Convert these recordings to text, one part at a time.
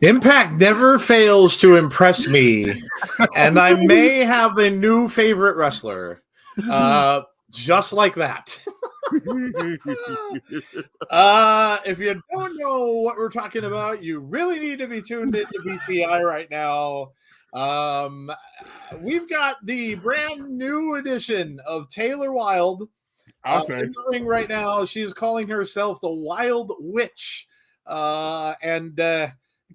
Impact never fails to impress me, and I may have a new favorite wrestler, just like that. If you don't know what we're talking about, you really need to be tuned into BTI right now. We've got the brand new edition of Taylor Wilde. In the ring right now. She's calling herself the Wild Witch, and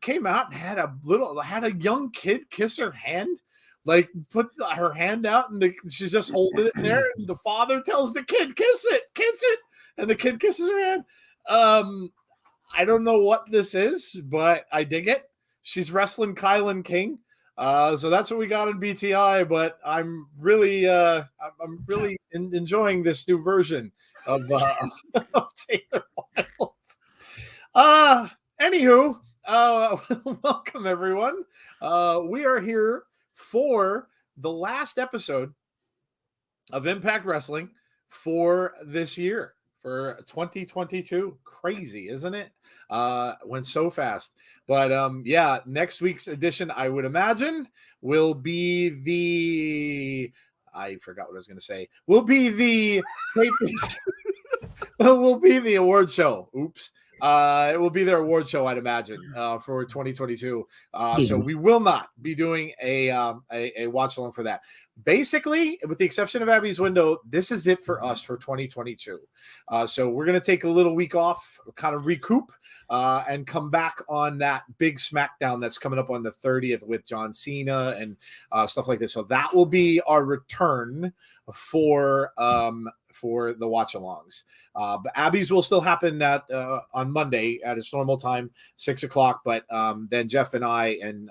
came out and had a young kid kiss her hand, like put her hand out, and she's just holding it there. And the father tells the kid, "Kiss it," and the kid kisses her hand. I don't know what this is, but I dig it. She's wrestling KiLynn King. So that's what we got in BTI, but I'm really enjoying this new version of Taylor Wilde. Anywho, welcome everyone. We are here for the last episode of Impact Wrestling for this year, for 2022. Crazy, isn't it? Went so fast. But yeah, next week's edition, I would imagine, will be the I forgot what I was going to say. Will be the will be the award show. Oops. It will be their award show, I'd imagine, for 2022. So we will not be doing a watch along for that. Basically, with the exception of Abby's window, this is it for us for 2022. So we're going to take a little week off, kind of recoup, and come back on that big SmackDown that's coming up on the 30th with John Cena and stuff like this. So that will be our return for the watch-alongs. But Abby's will still happen that on Monday at its normal time, 6:00. But then Jeff and I and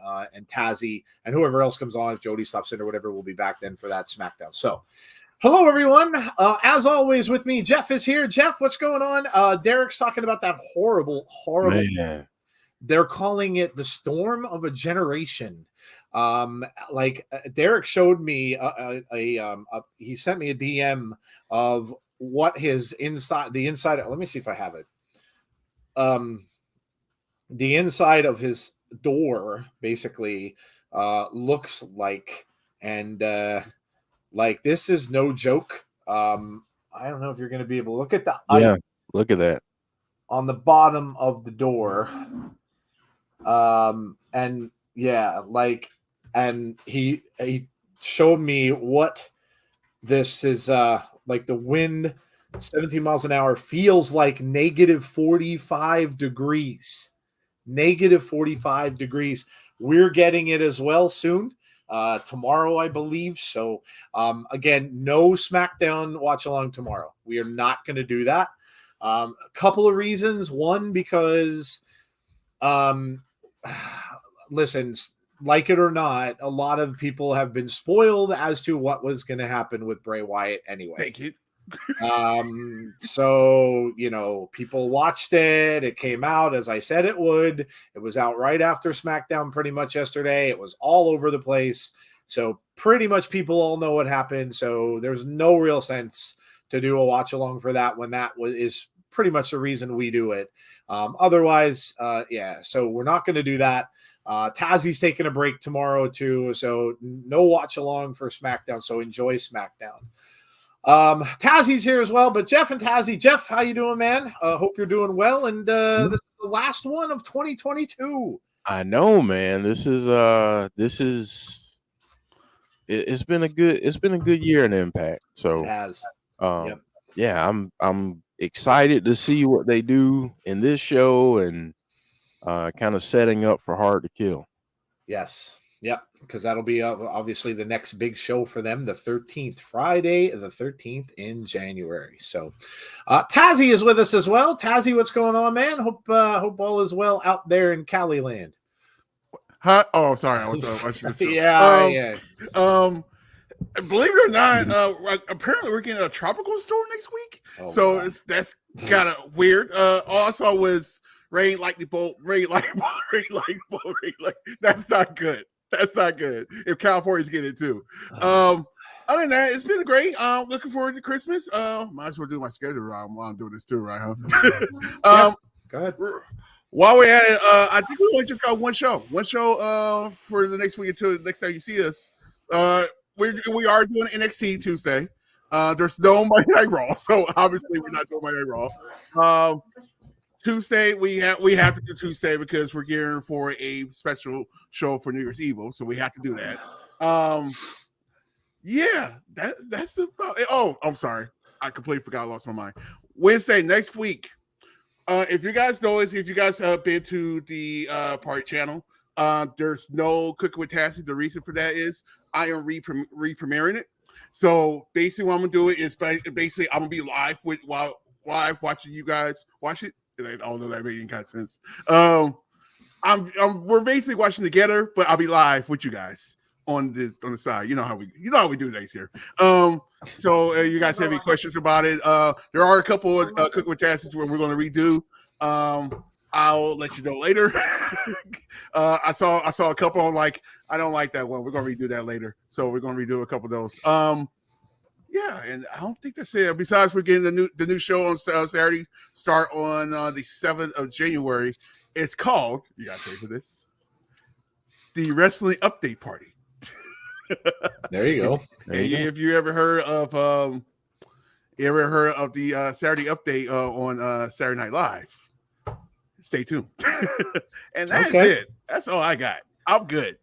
Tazzy and whoever else comes on, if Jody stops in or whatever, we'll be back then for that SmackDown. So hello, everyone. As always with me, Jeff is here. Jeff, what's going on? Derek's talking about that horrible. Man. They're calling it the storm of a generation. Derek showed me he sent me a DM of what his the inside. Let me see if I have it. The inside of his door basically looks like, and like this is no joke. I don't know if you're going to be able to look at that. Yeah, look at that on the bottom of the door. And yeah, like, and he showed me what this is, like the wind 17 miles an hour feels like negative 45 degrees, negative 45 degrees. We're getting it as well soon, tomorrow, I believe. So, again, no SmackDown watch along tomorrow. We are not going to do that. A couple of reasons. One, because, listen, like it or not, a lot of people have been spoiled as to what was going to happen with Bray Wyatt anyway. Thank you. So, you know, people watched it. It came out as I said it would. It was out right after SmackDown pretty much yesterday. It was all over the place. So pretty much people all know what happened. So there's no real sense to do a watch along for that when that is pretty much the reason we do it. Otherwise, yeah, so we're not going to do that. Tazzy's taking a break tomorrow too, so no watch along for SmackDown. So enjoy SmackDown. Tazzy's here as well, but Jeff and Tazzy. Jeff, how you doing, man? Hope you're doing well. And this is the last one of 2022. I know, man. It's been a good year in Impact. So it has. Yep. Yeah, I'm excited to see what they do in this show and kind of setting up for Hard to Kill. Yes. Yep. Because that'll be obviously the next big show for them, the 13th, Friday, the 13th in January. So Tazzy is with us as well. Tazzy, what's going on, man? Hope all is well out there in Cali land. Huh? Oh, sorry. Yeah. Believe it or not, apparently we're getting a tropical storm next week. Oh, so wow. That's kind of weird. All I saw was rain, lightning bolt, rain, lightning bolt, rain, lightning bolt, rain, lightning. That's not good. That's not good. If California's getting it too. Other than that, it's been great. Looking forward to Christmas. Might as well do my schedule while I'm doing this too, right? Huh? Go ahead. While we're at it, I think we only just got one show for the next week until the next time you see us. We are doing NXT Tuesday. There's no Monday Night Raw, so obviously we're not doing Monday Night Raw. Tuesday we have to do Tuesday because we're gearing for a special show for New Year's Eve, so we have to do that. Yeah, that's about it. Oh, I'm sorry, I completely forgot. I lost my mind. Wednesday next week. If you guys know this, if you guys have been to the party channel, there's no Cooking with Tassie. The reason for that is I am re-premiering it. So basically what I'm gonna do is basically I'm gonna be live while watching you guys watch it. I don't know that made any kind of sense. We're basically watching together, but I'll be live with you guys on the side. You know how we do things here. So you guys have any questions about it? There are a couple of Cooking with Tassies where we're going to redo. I'll let you know later. I saw a couple on like I don't like that one. We're going to redo that later. So we're going to redo a couple of those. Yeah, and I don't think that's it. Besides, we're getting the new show on Saturday. Start on the 7th of January. It's called, you got to pay for this, the Wrestling Update Party. There you go. If you ever heard of the Saturday Update on Saturday Night Live, stay tuned. And that's it. That's all I got. I'm good.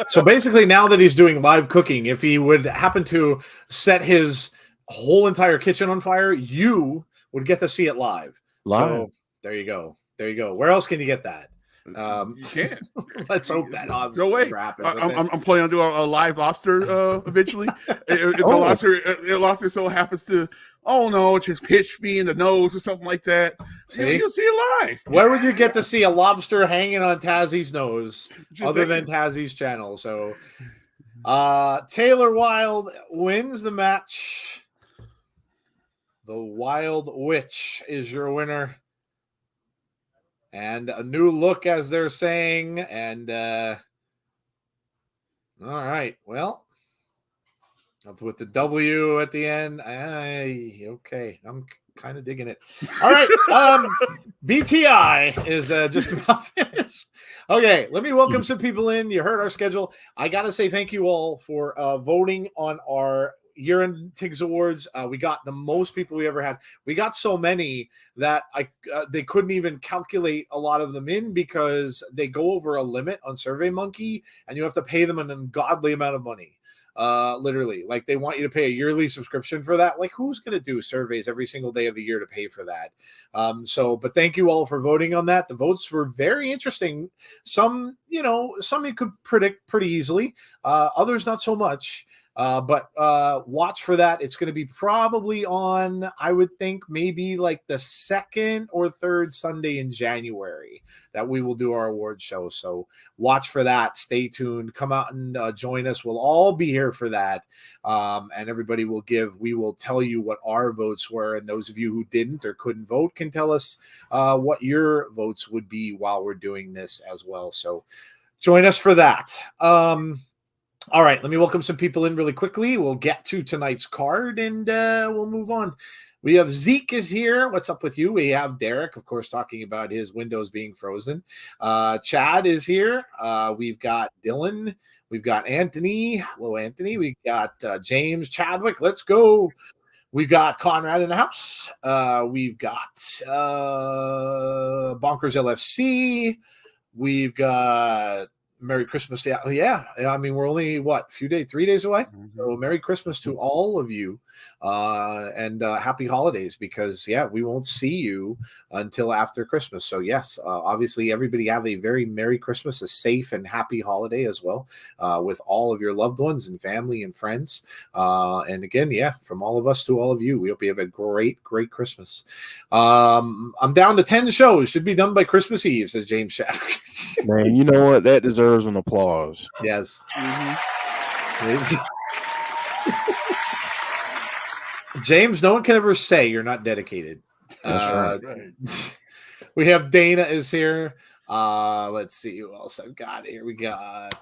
So basically, now that he's doing live cooking, if he would happen to set his whole entire kitchen on fire, you would get to see it live. So there you go. There you go. Where else can you get that? You can't. Let's hope that no way. I'm planning on doing a live lobster eventually. If the lobster so happens to, just pitch me in the nose or something like that. You'll see it live. Where would you get to see a lobster hanging on Tazzy's nose other than Tazzy's channel? So Taylor Wilde wins the match. The Wild Witch is your winner. And a new look, as they're saying. And all right, well, with the W at the end, okay, I'm kind of digging it. All right, BTI is just about finished. Okay, let me welcome some people in. You heard our schedule. I got to say thank you all for voting on our year-end Tigs Awards. We got the most people we ever had. We got so many that they couldn't even calculate a lot of them in because they go over a limit on SurveyMonkey, and you have to pay them an ungodly amount of money. Literally, like they want you to pay a yearly subscription for that. Like, who's going to do surveys every single day of the year to pay for that? But thank you all for voting on that. The votes were very interesting. Some you could predict pretty easily. Others not so much. But watch for that. It's going to be probably on, I would think, maybe like the second or third Sunday in January that we will do our award show. So watch for that. Stay tuned. Come out and join us. We'll all be here for that. And everybody we will tell you what our votes were. And those of you who didn't or couldn't vote can tell us what your votes would be while we're doing this as well. So join us for that. All right, let me welcome some people in really quickly. We'll get to tonight's card and we'll move on. We have Zeke is here. What's up with you? We have Derek, of course, talking about his windows being frozen. Chad is here. We've got Dylan. We've got Anthony. Hello, Anthony. We've got James Chadwick. Let's go. We've got Conrad in the house. We've got Bonkers LFC. We've got Merry Christmas. Yeah. I mean, we're only, 3 days away? Mm-hmm. So Merry Christmas to all of you and happy holidays because, we won't see you until after Christmas. So, yes, obviously everybody have a very Merry Christmas, a safe and happy holiday as well with all of your loved ones and family and friends. And again, from all of us to all of you, we hope you have a great, great Christmas. I'm down to 10 shows. Should be done by Christmas Eve, says James Shaffer. Man, you know what? That deserves an applause. Yes. Mm-hmm. James, no one can ever say you're not dedicated. That's right. We have Dana is here. Let's see who else I've got here. We got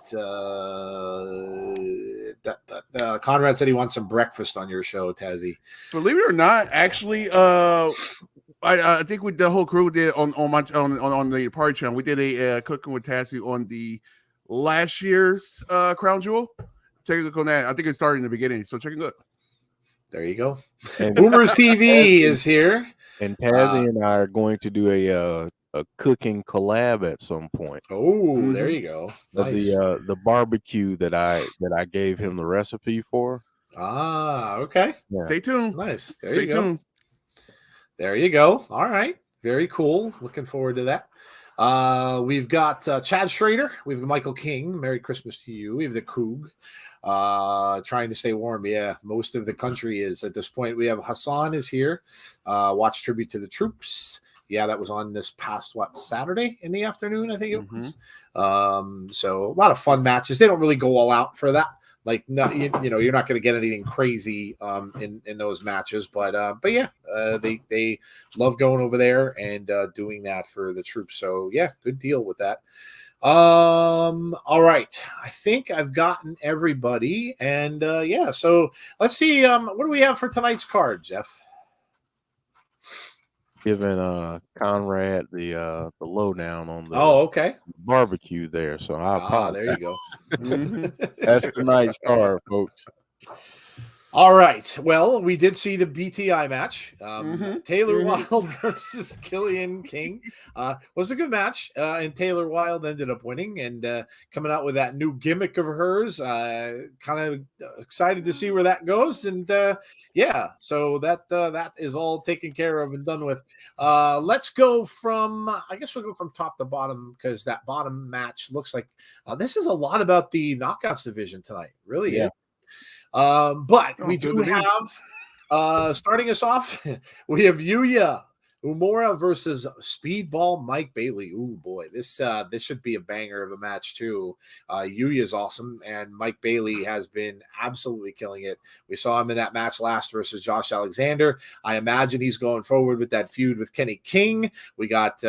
Conrad said he wants some breakfast on your show, Tazzy. Believe it or not, actually, I think the whole crew did on the party channel. We did a cooking with Tazzy on the last year's Crown Jewel. Take a look on that. I think it started in the beginning, so check it out. There you go. And Boomers TV is here, and Tazzy and I are going to do a cooking collab at some point. Oh, there you go. Nice. The barbecue that I gave him the recipe for. Okay. Yeah. Stay tuned. Nice. Stay tuned. There you go. All right. Very cool. Looking forward to that. We've got Chad Schrader. We have Michael King. Merry Christmas to you. We have the Coog. Trying to stay warm. Yeah, most of the country is at this point. We have Hassan is here. Watch Tribute to the Troops. Yeah, that was on this past Saturday in the afternoon, I think it was. So a lot of fun matches. They don't really go all out for that. Like, no, you're not going to get anything crazy in those matches, but yeah, they love going over there and doing that for the troops. So yeah, good deal with that. All right, I think I've gotten everybody, and yeah. So let's see. What do we have for tonight's card, Jeff? Giving Conrad the lowdown on the okay barbecue there. So I apologize. There you go. That's tonight's card, folks. All right. Well, we did see the BTI match. Taylor Wilde versus KiLynn King was a good match, and Taylor Wilde ended up winning and coming out with that new gimmick of hers. Kind of excited to see where that goes, and yeah, so that is all taken care of and done with. Let's go from, I guess we'll go from top to bottom because that bottom match looks like this is a lot about the Knockouts division tonight. Really, yeah. But we do have, starting us off, we have Yuya Uemura versus Speedball Mike Bailey. Ooh, boy, this should be a banger of a match too. Yuya is awesome, and Mike Bailey has been absolutely killing it. We saw him in that match last versus Josh Alexander. I imagine he's going forward with that feud with Kenny King. We got,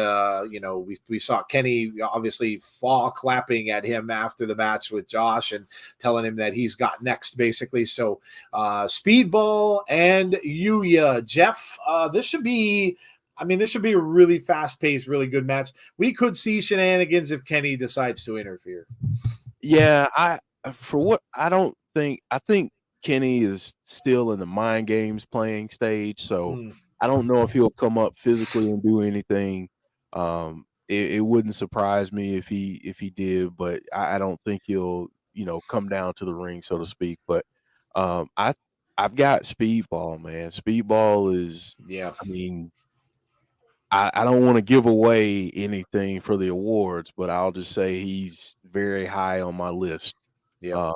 we saw Kenny obviously fall clapping at him after the match with Josh and telling him that he's got next, basically. So Speedball and Yuya. Jeff, this should be a really fast-paced, really good match. We could see shenanigans if Kenny decides to interfere. Yeah, I think Kenny is still in the mind games playing stage, so I don't know if he'll come up physically and do anything. It wouldn't surprise me if he did, but I don't think he'll come down to the ring, so to speak. But I've got Speedball, man. Speedball is, I mean, I don't want to give away anything for the awards, but I'll just say he's very high on my list. Yeah.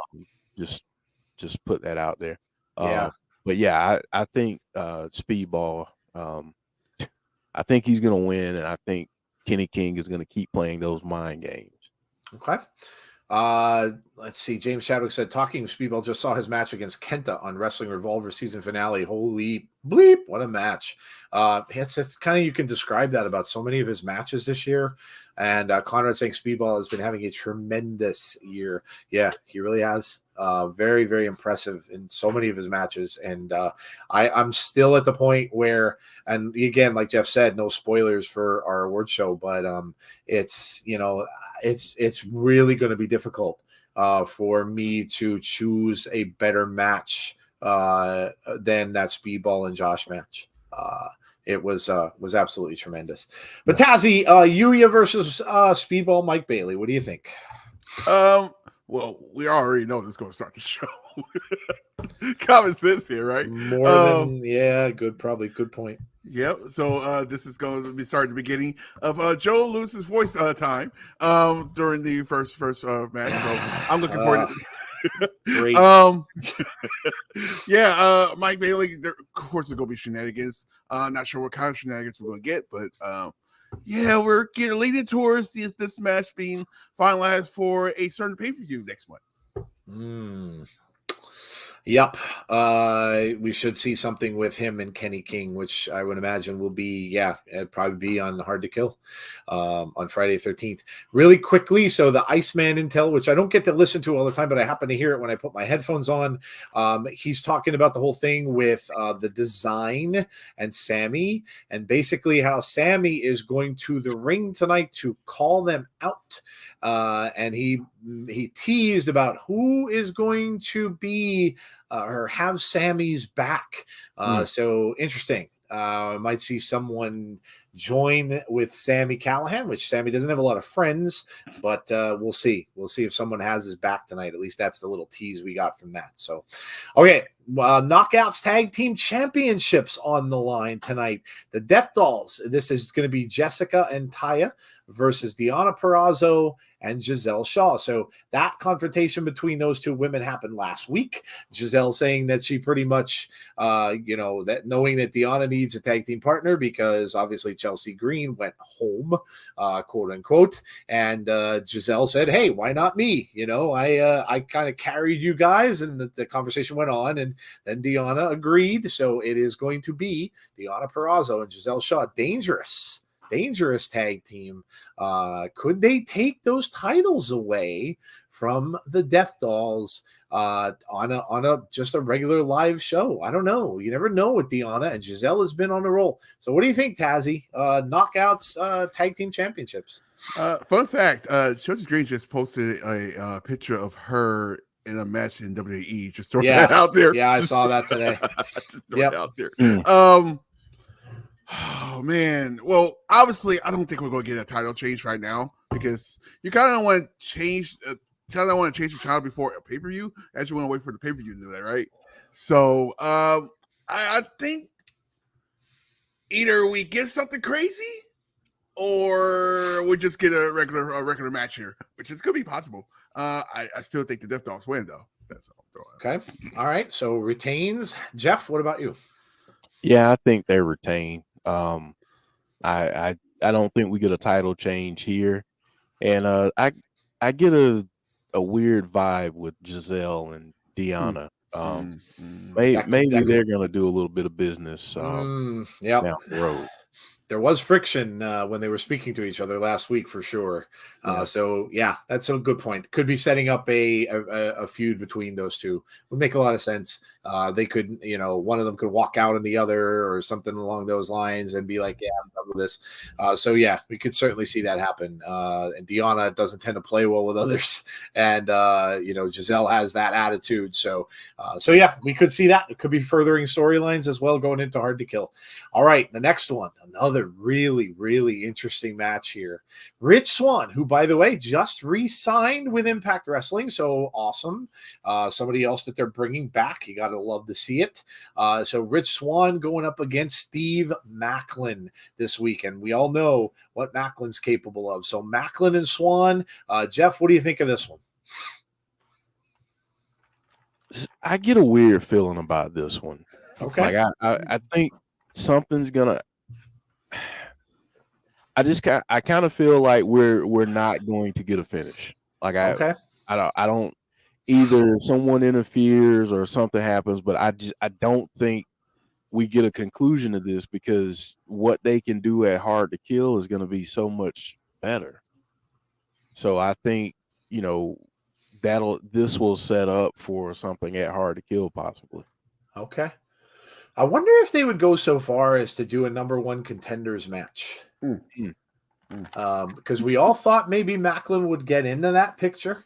Just put that out there. Yeah. But yeah, I think Speedball, I think he's going to win, and I think Kenny King is going to keep playing those mind games. Okay. Let's see. James Chadwick said, talking Speedball just saw his match against Kenta on Wrestling Revolver season finale. Holy bleep. What a match. It's kind of, you can describe that about so many of his matches this year. And Conrad saying Speedball has been having a tremendous year. Yeah, he really has. Very, very impressive in so many of his matches. And I'm still at the point where, and again, like Jeff said, no spoilers for our award show, but it's really going to be difficult for me to choose a better match than that Speedball and Josh match. It was absolutely tremendous. But Tazzy, Yuya versus Speedball Mike Bailey. What do you think? Well, we already know this is going to start the show. Common sense here, right? More than good point. Yep. So this is going to be starting the beginning of Joe Lewis's voice time during the first match. So I'm looking forward to Great. Mike Bailey, of course, it's going to be shenanigans. Not sure what kind of shenanigans we're going to get, but we're getting leading towards this match being finalized for a certain pay-per-view next month. Yep. We should see something with him and Kenny King, which I would imagine will be, it'd probably be on Hard to Kill on Friday 13th. Really quickly, so the Iceman intel, which I don't get to listen to all the time, but I happen to hear it when I put my headphones on. He's talking about the whole thing with the Design and Sammy, and basically how Sammy is going to the ring tonight to call them out. And he teased about who is going to be or have Sammy's back. So interesting. Might see someone join with Sami Callihan, which Sammy doesn't have a lot of friends, but we'll see. We'll see if someone has his back tonight. At least that's the little tease we got from that. So, okay. Knockouts Tag Team Championships on the line tonight. The Death Dolls. This is going to be Jessicka and Taya versus Deonna Purrazzo and Gisele Shaw. So that confrontation between those two women happened last week. Gisele saying that she pretty much, that knowing that Deonna needs a tag team partner because obviously Chelsea Green went home, quote unquote. And Gisele said, hey, why not me? I kind of carried you guys, and the conversation went on, and then Deonna agreed. So it is going to be Deonna Purrazzo and Gisele Shaw. Dangerous tag team. Could they take those titles away from the Death Dolls on a just a regular live show? I don't know. You never know with Deonna, and Gisele has been on the roll. So what do you think, Tazzy? Knockouts Tag Team Championships. Fun fact, Chelsea Green just posted a picture of her in a match in WWE. Just throw that out there. Yeah, I saw that today. Just throw it out there. Oh man. Well, obviously, I don't think we're going to get a title change right now because you kind of want to change. Kind of want to change the title before a pay-per-view. Actually, want to wait for the pay-per-view to do that, right? So, I think either we get something crazy or we just get a regular match here, which is going to be possible. I still think the Death Dogs win, though. That's all. Okay. All right. So retains. Jeff, what about you? Yeah, I think they retain. I don't think we get a title change here, and I get a weird vibe with Gisele and Deonna. Maybe they're gonna do a little bit of business down the road. There was friction when they were speaking to each other last week for sure. So yeah, that's a good point. Could be setting up a feud between those two. Would make a lot of sense. They could, one of them could walk out on the other or something along those lines and be like, yeah, I'm done with this. So yeah, we could certainly see that happen. And Deonna doesn't tend to play well with others. And, Gisele has that attitude. So yeah, we could see that. It could be furthering storylines as well going into Hard to Kill. All right, the next one, another really, really interesting match here. Rich Swann, who, by the way, just re-signed with Impact Wrestling. So awesome. Somebody else that they're bringing back. You got to love to see it. So Rich Swann going up against Steve Macklin this week. And we all know what Macklin's capable of. So Macklin and Swann. Jeff, what do you think of this one? I get a weird feeling about this one. Okay. Like I think something's gonna. I kind of feel like we're not going to get a finish. Like I don't either someone interferes or something happens, but I don't think we get a conclusion to this because what they can do at Hard to Kill is going to be so much better. So I think this will set up for something at Hard to Kill possibly. Okay. I wonder if they would go so far as to do a number one contenders match. Because we all thought maybe Macklin would get into that picture.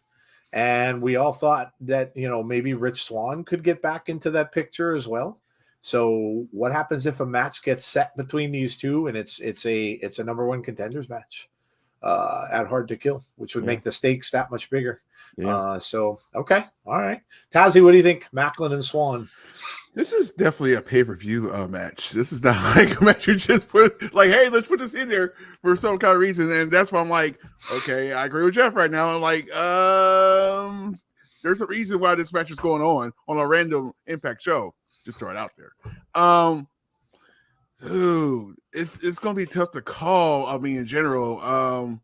And we all thought that, maybe Rich Swann could get back into that picture as well. So what happens if a match gets set between these two and it's a number one contenders match at Hard to Kill, which would make the stakes that much bigger. Yeah. Okay. All right. Tazzy, what do you think? Macklin and Swann. This is definitely a pay-per-view match. This is not like a match you just put like, hey, let's put this in there for some kind of reason. And that's why I'm like, okay, I agree with Jeff right now. I'm like, there's a reason why this match is going on a random Impact show. Just throw it out there. Dude, it's gonna be tough to call. I mean, in general,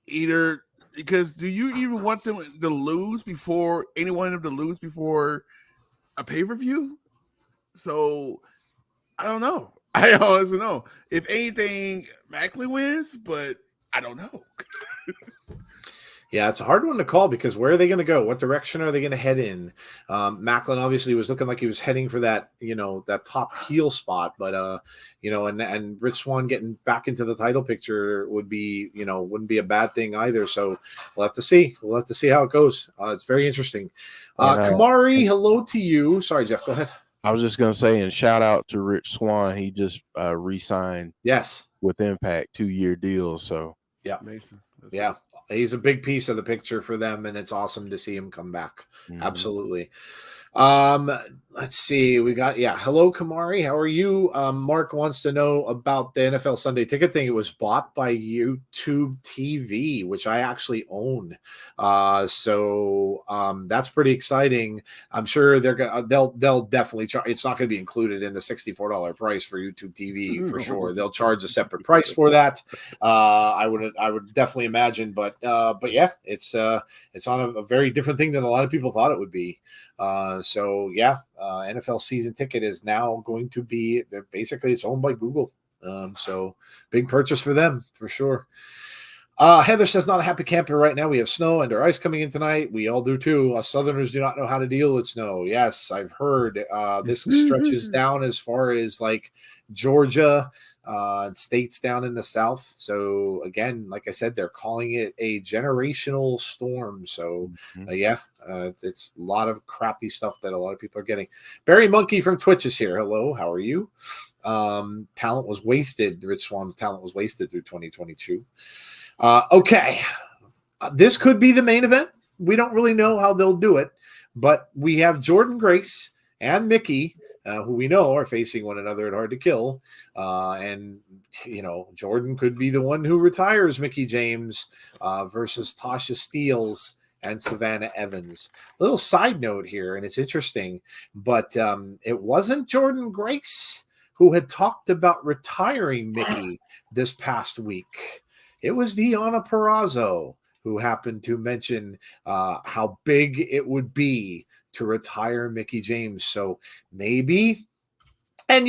either because do you even want them to lose before anyone of them to lose before a pay-per-view? So I don't know. I honestly know. If anything, Macklin wins, but I don't know. Yeah, it's a hard one to call because where are they going to go? What direction are they going to head in? Macklin obviously was looking like he was heading for that, that top heel spot, but and Rich Swann getting back into the title picture would be, wouldn't be a bad thing either. So we'll have to see. We'll have to see how it goes. It's very interesting. Kamari, hello to you. Sorry, Jeff, go ahead. I was just going to say, and shout out to Rich Swann. He just re-signed with Impact 2-year deal. So yeah, yeah. He's a big piece of the picture for them, and it's awesome to see him come back. Mm-hmm. Absolutely. Let's see. We got, hello, Kamari. How are you? Mark wants to know about the NFL Sunday Ticket thing. It was bought by YouTube TV, which I actually own. So that's pretty exciting. I'm sure they'll definitely charge. It's not going to be included in the $64 price for YouTube TV for sure. They'll charge a separate price for that. I would definitely imagine, but yeah, it's on a very different thing than a lot of people thought it would be. NFL season ticket is now going to be basically it's owned by Google. So big purchase for them for sure. Heather says, not a happy camper right now. We have snow and ice coming in tonight. We all do too. Us Southerners do not know how to deal with snow. Yes, I've heard this stretches down as far as like Georgia, states down in the South. So again, like I said, they're calling it a generational storm. So It's a lot of crappy stuff that a lot of people are getting. Barry Monkey from Twitch is here. Hello, how are you? Talent was wasted. Rich Swann's talent was wasted through 2022. Okay. This could be the main event. We don't really know how they'll do it, but we have Jordynne Grace and Mickie, who we know are facing one another at Hard to Kill. And, Jordynne could be the one who retires Mickie James versus Tasha Steelz and Savannah Evans. Little side note here, and it's interesting, but it wasn't Jordynne Grace who had talked about retiring Mickie this past week. It was Deonna Purrazzo who happened to mention how big it would be to retire Mickie James. So maybe, and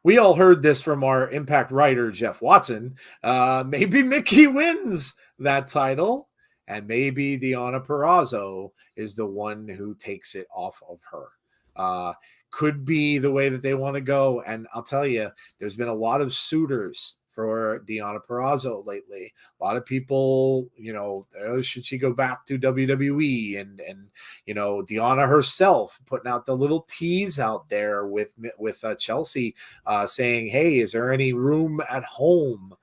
we all heard this from our Impact writer, Jeff Watson, maybe Mickie wins that title, and maybe Deonna Purrazzo is the one who takes it off of her. Could be the way that they want to go. And I'll tell you, there's been a lot of suitors for Deonna Purrazzo lately. A lot of people, should she go back to WWE? And Deonna herself putting out the little tease out there with Chelsea saying, hey, is there any room at home?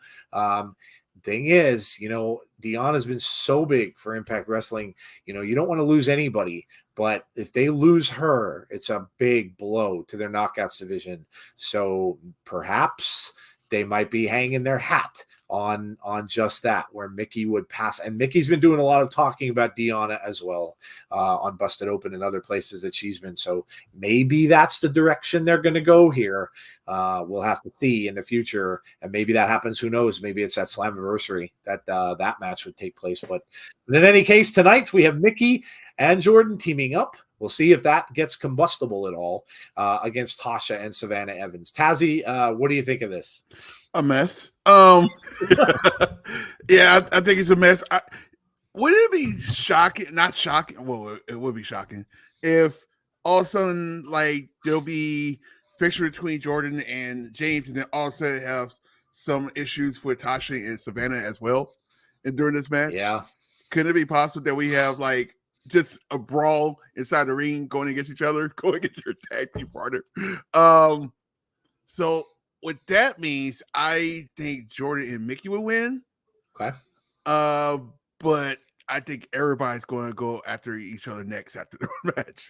Thing is, Deonna's been so big for Impact Wrestling. You don't want to lose anybody, but if they lose her, it's a big blow to their Knockouts division. So perhaps they might be hanging their hat on just that, where Mickie would pass. And Mickie's been doing a lot of talking about Deonna as well on Busted Open and other places that she's been. So maybe that's the direction they're going to go here. We'll have to see in the future. And maybe that happens. Who knows? Maybe it's that Slammiversary that match would take place. But in any case, tonight we have Mickie and Jordynne teaming up. We'll see if that gets combustible at all against Tasha and Savannah Evans. Tazzy, what do you think of this? A mess. Yeah, I think it's a mess. Would it be shocking? Not shocking. Well, it would be shocking if all of a sudden, there'll be fixture between Jordynne and James, and then all of a sudden have some issues with Tasha and Savannah as well, and during this match. Yeah. Could it be possible that we have just a brawl inside the ring, going against each other, going against your tag team partner? So what that means, I think Jordynne and Mickie will win. Okay. But I think everybody's going to go after each other next after the match.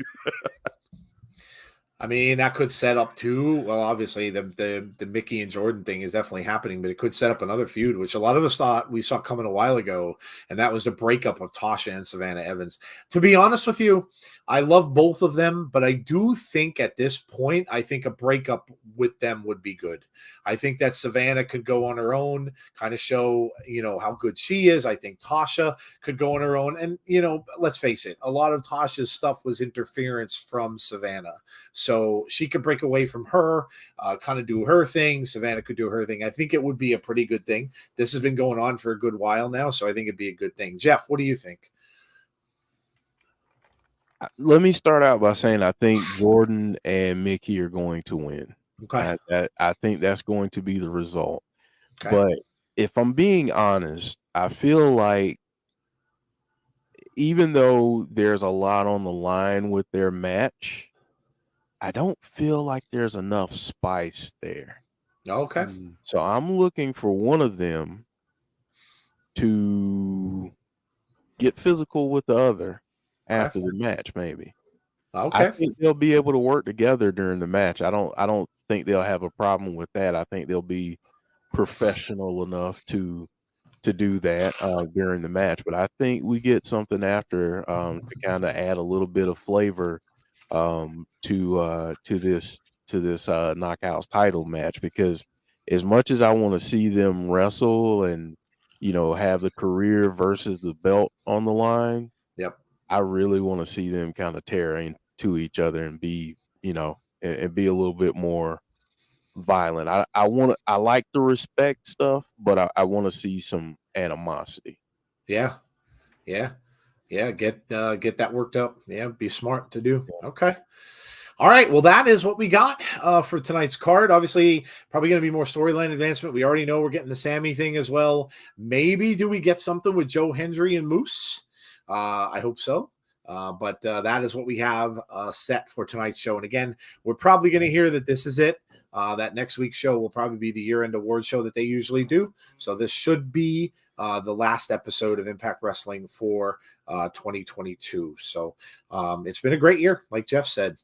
I mean, that could set up too. Well, obviously the Mickie and Jordynne thing is definitely happening, but it could set up another feud, which a lot of us thought we saw coming a while ago, and that was the breakup of Tasha and Savannah Evans. To be honest with you, I love both of them, but I do think at this point, I think a breakup with them would be good. I think that Savannah could go on her own, kind of show, how good she is. I think Tasha could go on her own. And, let's face it, a lot of Tasha's stuff was interference from Savannah. So she could break away from her, kind of do her thing. Savannah could do her thing. I think it would be a pretty good thing. This has been going on for a good while now, so I think it'd be a good thing. Jeff, what do you think? Let me start out by saying I think Jordynne and Mickie are going to win. Okay. I think that's going to be the result. Okay. But if I'm being honest, I feel like even though there's a lot on the line with their match, I don't feel like there's enough spice there. Okay. So I'm looking for one of them to get physical with the other after the match, maybe. Okay. I think they'll be able to work together during the match. I don't think they'll have a problem with that. I think they'll be professional enough to do that during the match. But I think we get something after to kind of add a little bit of flavor to this Knockouts title match, because as much as I want to see them wrestle and have the career versus the belt on the line, yep, I really want to see them kind of tear into each other and be and be a little bit more violent. I like the respect stuff, but I want to see some animosity. Yeah. Get that worked up. Yeah, be smart to do. Okay. All right. Well, that is what we got for tonight's card. Obviously, probably going to be more storyline advancement. We already know we're getting the Sammy thing as well. Maybe do we get something with Joe Hendry and Moose? I hope so. But that is what we have set for tonight's show. And again, we're probably going to hear that this is it. That next week's show will probably be the year-end award show that they usually do. So this should be the last episode of Impact Wrestling for 2022. So it's been a great year, like Jeff said.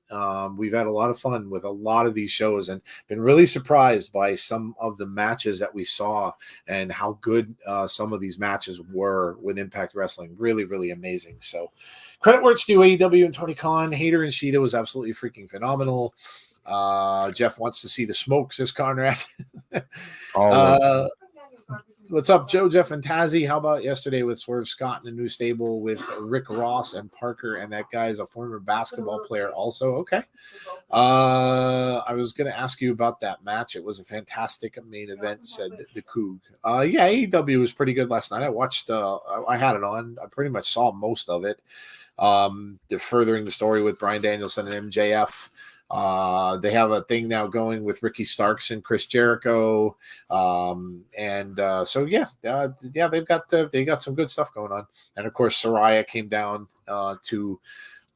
We've had a lot of fun with a lot of these shows and been really surprised by some of the matches that we saw and how good some of these matches were with Impact Wrestling. Really, really amazing. So credit where it's due, AEW and Tony Khan. Hater and Shida was absolutely freaking phenomenal. Jeff wants to see the smokes, says Conrad. What's up, Joe, Jeff, and Tazzy? How about yesterday with Swerve Scott in a new stable with Rick Ross and Parker, and that guy's a former basketball player also? Okay. I was going to ask you about that match. It was a fantastic main event, said the Coug. Yeah, AEW was pretty good last night. I watched, I had it on. I pretty much saw most of it. They're furthering the story with Bryan Danielson and MJF. They have a thing now going with Ricky Starks and Chris Jericho. So yeah, they've got some good stuff going on. And of course, Saraya came down to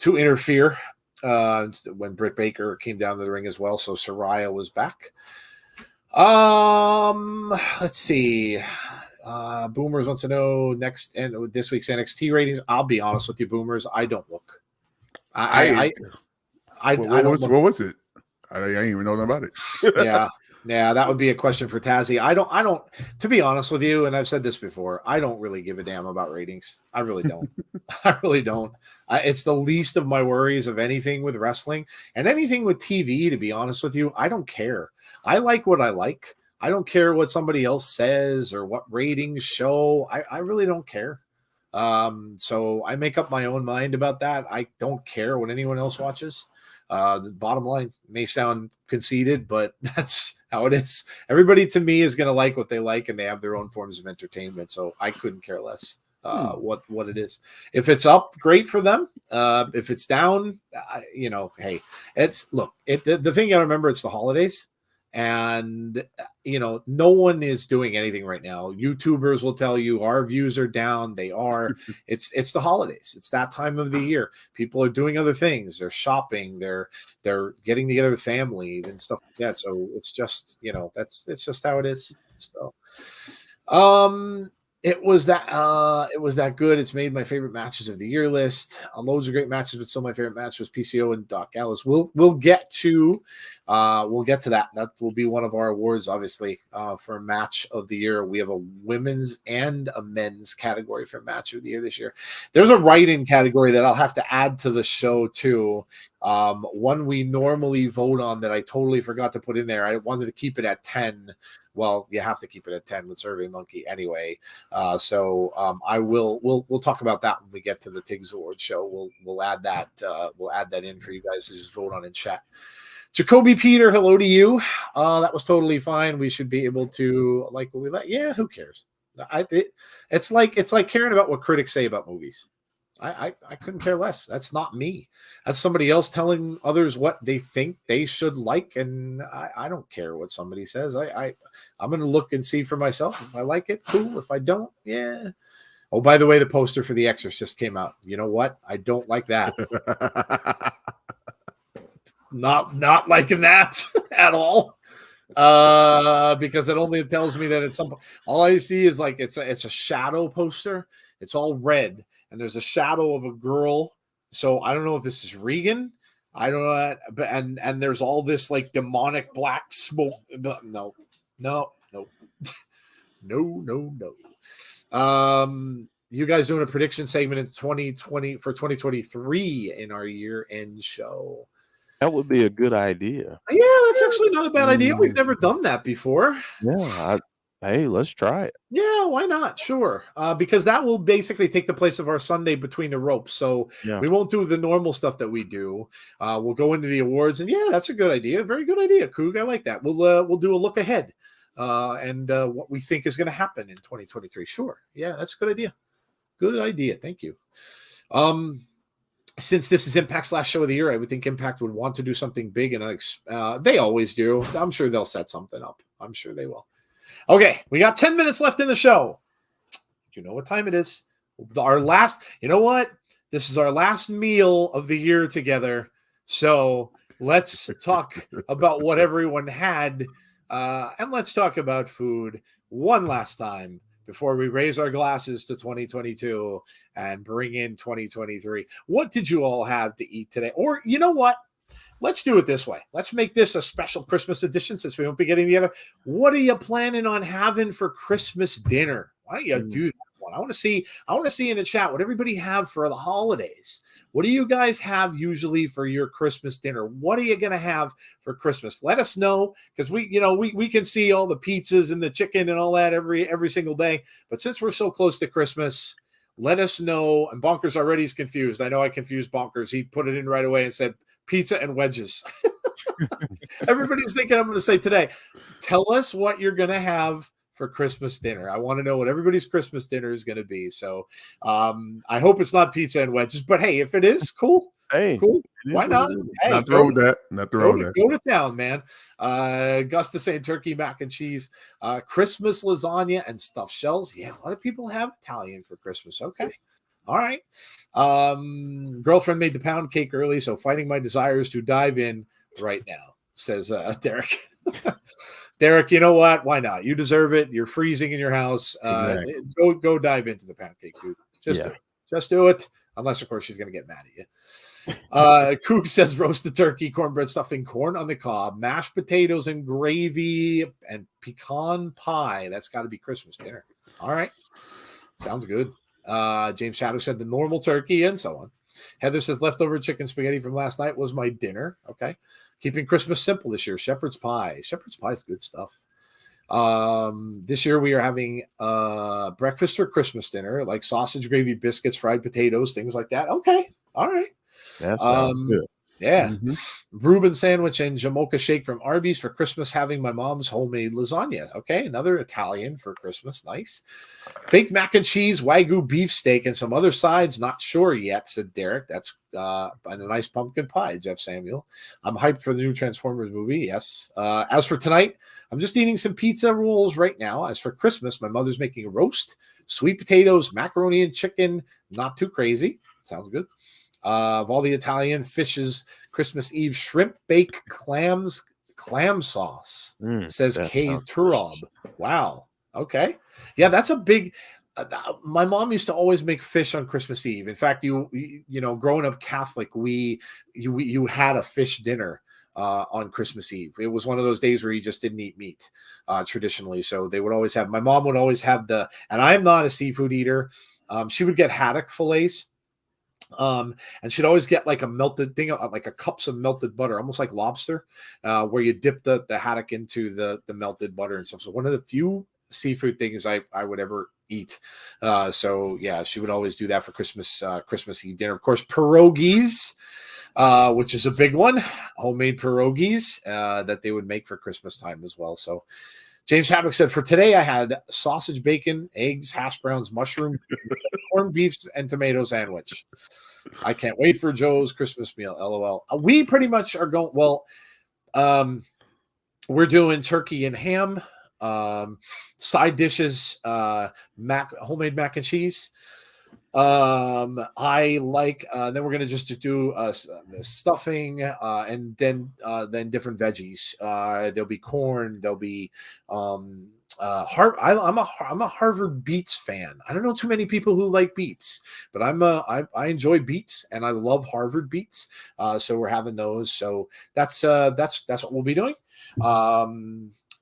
interfere when Britt Baker came down to the ring as well. So Saraya was back. Let's see. Boomers wants to know next and this week's NXT ratings. I'll be honest with you, Boomers. I don't look. What was it? I didn't even know nothing about it. Yeah, that would be a question for Tazzy. I don't. To be honest with you, and I've said this before, I don't really give a damn about ratings. I really don't. I really don't. It's the least of my worries of anything with wrestling and anything with TV. To be honest with you, I don't care. I like what I like. I don't care what somebody else says or what ratings show. I really don't care. So I make up my own mind about that. I don't care what anyone else watches. The bottom line may sound conceited, but that's how it is. Everybody to me is going to like what they like, and they have their own forms of entertainment. So I couldn't care less what it is. If it's up, great for them. If it's down, hey, the thing you got to remember, it's the holidays. And, no one is doing anything right now. YouTubers will tell you our views are down. They are. It's the holidays. It's that time of the year. People are doing other things. They're shopping. They're getting together with family and stuff like that. So it's just, it's just how it is. So, it was that good. It's made my favorite matches of the year list. Loads of great matches, but still my favorite match was PCO and Doc Gallows. We'll get to that. That will be one of our awards, obviously, for match of the year. We have a women's and a men's category for match of the year this year. There's a write-in category that I'll have to add to the show too. One we normally vote on that I totally forgot to put in there. I wanted to keep it at 10. Well, you have to keep it at 10 with Survey Monkey anyway. We'll talk about that when we get to the Tiggs Award show. We'll add that in for you guys to just vote on in chat. Jacoby Peter, hello to you. That was totally fine. We should be able to like what we like. Yeah, who cares? It's like caring about what critics say about movies. I couldn't care less. That's not me. That's somebody else telling others what they think they should like, and I don't care what somebody says. I'm going to look and see for myself. If I like it, cool. If I don't, yeah. Oh, by the way, the poster for The Exorcist came out. You know what? I don't like that. Not liking that at all. Because it only tells me that it's some. All I see is like it's a shadow poster. It's all red. And there's a shadow of a girl. So I don't know if this is Regan. I don't know. But and there's all this like demonic black smoke. No. You guys doing a prediction segment in 2020 for 2023 in our year-end show. That would be a good idea. Yeah, that's actually not a bad idea. We've never done that before. Yeah. Hey, let's try it. Yeah, why not? Sure. Because that will basically take the place of our Sunday Between the Ropes. So we won't do the normal stuff that we do. We'll go into the awards, and yeah, that's a good idea. Very good idea, Coog. I like that. We'll do a look ahead and what we think is going to happen in 2023. Sure. Yeah, that's a good idea. Good idea. Thank you. Since this is Impact's last show of the year, I would think Impact would want to do something big, and they always do. I'm sure they'll set something up. I'm sure they will. Okay, we got 10 minutes left in the show. You know what time it is. Our last, you know what? This is our last meal of the year together. So let's talk about what everyone had. And let's talk about food one last time before we raise our glasses to 2022 and bring in 2023. What did you all have to eat today? Or you know what? Let's do it this way. Let's make this a special Christmas edition since we won't be getting together. What are you planning on having for Christmas dinner? Why don't you do that one? I want to see in the chat what everybody have for the holidays. What do you guys have usually for your Christmas dinner? What are you going to have for Christmas? Let us know, because we can see all the pizzas and the chicken and all that every single day. But since we're so close to Christmas, let us know. And Bonkers already is confused. I know I confused Bonkers. He put it in right away and said pizza and wedges. Everybody's thinking I'm going to say today, tell us what you're going to have for Christmas dinner. I want to know what everybody's Christmas dinner is going to be. So I hope it's not pizza and wedges, but hey, if it is, cool. Hey, cool. Why not? Hey, not wrong with that. Not wrong with that. Go to town, man. Gus is saying turkey, mac and cheese, Christmas lasagna and stuffed shells. Yeah, a lot of people have Italian for Christmas. Okay. All right. Girlfriend made the pound cake early, so fighting my desires to dive in right now, says Derek. Derek, you know what? Why not? You deserve it. You're freezing in your house. Exactly. Go dive into the pound cake, dude. Do it. Just do it. Unless, of course, she's going to get mad at you. Cook says roasted turkey, cornbread stuffing, corn on the cob, mashed potatoes and gravy, and pecan pie. That's got to be Christmas dinner. All right. Sounds good. James Shadow said the normal turkey and so on. Heather says leftover chicken spaghetti from last night was my dinner. Okay. Keeping Christmas simple this year. Shepherd's pie. Shepherd's pie is good stuff. This year we are having breakfast or Christmas dinner, like sausage, gravy, biscuits, fried potatoes, things like that. Okay. All right. That sounds good. Yeah. Mm-hmm. Reuben sandwich and Jamocha shake from Arby's for Christmas, having my mom's homemade lasagna. Okay. Another Italian for Christmas. Nice. Baked mac and cheese, Wagyu beef steak, and some other sides. Not sure yet, said Derek. That's and a nice pumpkin pie, Jeff Samuel. I'm hyped for the new Transformers movie. Yes. As for tonight, I'm just eating some pizza rolls right now. As for Christmas, my mother's making a roast, sweet potatoes, macaroni and chicken. Not too crazy. Sounds good. Of all the Italian fishes, Christmas Eve shrimp bake clam sauce, says K. Turob. Wow. Okay. Yeah, that's a big. My mom used to always make fish on Christmas Eve. In fact, you know, growing up Catholic, you had a fish dinner on Christmas Eve. It was one of those days where you just didn't eat meat traditionally. So they would always have. My mom would always have and I'm not a seafood eater. She would get haddock fillets. And she'd always get like a melted thing, like a cups of melted butter, almost like lobster, where you dip the haddock into the melted butter and stuff. So one of the few seafood things I would ever eat. So yeah, she would always do that for Christmas Eve dinner. Of course, pierogies, which is a big one, homemade pierogies that they would make for Christmas time as well. So James Haddock said, for today, I had sausage, bacon, eggs, hash browns, mushroom, corned beef, and tomato sandwich. I can't wait for Joe's Christmas meal. LOL. We pretty much are going, we're doing turkey and ham, side dishes, homemade mac and cheese. I like, then we're going to just do the stuffing, and then different veggies. There'll be corn. There'll be, I'm a Harvard beets fan. I don't know too many people who like beets, but I enjoy beets and I love Harvard beets. So we're having those. So that's what we'll be doing.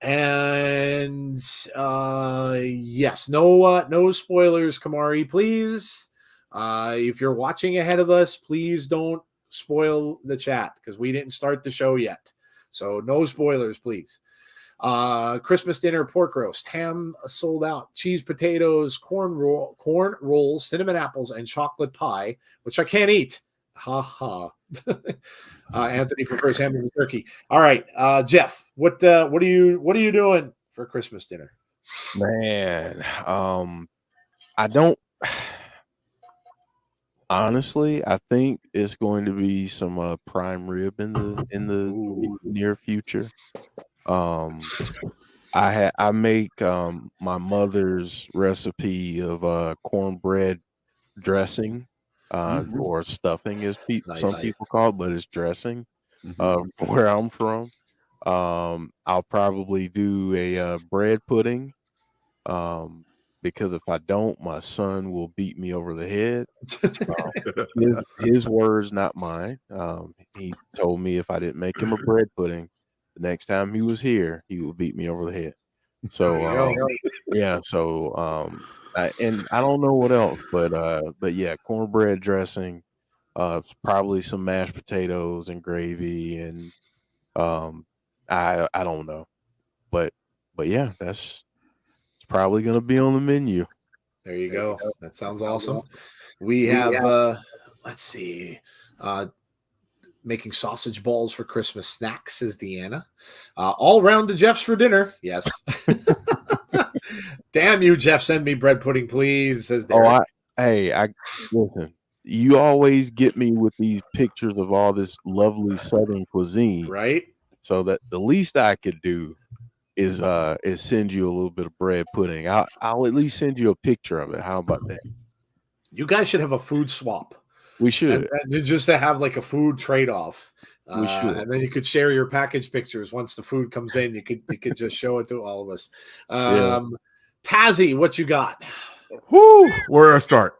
And yes, no spoilers, Kamari, please. If you're watching ahead of us, please don't spoil the chat because we didn't start the show yet. So no spoilers, please. Christmas dinner, pork roast, ham sold out, cheese potatoes, corn rolls, cinnamon apples, and chocolate pie, which I can't eat. Ha ha. Anthony prefers ham over turkey. All right, Jeff, what are you doing for Christmas dinner? Man, I don't. Honestly, I think it's going to be some prime rib in the near future. I make my mother's recipe of cornbread dressing. or stuffing, as some Nice. people call it, but it's dressing. Where I'm from, I'll probably do a bread pudding. Because if I don't, my son will beat me over the head. His words, not mine. He told me if I didn't make him a bread pudding, the next time he was here, he would beat me over the head. So yeah, so I don't know what else, but yeah, cornbread dressing, probably some mashed potatoes and gravy, and I don't know, but yeah, it's probably gonna be on the menu. There you go. That sounds awesome. We have let's see, making sausage balls for Christmas snacks, says Deonna. All round to Jeff's for dinner. Yes. Damn you, Jeff, send me bread pudding, please, says Derek. I listen. You always get me with these pictures of all this lovely Southern cuisine, right? So that the least I could do is send you a little bit of bread pudding. I'll at least send you a picture of it. How about that? You guys should have a food swap. We should. And just to have like a food trade-off. We should. And then you could share your package pictures once the food comes in. You could just show it to all of us. Tazzy, what you got? Whoo, where do I start?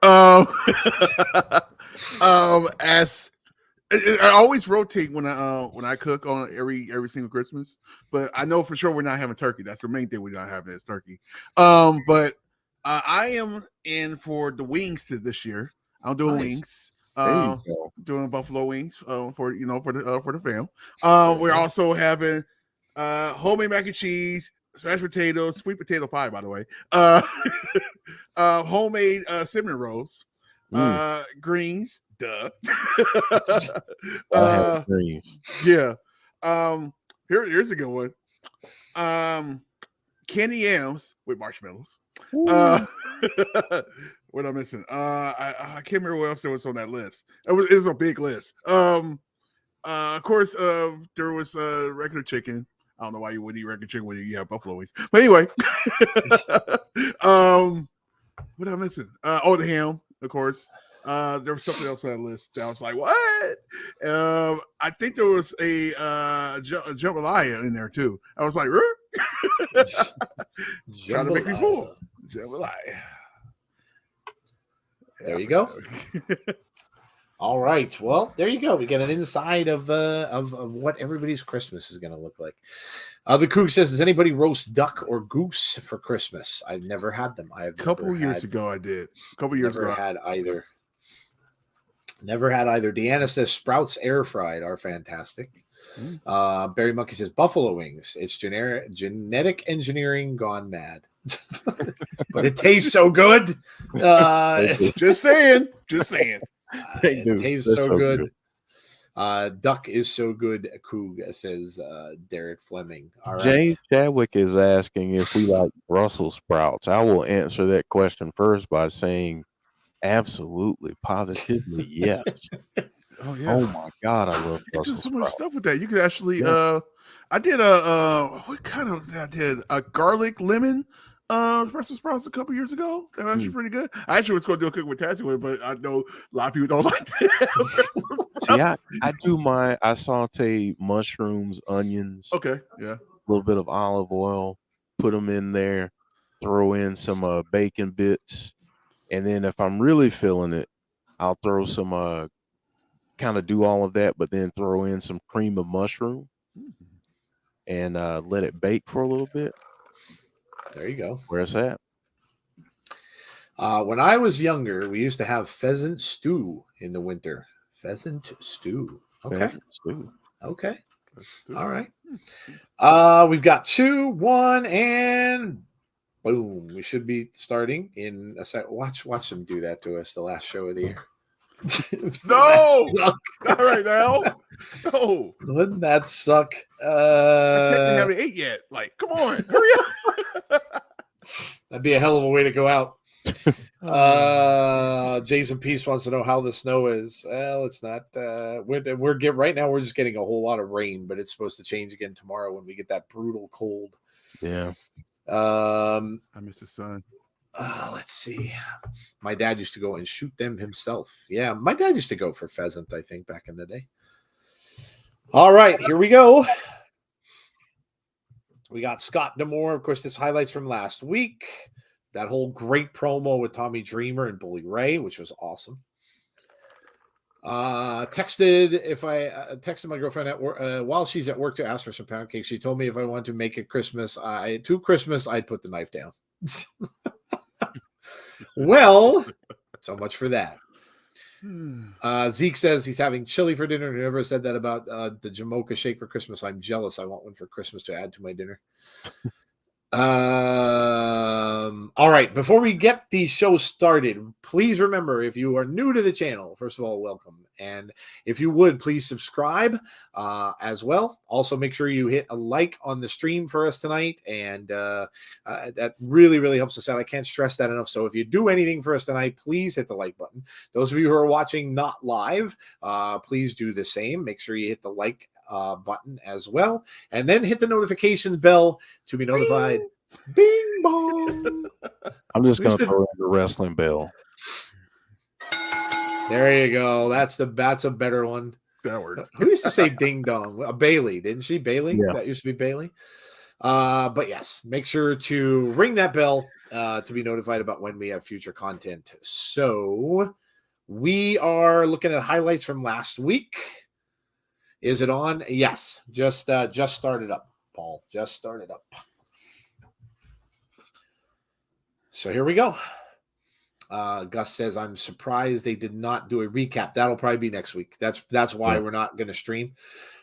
As I always rotate when I cook on every single Christmas, but I know for sure we're not having turkey. That's the main thing we're not having is turkey. But I am in for the wings this year. I'm doing wings. Doing buffalo wings for the fam. We're also having homemade mac and cheese, mashed potatoes, sweet potato pie, by the way. Homemade cinnamon rolls, greens. Duh. Yeah. Here's a good one. Candy yams with marshmallows. What am I missing? I can't remember what else there was on that list. It was a big list. Of course, there was regular chicken. I don't know why you wouldn't eat regular chicken when you have buffalo wings. But anyway, what am I missing? The ham, of course. There was something else on that list that I was like, what? I think there was a jambalaya in there too. I was like, trying to make me full. Jambalaya. There you go. All right. Well, there you go. We get an inside of what everybody's Christmas is going to look like. The Coog says, does anybody roast duck or goose for Christmas? I've never had them. A couple years ago, I did. A couple years ago. Never had either. Never had either. Deanna says Sprouts air fried are fantastic. Barry Monkey says buffalo wings. It's genetic engineering gone mad. But it tastes so good. Just saying. It tastes so good. Duck is so good, Coog, says Derek Fleming. All right. James Chadwick is asking if we like Brussels sprouts. I will answer that question first by saying absolutely, positively, yes. Oh yeah. Oh my God, I love Brussels sprouts. So much stuff with that. You could actually I did what kind of I did a garlic lemon Brussels sprouts a couple years ago. That was actually pretty good. I actually was going to do a cook with Tasha with, but I know a lot of people don't like that. See, I saute mushrooms, onions. Okay, yeah. A little bit of olive oil, put them in there, throw in some bacon bits, and then if I'm really feeling it, I'll throw some kind of do all of that, but then throw in some cream of mushroom and let it bake for a little bit. There you go. Where's that? When I was younger, we used to have pheasant stew in the winter. Pheasant stew. Okay. Pheasant stew. Okay. All right. We've got 2, 1, and boom. We should be starting in a second. Watch them do that to us the last show of the year. No, not right now. No, wouldn't that suck? I haven't ate yet. Like, come on, hurry up. That'd be a hell of a way to go out. Jason Peace wants to know how the snow is. Well, it's not. Right now. We're just getting a whole lot of rain, but it's supposed to change again tomorrow when we get that brutal cold. Yeah. I miss the sun. Let's see. My dad used to go and shoot them himself. Yeah, my dad used to go for pheasant, I think, back in the day. All right, here we go. We got Scott Demore. Of course, this highlights from last week. That whole great promo with Tommy Dreamer and Bully Ray, which was awesome. Texted my girlfriend at work, while she's at work to ask for some pound cake. She told me if I wanted to make it Christmas, I'd put the knife down. Well, so much for that. Zeke says he's having chili for dinner. Whoever said that about the Jamocha shake for Christmas, I'm jealous. I want one for Christmas to add to my dinner. All right, before we get the show started, please remember, if you are new to the channel, first of all, welcome, and if you would please subscribe as well. Also, make sure you hit a like on the stream for us tonight, and that really helps us out. I can't stress that enough. So if you do anything for us tonight, please hit the like button. Those of you who are watching not live, please do the same. Make sure you hit the like button as well, and then hit the notification bell to be notified. Bing bong. I'm just going to throw in the wrestling bell. There you go. That's a better one. That works. Who used to say ding dong? Bailey, didn't she? Bailey? Yeah. That used to be Bailey. But yes, make sure to ring that bell to be notified about when we have future content. So we are looking at highlights from last week. Is it on? Yes. Just started up, Paul. Just started up. So here we go. Gus says, I'm surprised they did not do a recap. That'll probably be next week. That's why we're not going to stream,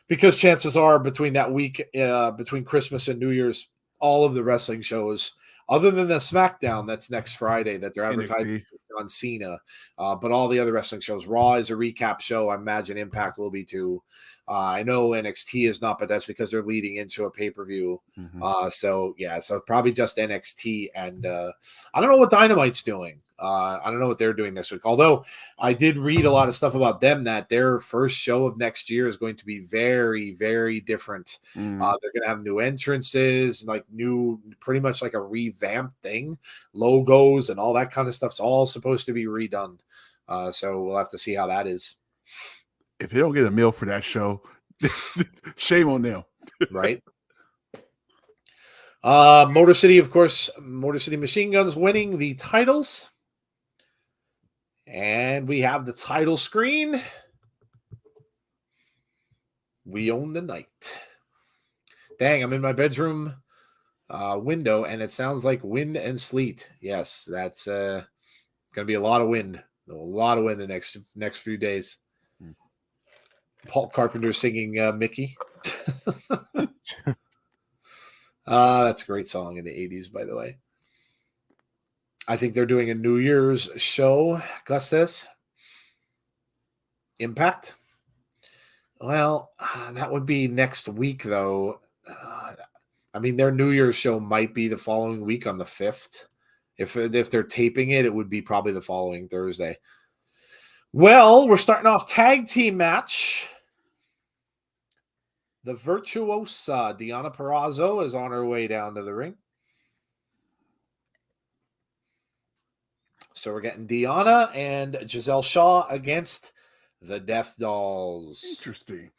because chances are between that week, between Christmas and New Year's, all of the wrestling shows, other than the SmackDown that's next Friday that they're advertising on Cena, but all the other wrestling shows, Raw is a recap show. I imagine Impact will be too. I know NXT is not, but that's because they're leading into a pay-per-view. So probably just NXT, and I don't know what Dynamite's doing. I don't know what they're doing next week. Although I did read a lot of stuff about them that their first show of next year is going to be very, very different. They're going to have new entrances, like pretty much like a revamped thing, logos and all that kind of stuff's all supposed to be redone. So we'll have to see how that is. If they don't get a meal for that show, shame on them. Right. Motor City, of course, Motor City Machine Guns winning the titles. And we have the title screen. We own the night. Dang, I'm in my bedroom window, and it sounds like wind and sleet. Yes, that's going to be a lot of wind. A lot of wind the next few days. Paul Carpenter singing Mickie. That's a great song in the 80s, by the way. I think they're doing a New Year's show, Gus says. Impact? Well, that would be next week, though. I mean, their New Year's show might be the following week on the 5th. If they're taping it, it would be probably the following Thursday. Well, we're starting off tag team match. The Virtuosa, Deonna Purrazzo, is on her way down to the ring. So we're getting Deonna and Gisele Shaw against the Death Dollz. Interesting.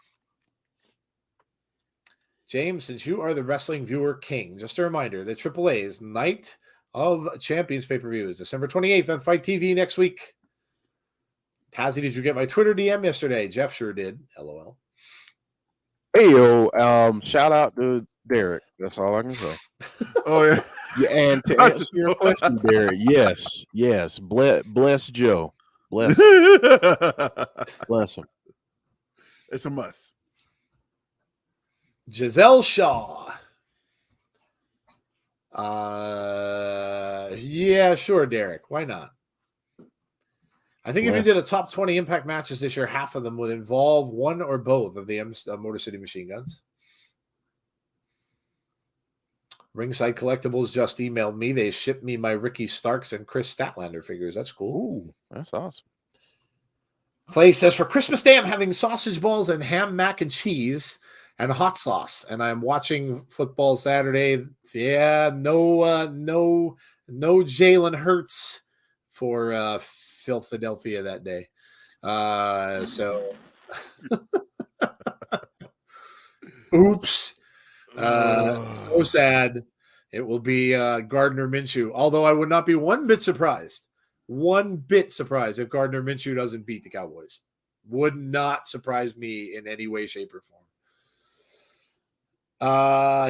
James, since you are the wrestling viewer king, just a reminder that AAA's Night of Champions pay-per-view is December 28th on Fight TV next week. Tazzy, did you get my Twitter DM yesterday? Jeff sure did. LOL. Hey, yo, shout out to Derek. That's all I can say. Oh, yeah. Yeah, and to answer your question, Derek, yes. Bless Joe. Bless him. Bless him. It's a must. Gisele Shaw. Yeah, sure, Derek. Why not? I think if you did a top 20 Impact matches this year, half of them would involve one or both of the Motor City Machine Guns. Ringside Collectibles just emailed me. They shipped me my Ricky Starks and Chris Statlander figures. That's cool. Ooh, that's awesome. Clay says, for Christmas Day, I'm having sausage balls and ham, mac and cheese and hot sauce. And I'm watching football Saturday Yeah, no Jalen Hurts for Philadelphia that day. So oops. So sad. It will be Gardner Minshew. Although I would not be one bit surprised if Gardner Minshew doesn't beat the Cowboys. Would not surprise me in any way, shape, or form.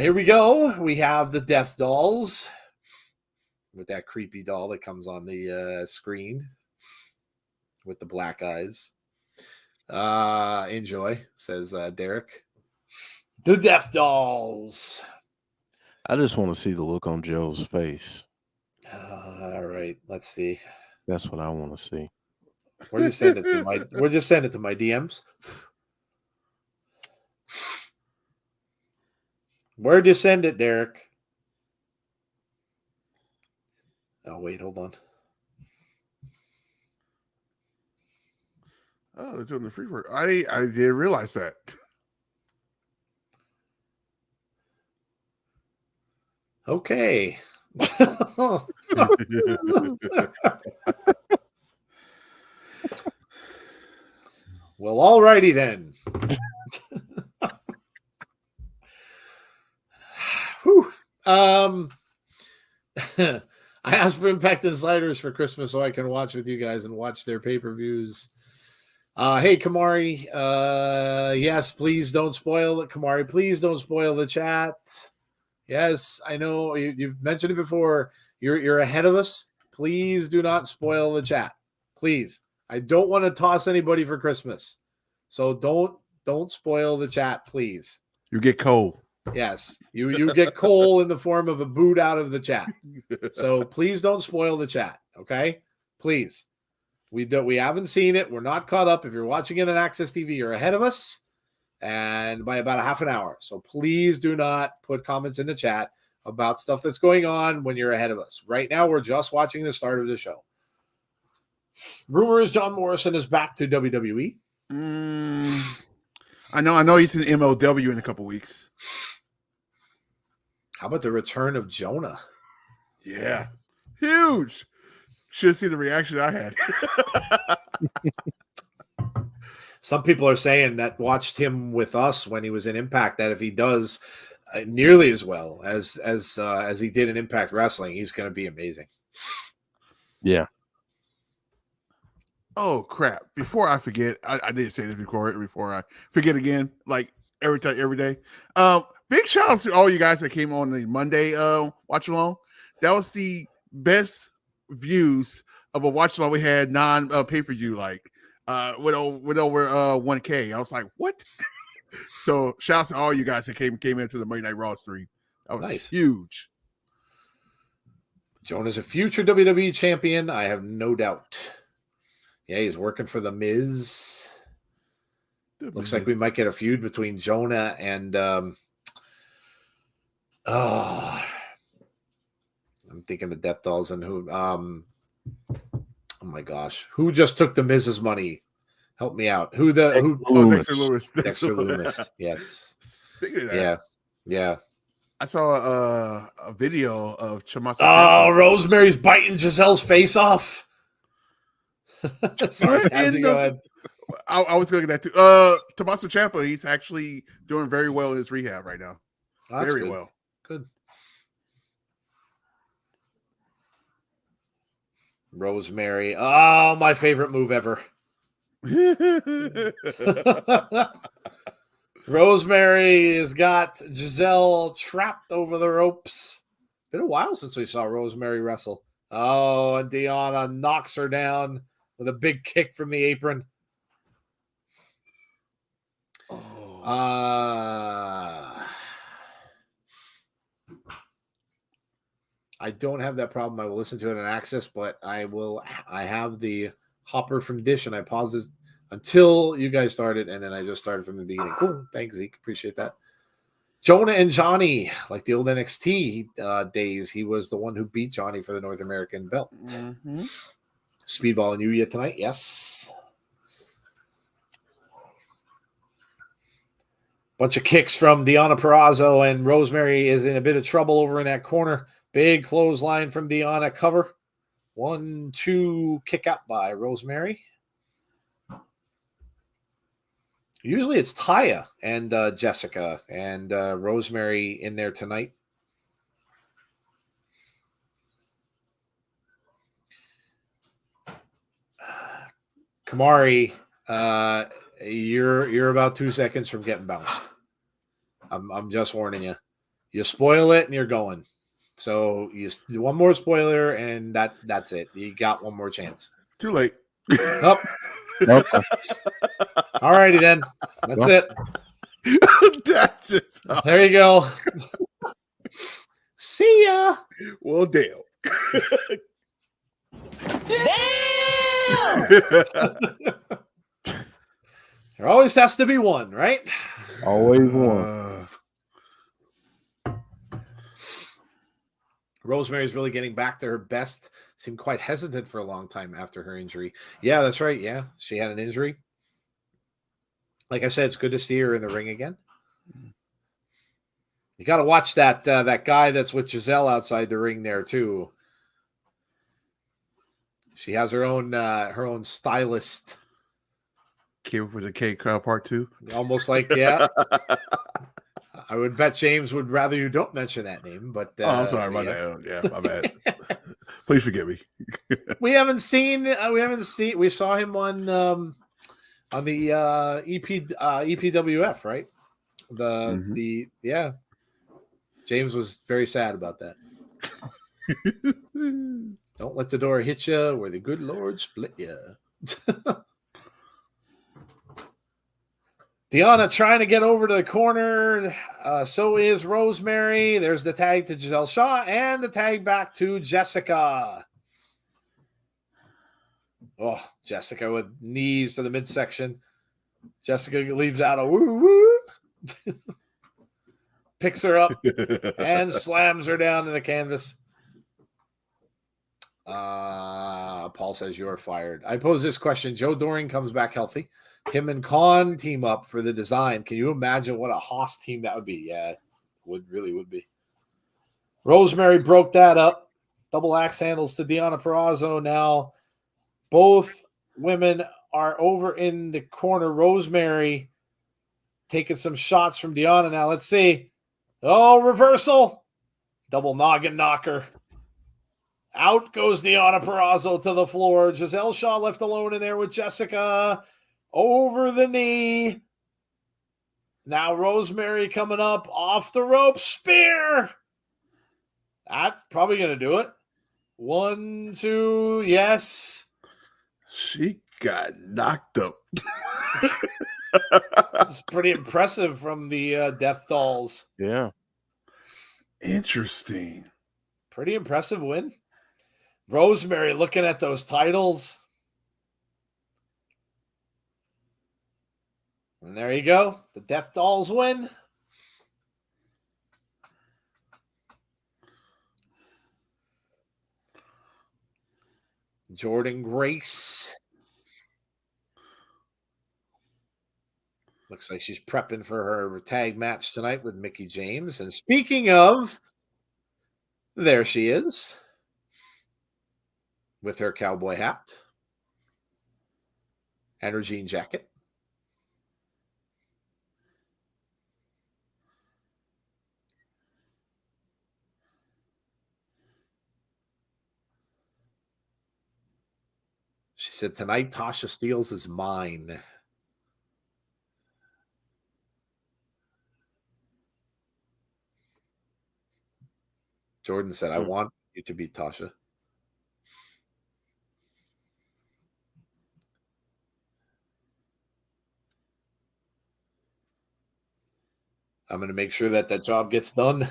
Here we go. We have the Death Dolls with that creepy doll that comes on the screen with the black eyes. Enjoy, says Derek. The Death Dolls. I just want to see the look on Joe's face. All right, let's see. That's what I want to see. Where'd you send it to my DMs? Where'd you send it, Derek? Oh, wait, hold on. Oh, they're doing the free work. I didn't realize that. Okay. Well, all righty then. Whew. I asked for Impact Insiders for Christmas so I can watch with you guys and watch their pay-per-views. Hey, Kamari. Yes, please don't spoil it. Kamari, please don't spoil the chat. Yes, I know you've mentioned it before. You're ahead of us. Please do not spoil the chat. Please. I don't want to toss anybody for Christmas. So don't spoil the chat, please. You get cold. Yes. You get coal in the form of a boot out of the chat. So please don't spoil the chat. Okay? Please. We haven't seen it. We're not caught up. If you're watching it on Access TV, you're ahead of us. And by about a half an hour. So please do not put comments in the chat about stuff that's going on when you're ahead of us. Right now, we're just watching the start of the show. Rumor is John Morrison is back to WWE. I know he's in MLW in a couple weeks. How about the return of Jonah? Yeah. Huge. Should see the reaction I had. Some people are saying that watched him with us when he was in Impact, that if he does nearly as well as he did in Impact Wrestling, he's going to be amazing. Yeah. Oh crap! Before I forget, I did say this before I forget again. Like every day. Big shout out to all you guys that came on the Monday watch along. That was the best views of a watch along we had non pay per view, like with over 1K. I was like, what? So shout out to all you guys that came into the Monday Night Raw stream. That was nice. Huge. Jonah's a future WWE champion. I have no doubt. Yeah, he's working for the Miz. Looks like we might get a feud between Jonah and I'm thinking the Death Dolls and who oh my gosh. Who just took the Miz's money? Help me out. Dexter Loomis. Dexter Loomis. Yes. Speaking of that, yeah. I saw a video of Tommaso. Oh, Rosemary's biting Gisele's face off. Sorry, go ahead. I was going to get that too. Tommaso Ciampa, he's actually doing very well in his rehab right now. Oh, very good. well. Good. Rosemary. Oh, my favorite move ever. Rosemary has got Gisele trapped over the ropes. Been a while since we saw Rosemary wrestle. Oh, and Deonna knocks her down with a big kick from the apron. I don't have that problem. I will listen to it on Access, but I have the hopper from Dish, and I paused it until you guys started, and then I just started from the beginning. Cool. Thanks, Zeke. Appreciate that. Jonah and Johnny, like the old NXT days, he was the one who beat Johnny for the North American belt. Mm-hmm. Speedball and Yuya tonight, yes. Bunch of kicks from Deonna Purrazzo, and Rosemary is in a bit of trouble over in that corner. Big clothesline from Deonna, cover. 1-2, kick out by Rosemary. Usually it's Taya and Jessicka and Rosemary in there tonight. Kamari, you're about 2 seconds from getting bounced. I'm just warning you. You spoil it and you're going. So you do one more spoiler and that's it. You got one more chance. Too late. Nope. All righty then. That's it. That's it. There you go. See ya. Well, damn. Damn. There always has to be one, right? Always one. Rosemary's really getting back to her best. Seemed quite hesitant for a long time after her injury. Yeah, that's right. Yeah, she had an injury. Like I said, it's good to see her in the ring again. You got to watch that that guy that's with Gisele outside the ring there too. She has her own stylist. Came with a K crowd part 2. Almost like, yeah. I would bet James would rather you don't mention that name, but I'm sorry about that. Yeah, my bad. Please forgive me. we saw him on the EPWF, right? Yeah. James was very sad about that. Don't let the door hit you where the good Lord split you. Deonna trying to get over to the corner. So is Rosemary. There's the tag to Gisele Shaw and the tag back to Jessicka. Oh, Jessicka with knees to the midsection. Jessicka leaves out a woo-woo. Picks her up and slams her down to the canvas. Paul says you're fired. I pose this question. Joe Doring comes back healthy. Him and Khan team up for the design. Can you imagine what a Haas team that would be? Yeah, really would be. Rosemary broke that up. Double axe handles to Deonna Purrazzo. Now both women are over in the corner. Rosemary taking some shots from Deonna. Now let's see. Oh, reversal. Double noggin knocker. Out goes Deonna Purrazzo to the floor. Gisele Shaw left alone in there with Jessicka. Over the knee. Now Rosemary coming up off the rope. Spear. That's probably going to do it. 1, 2, yes. She got knocked up. It's pretty impressive from the Death Dollz. Yeah. Interesting. Pretty impressive win. Rosemary looking at those titles. And there you go. The Death Dollz win. Jordynne Grace. Looks like she's prepping for her tag match tonight with Mickie James. And speaking of, there she is with her cowboy hat and her jean jacket. She said, tonight, Tasha Steelz is mine. Jordynne said, I want you to be Tasha. I'm going to make sure that job gets done.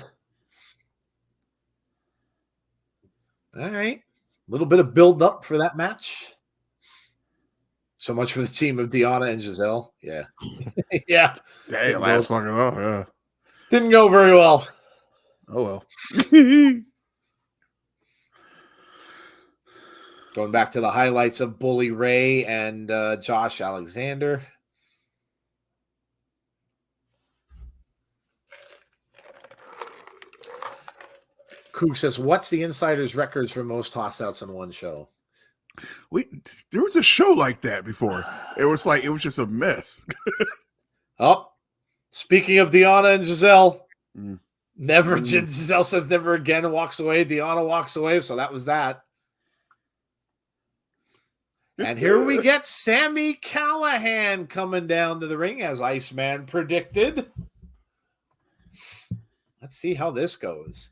All right. A little bit of build up for that match. So much for the team of Deonna and Gisele. Yeah. Yeah. Damn, last long enough. Yeah. Didn't go very well. Oh, well. Going back to the highlights of Bully Ray and Josh Alexander. Cook says, "What's the insider's records for most toss outs in one show?" There was a show like that before. It was just a mess. Oh, speaking of Deonna and Gisele, never. Gisele says never again and walks away. Deonna walks away, so that was that. And here we get Sami Callihan coming down to the ring as Iceman predicted. Let's see how this goes.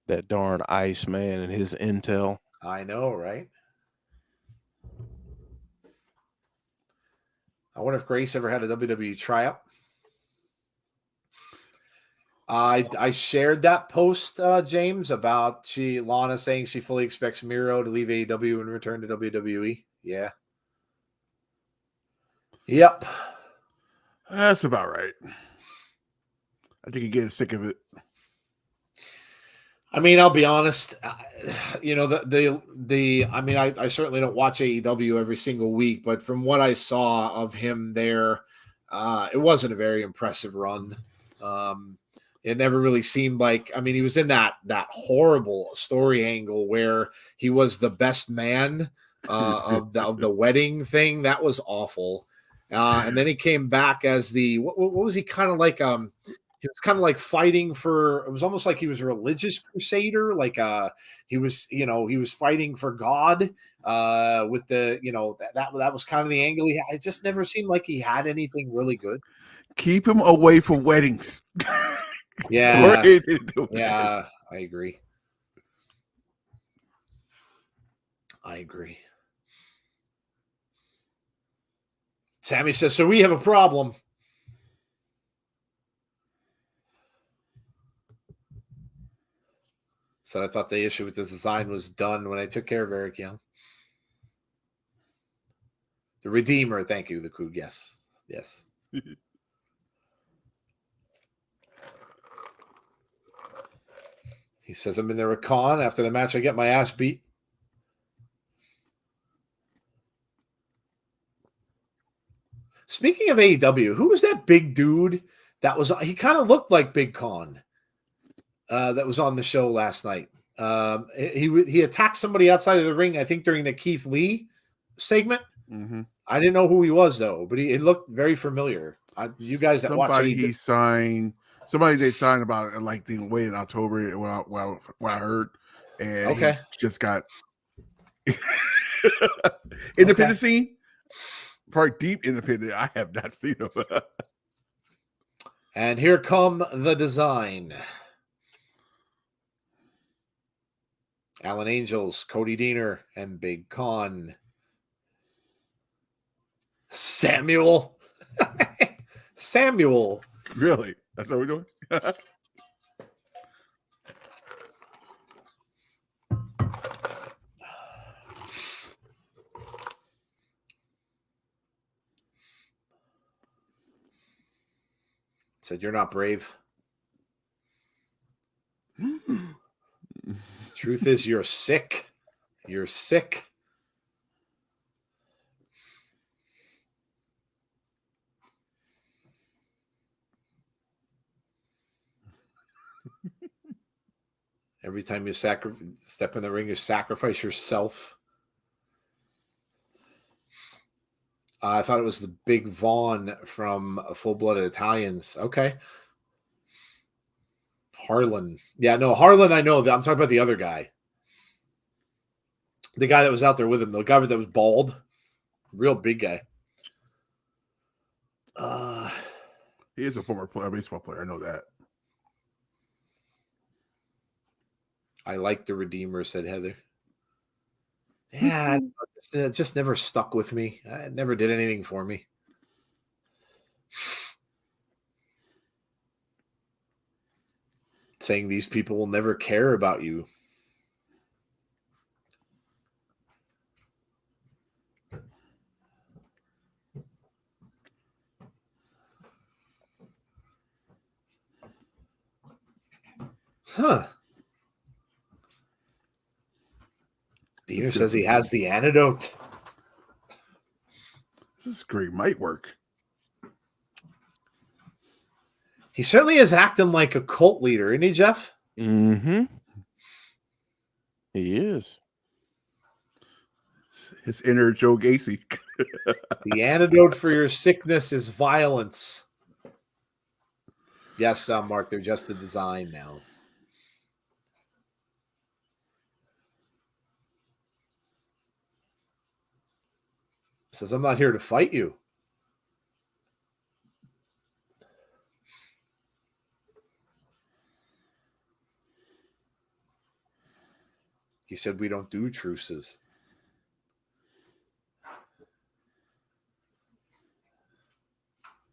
That darn Iceman and his intel. I know, right? I wonder if Grace ever had a WWE tryout. I shared that post, James, about Lana saying she fully expects Miro to leave AEW and return to WWE. Yeah. Yep. That's about right. I think you're getting sick of it. I mean, I'll be honest. You know, I mean, I certainly don't watch AEW every single week, but from what I saw of him there, it wasn't a very impressive run. It never really seemed like. I mean, he was in that horrible story angle where he was the best man of the wedding thing. That was awful. And then he came back as the what was he kind of like? He was kind of like fighting for. It was almost like he was a religious crusader. Like he was fighting for God. With the that was kind of the angle he had. It just never seemed like he had anything really good. Keep him away from weddings. Yeah, yeah, I agree. Sammy says, "So we have a problem." Said, "I thought the issue with the design was done when I took care of Eric Young." The Redeemer, thank you, the Coog. Yes. He says, "I'm in there with Khan. After the match, I get my ass beat." Speaking of AEW, who was that big dude that was? He kind of looked like Big Khan. That was on the show last night. He attacked somebody outside of the ring, I think, during the Keith Lee segment. Mm-hmm. I didn't know who he was though, but he looked very familiar. You guys that watch AEW, somebody they signed about like the way in October. What I heard, and he just got independent scene, part deep independent. I have not seen him. And here come the Design. Alan Angels, Cody Deaner, and Big Con. Samuel. Really? That's what we're doing? Said, "You're not brave." Truth is, you're sick. You're sick. Every time you step in the ring, you sacrifice yourself. I thought it was the Big Vaughn from Full-Blooded Italians. Okay. Harlan. Yeah, no, Harlan, I know that. I'm talking about the other guy. The guy that was out there with him. The guy that was bald. Real big guy. He is a former baseball player. I know that. I like the Redeemer, said Heather. Yeah, it just never stuck with me. It never did anything for me. Saying these people will never care about you. Huh. Deaner says he has the antidote. This is great. Might work. He certainly is acting like a cult leader, isn't he, Jeff? Mm-hmm. He is. His inner Joe Gacy. The antidote for your sickness is violence. Yes, Mark, they're just the design now. Says, I'm not here to fight you. He said, we don't do truces.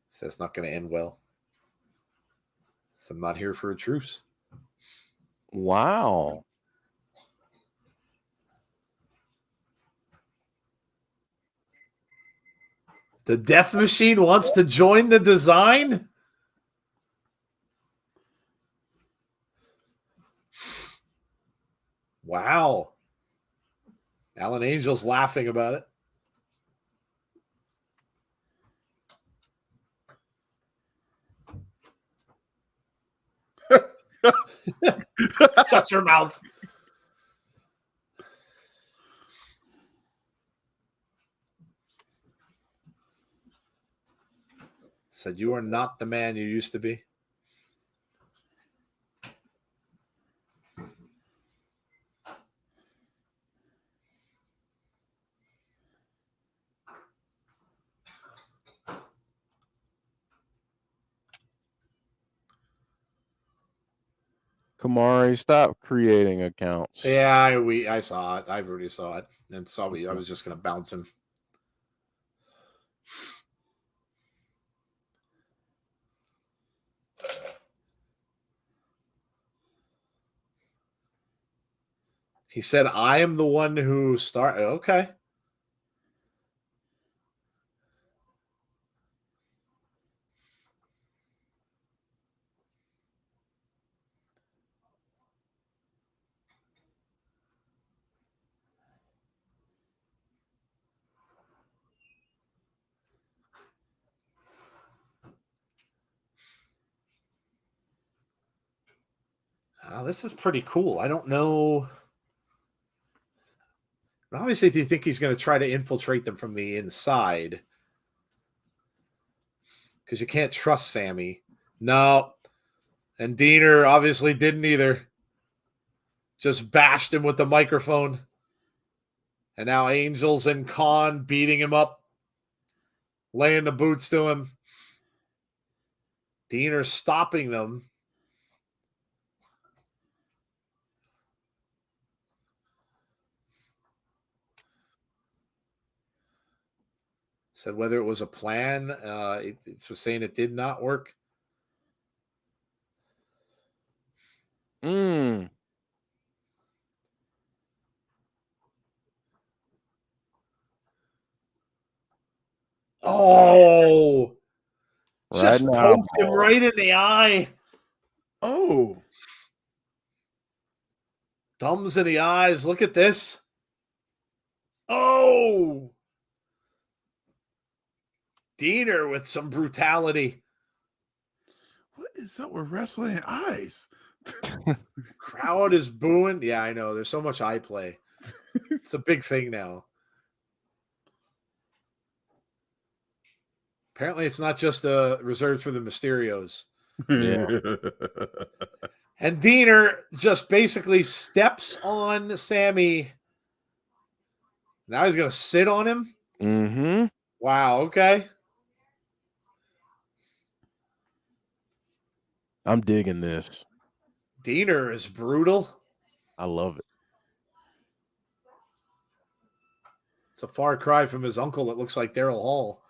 Says, it's not going to end well. So I'm not here for a truce. Wow. The Death Machine wants to join the design? Wow. Alan Angel's laughing about it. Shut your mouth. Said, you are not the man you used to be. Kamari, stop creating accounts. Yeah, I saw it. I already saw it. And I was just going to bounce him. He said, I am the one who started. Okay. This is pretty cool. I don't know. Obviously, do you think he's going to try to infiltrate them from the inside? Because you can't trust Sammy. No. And Diener obviously didn't either. Just bashed him with the microphone. And now Angels and Khan beating him up. Laying the boots to him. Diener stopping them. Said whether it was a plan, it was saying it did not work. Oh, just poked him right in the eye. Oh. Thumbs in the eyes. Look at this. Oh. Diener with some brutality. What is up with wrestling eyes? Crowd is booing. Yeah, I know. There's so much eye play. It's a big thing now. Apparently, it's not just reserved for the Mysterios. Yeah. And Diener just basically steps on Sammy. Now he's going to sit on him? Mm-hmm. Wow, okay. I'm digging this. Diener is brutal. I love it. It's a far cry from his uncle that looks like Daryl Hall.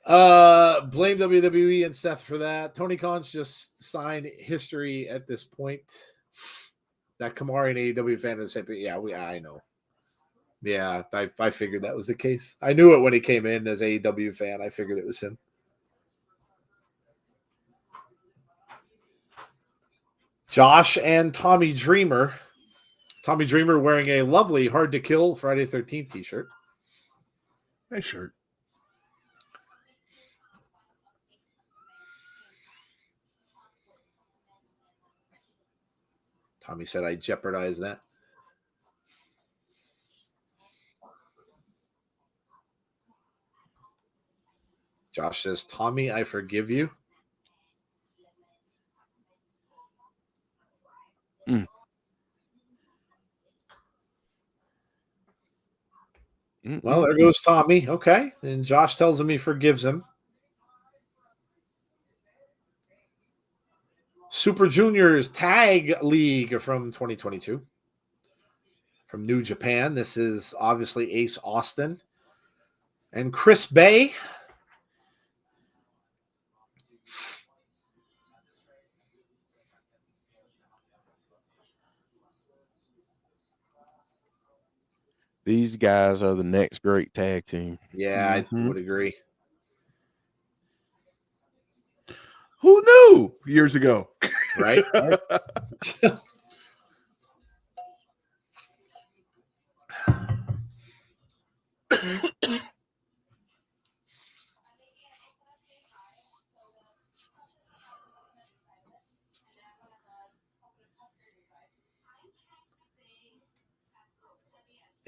Blame WWE and Seth for that. Tony Khan's just signed history at this point. That Kamari and AEW fan is happy. Yeah, I know. Yeah, I figured that was the case. I knew it when he came in as AEW fan. I figured it was him. Josh and Tommy Dreamer. Tommy Dreamer wearing a lovely Hard to Kill Friday 13th t-shirt. Nice shirt. Tommy said I jeopardized that. Josh says, Tommy, I forgive you. Well, there goes Tommy. Okay. And Josh tells him he forgives him. Super Juniors Tag League from 2022. From New Japan. This is obviously Ace Austin and Chris Bay. These guys are the next great tag team. Yeah, I would agree. Who knew years ago? Right?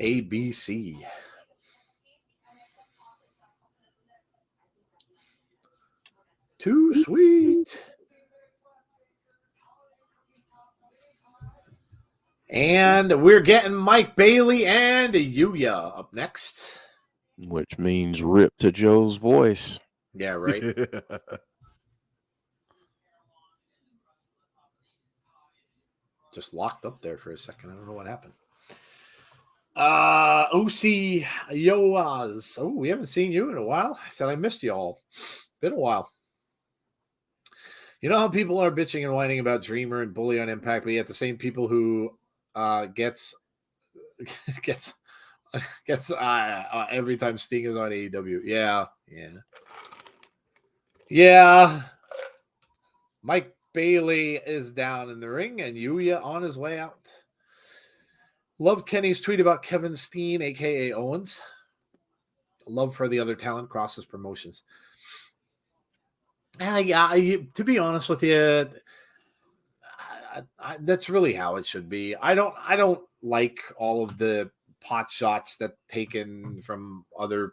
ABC. Too sweet. And we're getting Mike Bailey and Yuya up next. Which means rip to Joe's voice. Yeah, right. Just locked up there for a second. I don't know what happened. OC Yoaz. Oh, we haven't seen you in a while. I said I missed you all. Been a while. You know how people are bitching and whining about Dreamer and Bully on Impact, but yet the same people who gets every time Sting is on AEW. Yeah. Mike Bailey is down in the ring and Yuya on his way out. Love Kenny's tweet about Kevin Steen, a.k.a. Owens. Love for the other talent crosses promotions. To be honest with you, that's really how it should be. I don't like all of the pot shots that taken from other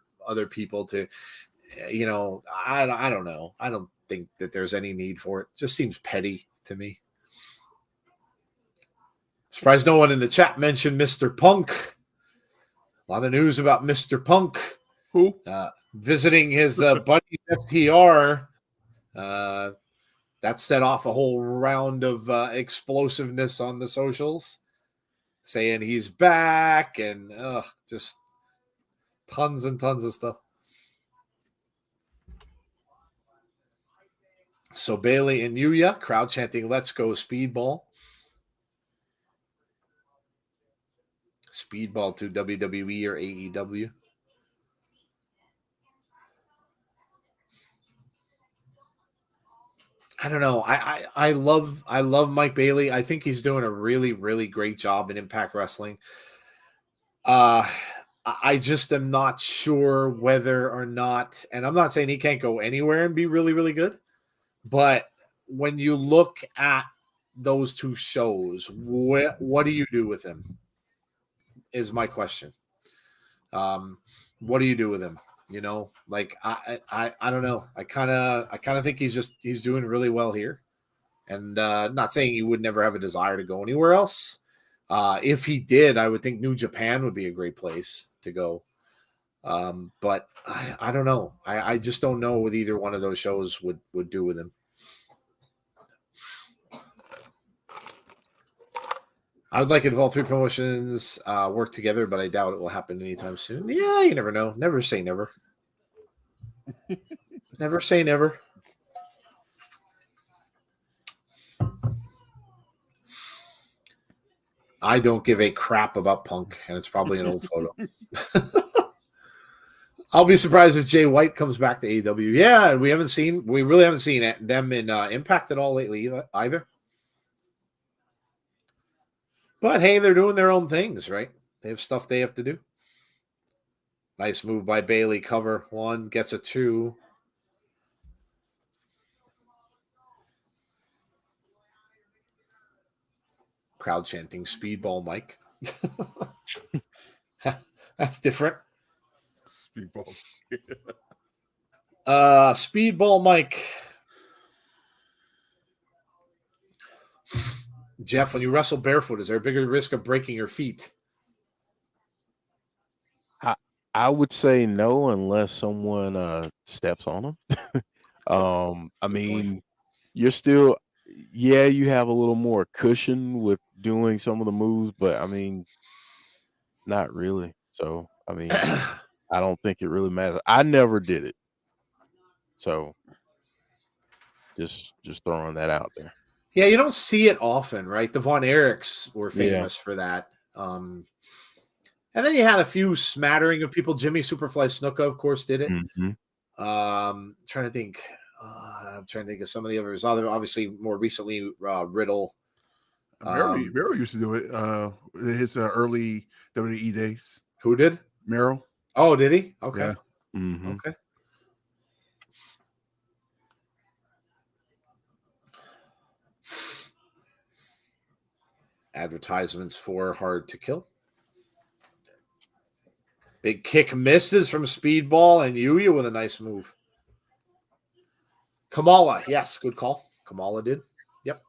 people to, I don't know. I don't think that there's any need for it. Just seems petty to me. Surprised no one in the chat mentioned Mr. Punk. A lot of news about Mr. Punk. Who? Visiting his buddy FTR. That set off a whole round of explosiveness on the socials, saying he's back and just tons and tons of stuff. So Bailey and Yuya, crowd chanting, "Let's go Speedball." Speedball to WWE or AEW. I don't know. I love Mike Bailey. I think he's doing a really, really great job in Impact Wrestling. I just am not sure whether or not, and I'm not saying he can't go anywhere and be really, really good, but when you look at those two shows, what do you do with him? Is my question. What do you do with him? I don't know. I kind of think he's doing really well here, and not saying he would never have a desire to go anywhere else. If he did, I would think New Japan would be a great place to go. But I don't know. I just don't know what either one of those shows would do with him. I would like it if all three promotions work together, but I doubt it will happen anytime soon. Yeah, you never know. Never say never. Never say never. I don't give a crap about Punk, and it's probably an old photo. I'll be surprised if Jay White comes back to AEW. Yeah, we really haven't seen them in Impact at all lately either. But hey, they're doing their own things, right? They have stuff they have to do. Nice move by Bailey. Cover one, gets a 2. Crowd chanting Speedball Mike. That's different. Speedball. Speedball Mike. Jeff, when you wrestle barefoot, is there a bigger risk of breaking your feet? I would say no, unless someone steps on them. I mean, you're still, you have a little more cushion with doing some of the moves, but I mean, not really. So, I mean, I don't think it really matters. I never did it. So just throwing that out there. Yeah, you don't see it often, right? The Von Erichs were famous for that. And then you had a few smattering of people. Jimmy Superfly Snuka, of course, did it. Mm-hmm. I'm trying to think of some of the others. Obviously, more recently, Riddle. Merrill used to do it. His early WWE days. Who did? Merrill. Oh, did he? Okay. Yeah. Mm-hmm. Okay. Advertisements for Hard to Kill. Big kick misses from Speedball and Yuya with a nice move. Kamala, yes, good call. Kamala did. Yep.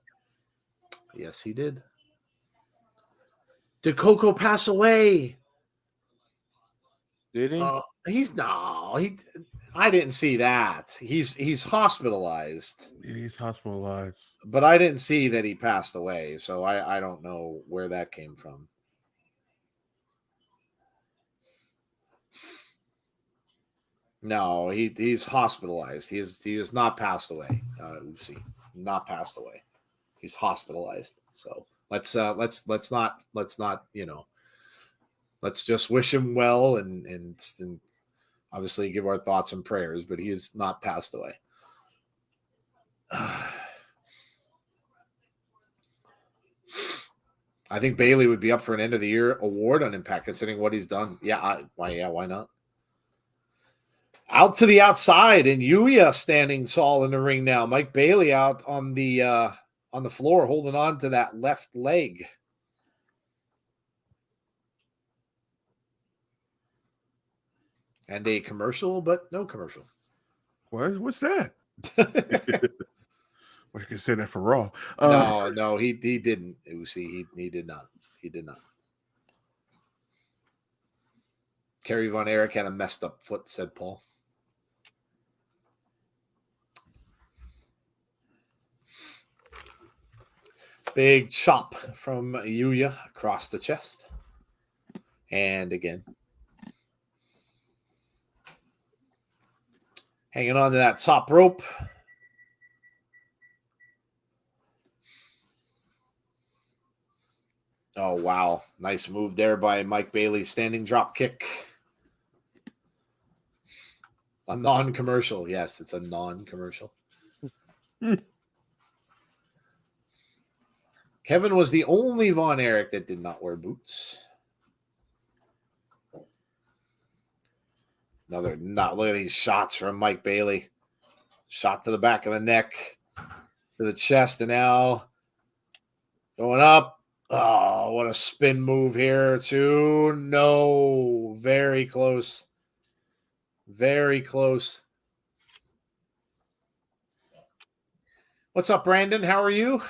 Yes, he did. Did Coco pass away? Did he? I didn't see that. He's hospitalized. He's hospitalized. But I didn't see that he passed away, so I don't know where that came from. No, he's hospitalized. He is not passed away. Oopsie, not passed away. He's hospitalized. So let's not let's just wish him well and obviously give our thoughts and prayers. But he is not passed away. I think Bailey would be up for an end of the year award on Impact, considering what he's done. Why not? Out to the outside, and Yuya standing tall in the ring now. Mike Bailey out on the floor, holding on to that left leg. And a commercial, but no commercial. What's that? I can say that for Raw. No, he didn't. He did not. He did not. Kerry Von Erich had a messed up foot, said Paul. Big chop from Yuya across the chest. And again. Hanging on to that top rope. Oh, wow. Nice move there by Mike Bailey. Standing drop kick. A non-commercial. Yes, it's a non-commercial. Kevin was the only Von Erich that did not wear boots. Look at these shots from Mike Bailey. Shot to the back of the neck, to the chest, and now going up. Oh, what a spin move here, too. No, very close. Very close. What's up, Brandon? How are you?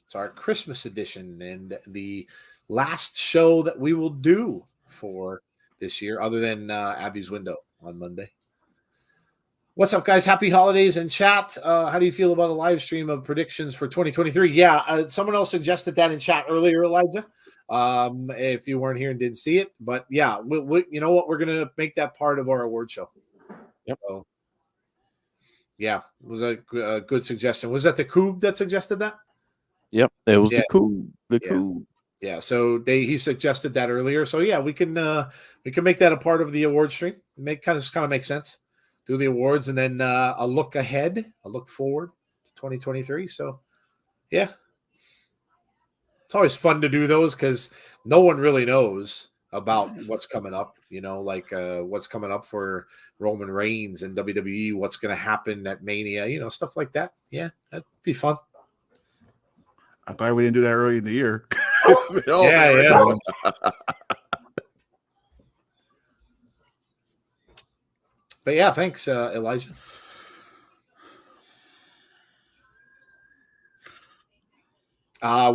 It's our Christmas edition and the last show that we will do for this year, other than Abby's Window on Monday. What's up, guys? Happy holidays in chat. How do you feel about a live stream of predictions for 2023? Yeah, someone else suggested that in chat earlier, Elijah. If you weren't here and didn't see it, but yeah, we you know what? We're gonna make that part of our award show. Yep. So, yeah, it was a good suggestion. Was that the Coob that suggested that? Yep, it was the Coob. The Coob. Yeah, so he suggested that earlier. So yeah, we can make that a part of the award stream. Kind of makes sense. Do the awards and then a look ahead, a look forward to 2023. So yeah, it's always fun to do those because no one really knows about what's coming up. You know, like what's coming up for Roman Reigns and WWE. What's going to happen at Mania? You know, stuff like that. Yeah, that'd be fun. I'm glad we didn't do that early in the year. Yeah. But yeah, thanks, Elijah. I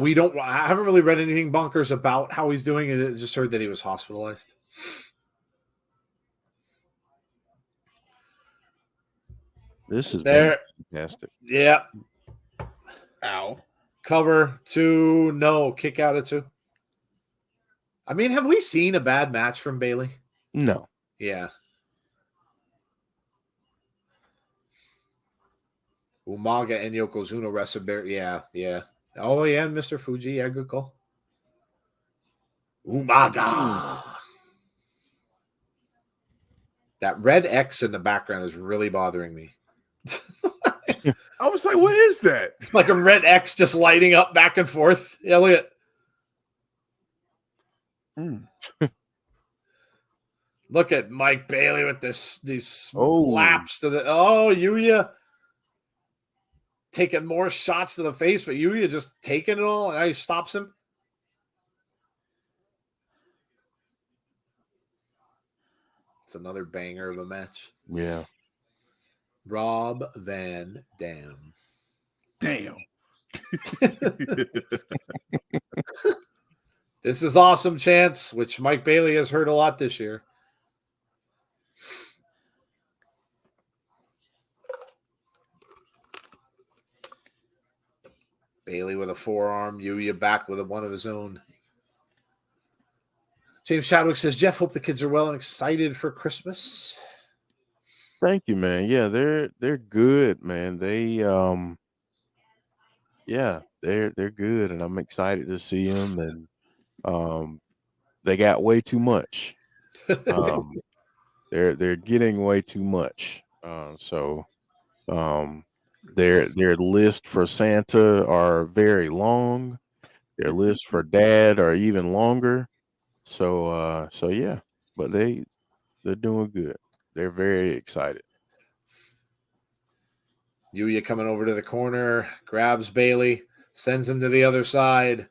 haven't really read anything bonkers about how he's doing. I just heard that he was hospitalized. This is fantastic. Yeah. Ow. Cover 2. No. Kick out of 2. I mean, have we seen a bad match from Bailey? No. Yeah. Umaga and Yokozuna wrestled. Yeah. Oh, yeah, Mr. Fuji. Yeah, good call. Umaga. That red X in the background is really bothering me. I was like, what is that? It's like a red X just lighting up back and forth. Elliot. Look at Mike Bailey with these slaps to the Yuya taking more shots to the face, but Yuya just taking it all, and now he stops him. It's another banger of a match. Yeah. Rob Van Dam. Damn. This is awesome, Chance, which Mike Bailey has heard a lot this year. Bailey with a forearm. Yuya back with one of his own. James Chadwick says, Jeff, hope the kids are well and excited for Christmas. Thank you, man. Yeah, they're good, man. They they're good, and I'm excited to see them. And they got way too much. They're getting way too much. So their list for Santa are very long. Their list for Dad are even longer. So yeah, but they're doing good. They're very excited. Yuya coming over to the corner, grabs Bailey, sends him to the other side.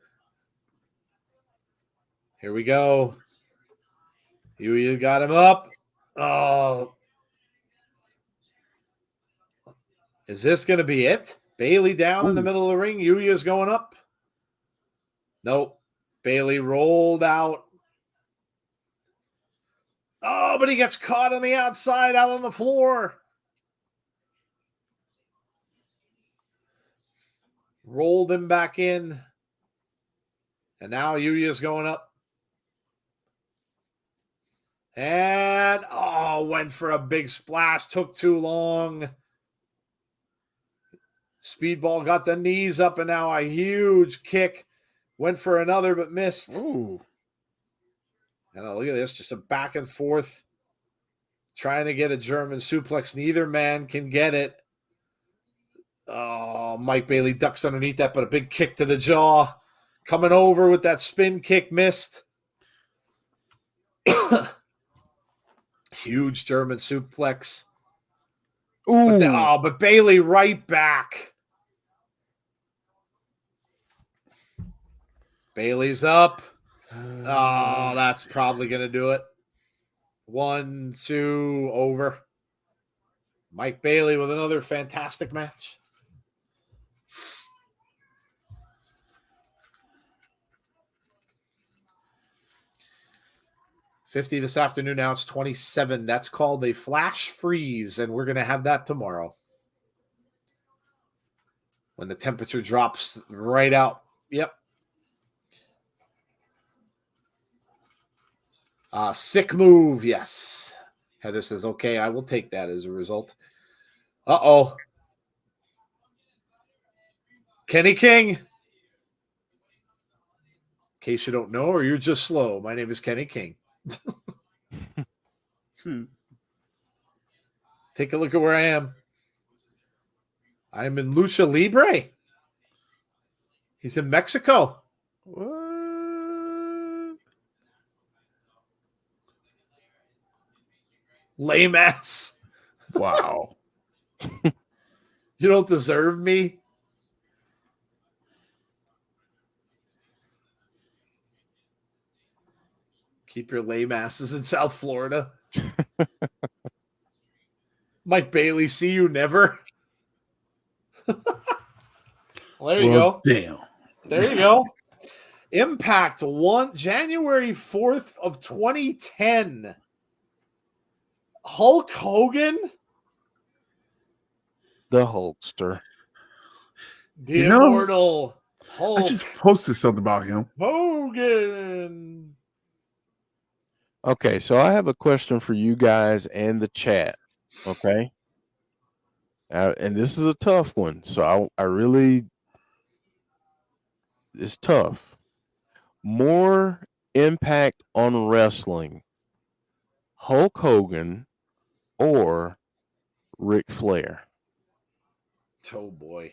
Here we go. Yuya got him up. Oh. Is this going to be it? Bailey down in the middle of the ring. Yuya's going up. Nope. Bailey rolled out. Oh, but he gets caught on the outside out on the floor. Rolled him back in. And now Yuya's going up. And, went for a big splash. Took too long. Speedball got the knees up, and now a huge kick. Went for another, but missed. Ooh. And look at this, just a back and forth. Trying to get a German suplex. Neither man can get it. Oh, Mike Bailey ducks underneath that, but a big kick to the jaw. Coming over with that spin kick, missed. Huge German suplex. Ooh. But Bailey right back. Bailey's up. Oh, that's probably going to do it. 1, 2, over. Mike Bailey with another fantastic match. $50 this afternoon. Now it's 27. That's called a flash freeze, and we're going to have that tomorrow. When the temperature drops right out. Yep. Sick move, yes. Heather says, okay, I will take that as a result. Uh-oh. Kenny King. In case you don't know, or you're just slow, my name is Kenny King. Take a look at where I am. I'm in Lucha Libre. He's in Mexico. What? Lame ass. Wow. You don't deserve me. Keep your lame asses in South Florida. Mike Bailey, see you never. Well, there you go. Damn. There you go. Impact January 4th of 2010. Hulk Hogan. The Hulkster. The immortal Hulk. I just posted something about him. Hogan. Okay, so I have a question for you guys and the chat. Okay. And this is a tough one. So I really, it's tough. More impact on wrestling, Hulk Hogan or Ric Flair? Oh boy.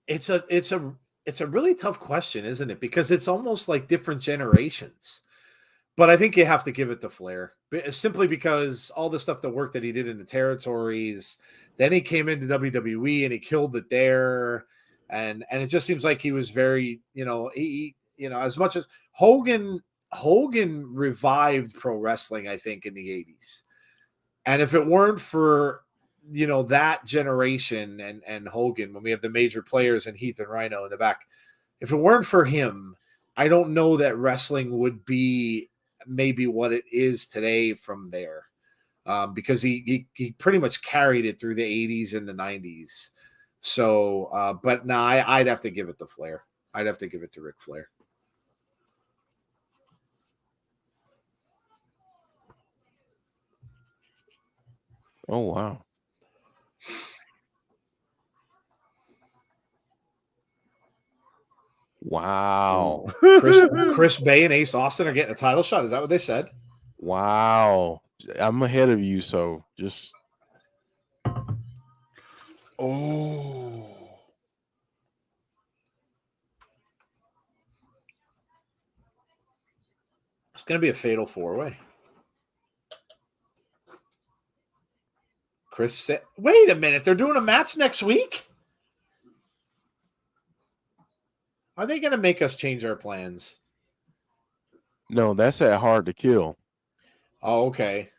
It's a really tough question, isn't it? Because it's almost like different generations. But I think you have to give it to Flair, simply because all the stuff, the work that he did in the territories, then he came into WWE and he killed it there. And it just seems like he was very, as much as Hogan revived pro wrestling, I think, in the 80s. And if it weren't for, that generation and Hogan, when we have the major players and Heath and Rhino in the back, if it weren't for him, I don't know that wrestling would be maybe what it is today from there, because he pretty much carried it through the 80s and the 90s. So, but no, I'd have to give it to Flair. I'd have to give it to Ric Flair. Oh, wow. Wow. Chris Bay and Ace Austin are getting a title shot. Is that what they said? Wow. I'm ahead of you, so just. Oh. It's going to be a fatal four-way. Chris said, wait a minute. They're doing a match next week? Are they going to make us change our plans? No, that's at Hard to Kill. Oh, okay.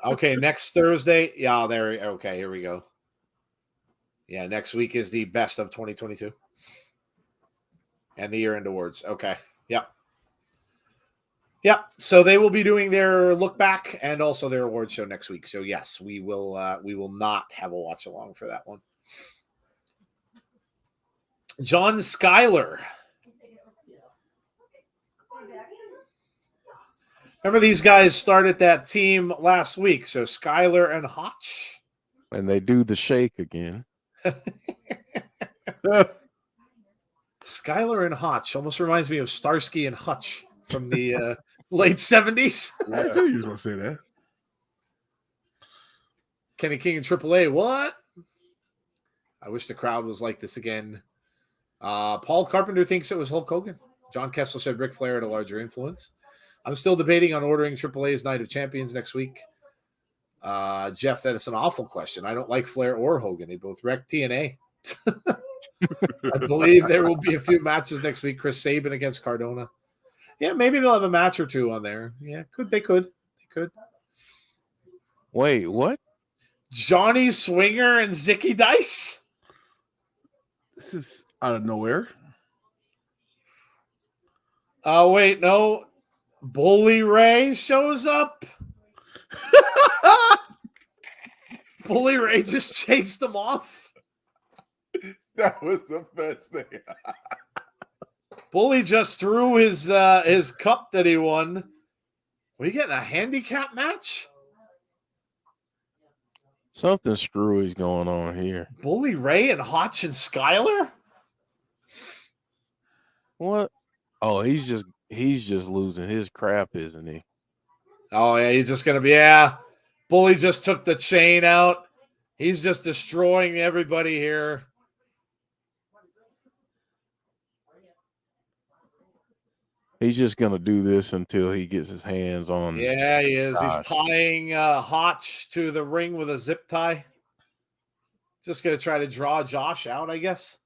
Okay, next Thursday. Yeah, there. Okay, here we go. Yeah, next week is the best of 2022 and the year-end awards. Okay. Yep. Yep. So they will be doing their look back and also their award show next week. So yes, we will not have a watch along for that one. John Schuyler. Remember, these guys started that team last week. So Schuyler and Hotch. And they do the shake again. Schuyler and Hotch almost reminds me of Starsky and Hutch from the late 70s. I knew you was going to say that. Kenny King and AAA. What? I wish the crowd was like this again. Paul Carpenter thinks it was Hulk Hogan. John Kessel said Ric Flair had a larger influence. I'm still debating on ordering AAA's Night of Champions next week. Jeff, that is an awful question. I don't like Flair or Hogan. They both wrecked TNA. I believe there will be a few matches next week. Chris Sabin against Cardona. Yeah, maybe they'll have a match or two on there. Yeah, they could. Wait, what? Johnny Swinger and Zicky Dice? This is out of nowhere. Oh, wait, no. Bully Ray shows up. Bully Ray just chased him off. That was the best thing. Bully just threw his cup that he won. Were you getting a handicap match? Something screwy going on here. Bully Ray and Hotch and Schuyler? What? Oh, he's just losing his crap, isn't he? Oh, yeah, he's just going to be, yeah. Bully just took the chain out. He's just destroying everybody here. He's just gonna do this until he gets his hands on. Yeah, he is. He's tying Hotch to the ring with a zip tie. Just gonna try to draw Josh out, I guess.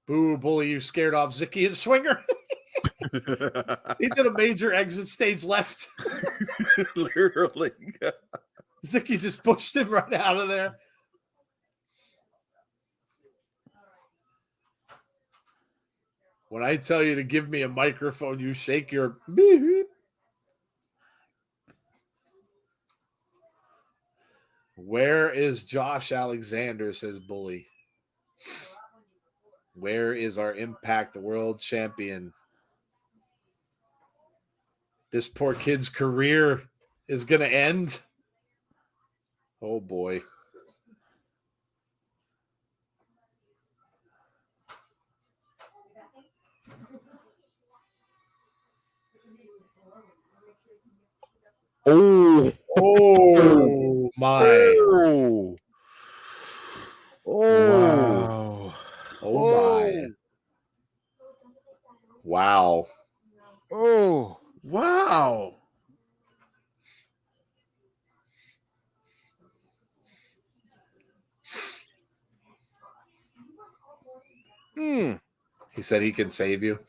Boo, bully, you scared off Zicky and Swinger. He did a major exit stage left. Literally. Zicky just pushed him right out of there. When I tell you to give me a microphone, you shake your beep. Where is Josh Alexander, says Bully. Where is our Impact World Champion? This poor kid's career is going to end. Oh, boy. Oh my. Oh. Wow. Oh my. Wow. Oh. Wow. He said he can save you.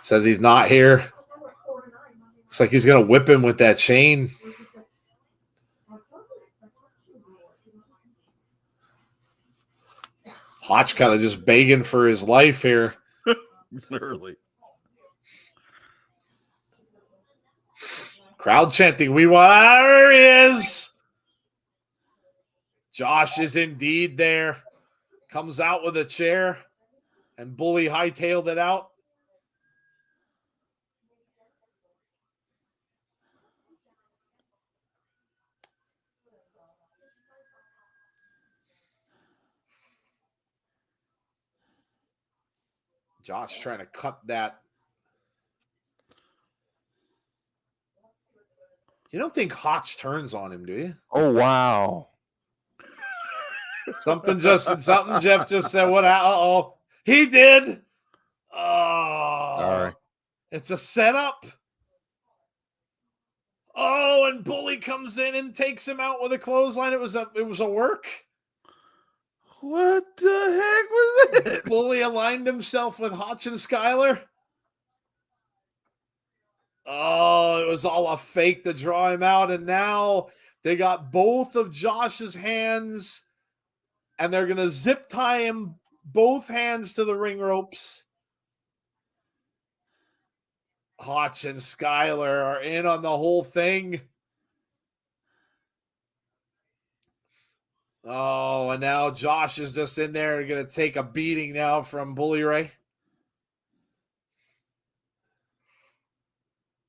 Says he's not here. Looks like he's going to whip him with that chain. Hotch kind of just begging for his life here. Literally. Crowd chanting, we want. There he is. Josh is indeed there. Comes out with a chair. And Bully hightailed it out. Josh trying to cut that. You don't think Hotch turns on him, do you? Oh, wow. Something Jeff just said. What? Uh-oh. He did. Oh. All right. It's a setup. Oh, and Bully comes in and takes him out with a clothesline. It was a work. What the heck was it? Bully aligned himself with Hotch and Skyler. Oh, it was all a fake to draw him out. And now they got both of Josh's hands and they're going to zip tie him both hands to the ring ropes. Hotch and Skyler are in on the whole thing. Oh, and now Josh is just in there going to take a beating now from Bully Ray.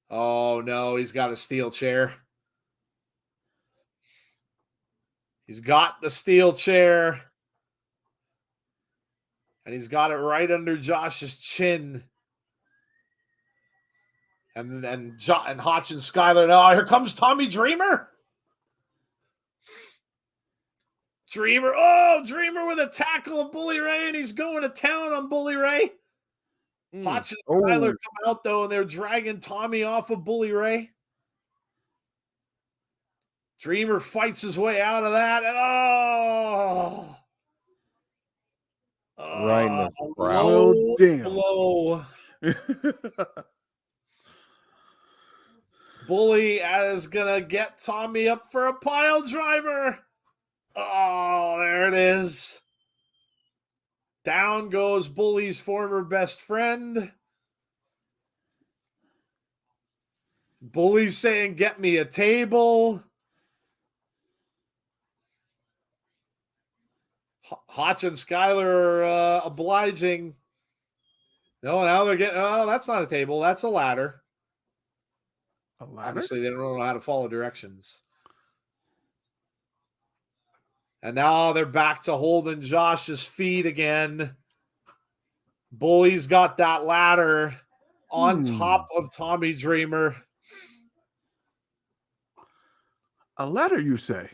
Oh, no, he's got a steel chair. He's got the steel chair. And he's got it right under Josh's chin. And Hotch and Skyler. Now, here comes Tommy Dreamer. Dreamer with a tackle of Bully Ray, and he's going to town on Bully Ray. Hotch and Skyler come out, though, and they're dragging Tommy off of Bully Ray. Dreamer fights his way out of that, and right in the crowd. Oh, damn. Blow. Bully is going to get Tommy up for a pile driver. Oh, there it is. Down goes Bully's former best friend. Bully's saying, get me a table. Hotch and Skyler are obliging. No, now they're getting, that's not a table. That's a ladder. A ladder? Obviously, they don't know how to follow directions. And now they're back to holding Josh's feet again. Bully's got that ladder on top of Tommy Dreamer. A ladder, you say?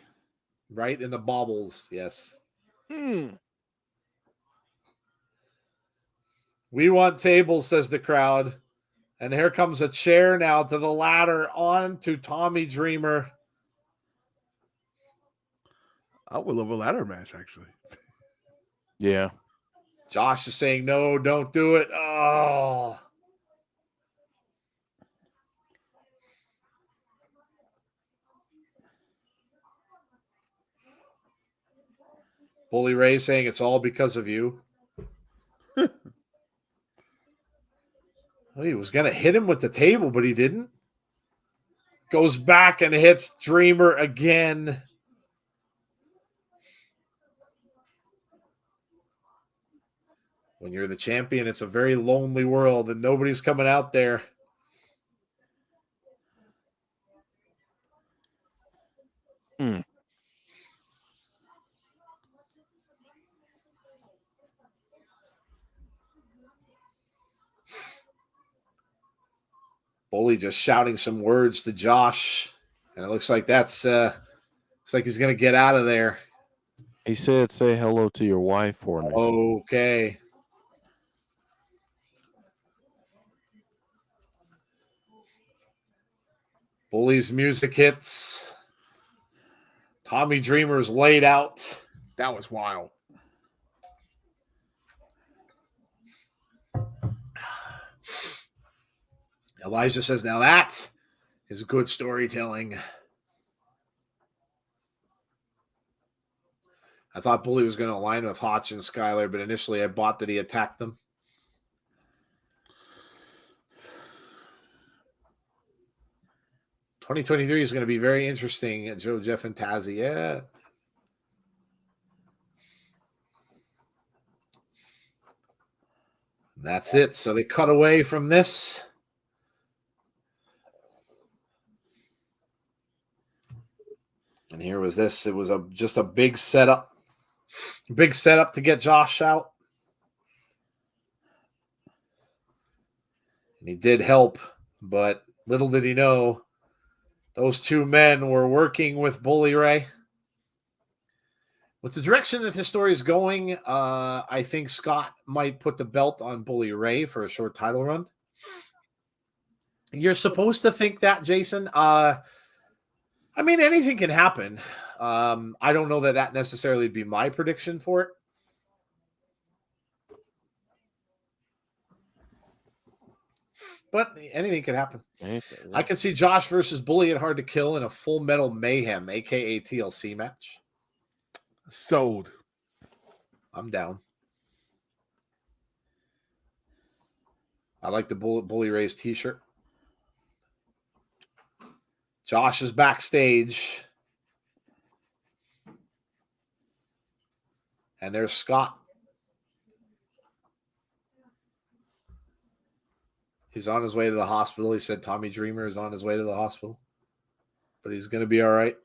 Right in the baubles, yes. We want tables, says the crowd. And here comes a chair now to the ladder on to Tommy Dreamer. I would love a ladder match, actually. Yeah. Josh is saying, no, don't do it. Oh. Bully Ray saying it's all because of you. He was going to hit him with the table, but he didn't. Goes back and hits Dreamer again. When you're the champion, it's a very lonely world, and nobody's coming out there. Bully just shouting some words to Josh, and it looks like looks like he's going to get out of there. He said, say hello to your wife for me. Okay. Bully's music hits. Tommy Dreamer's laid out. That was wild. Elijah says, now that is good storytelling. I thought Bully was going to align with Hotch and Skyler, but initially I bought that he attacked them. "2023 is going to be very interesting." Joe, Jeff, and Tazzy. Yeah. That's it. So they cut away from this. And here was this. It was just a big setup. Big setup to get Josh out. And he did help, but little did he know those two men were working with Bully Ray. With the direction that this story is going, I think Scott might put the belt on Bully Ray for a short title run. You're supposed to think that, Jason. I mean, anything can happen. I don't know that necessarily would be my prediction for it. But anything could happen. I can see Josh versus Bully at Hard to Kill in a Full Metal Mayhem, a.k.a. TLC match. Sold. I'm down. I like the Bully Ray's t-shirt. Josh is backstage. And there's Scott. He's on his way to the hospital. He said Tommy Dreamer is on his way to the hospital. But he's going to be all right.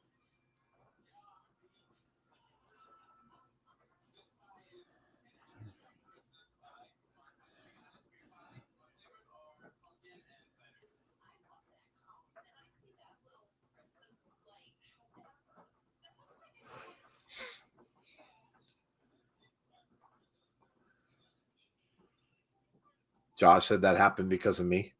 Josh said that happened because of me.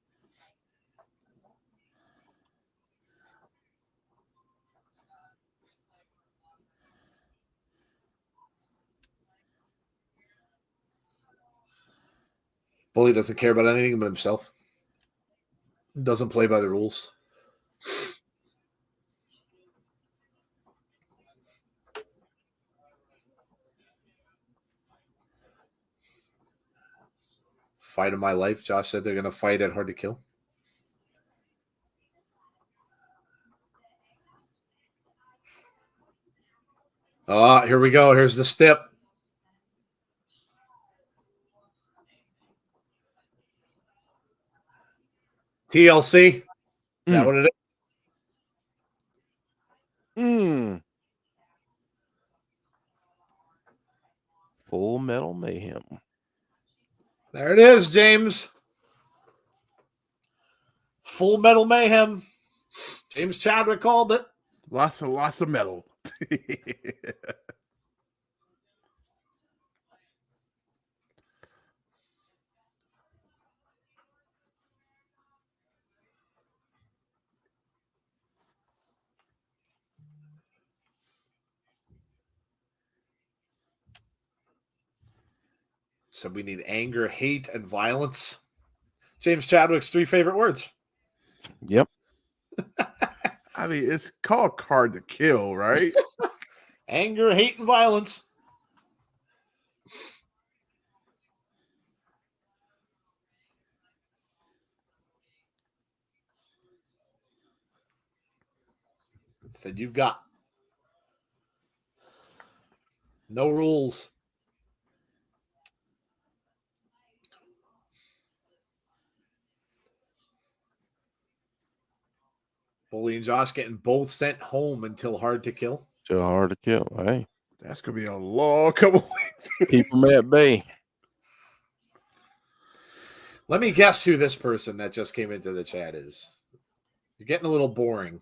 Bully doesn't care about anything but himself. Doesn't play by the rules. Fight of my life. Josh said they're going to fight at Hard to Kill. Oh, here we go. Here's the step. TLC. Is that what it is? Full Metal Mayhem. There it is, James. Full Metal Mayhem. James Chadwick called it. Lots of metal. So we need anger, hate, and violence. James Chadwick's 3 favorite words. Yep. I mean, it's called Hard to Kill, right? Anger, hate, and violence. Said you've got no rules. Bully and Josh getting both sent home until Hard to Kill. Still Hard to Kill. Hey, that's gonna be a long couple weeks. Keep them at bay. Let me guess who this person that just came into the chat is. You're getting a little boring.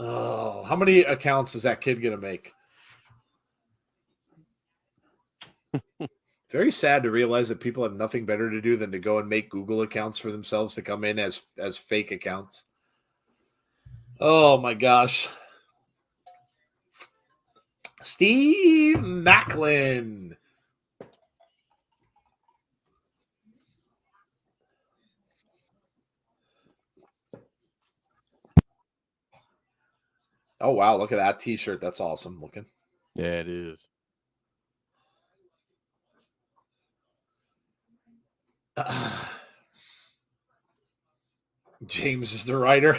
Oh, how many accounts is that kid gonna make? Very sad to realize that people have nothing better to do than to go and make Google accounts for themselves to come in as fake accounts. Oh my gosh. Steve Macklin. Oh wow, look at that t-shirt. That's awesome looking. Yeah, it is. James is the writer.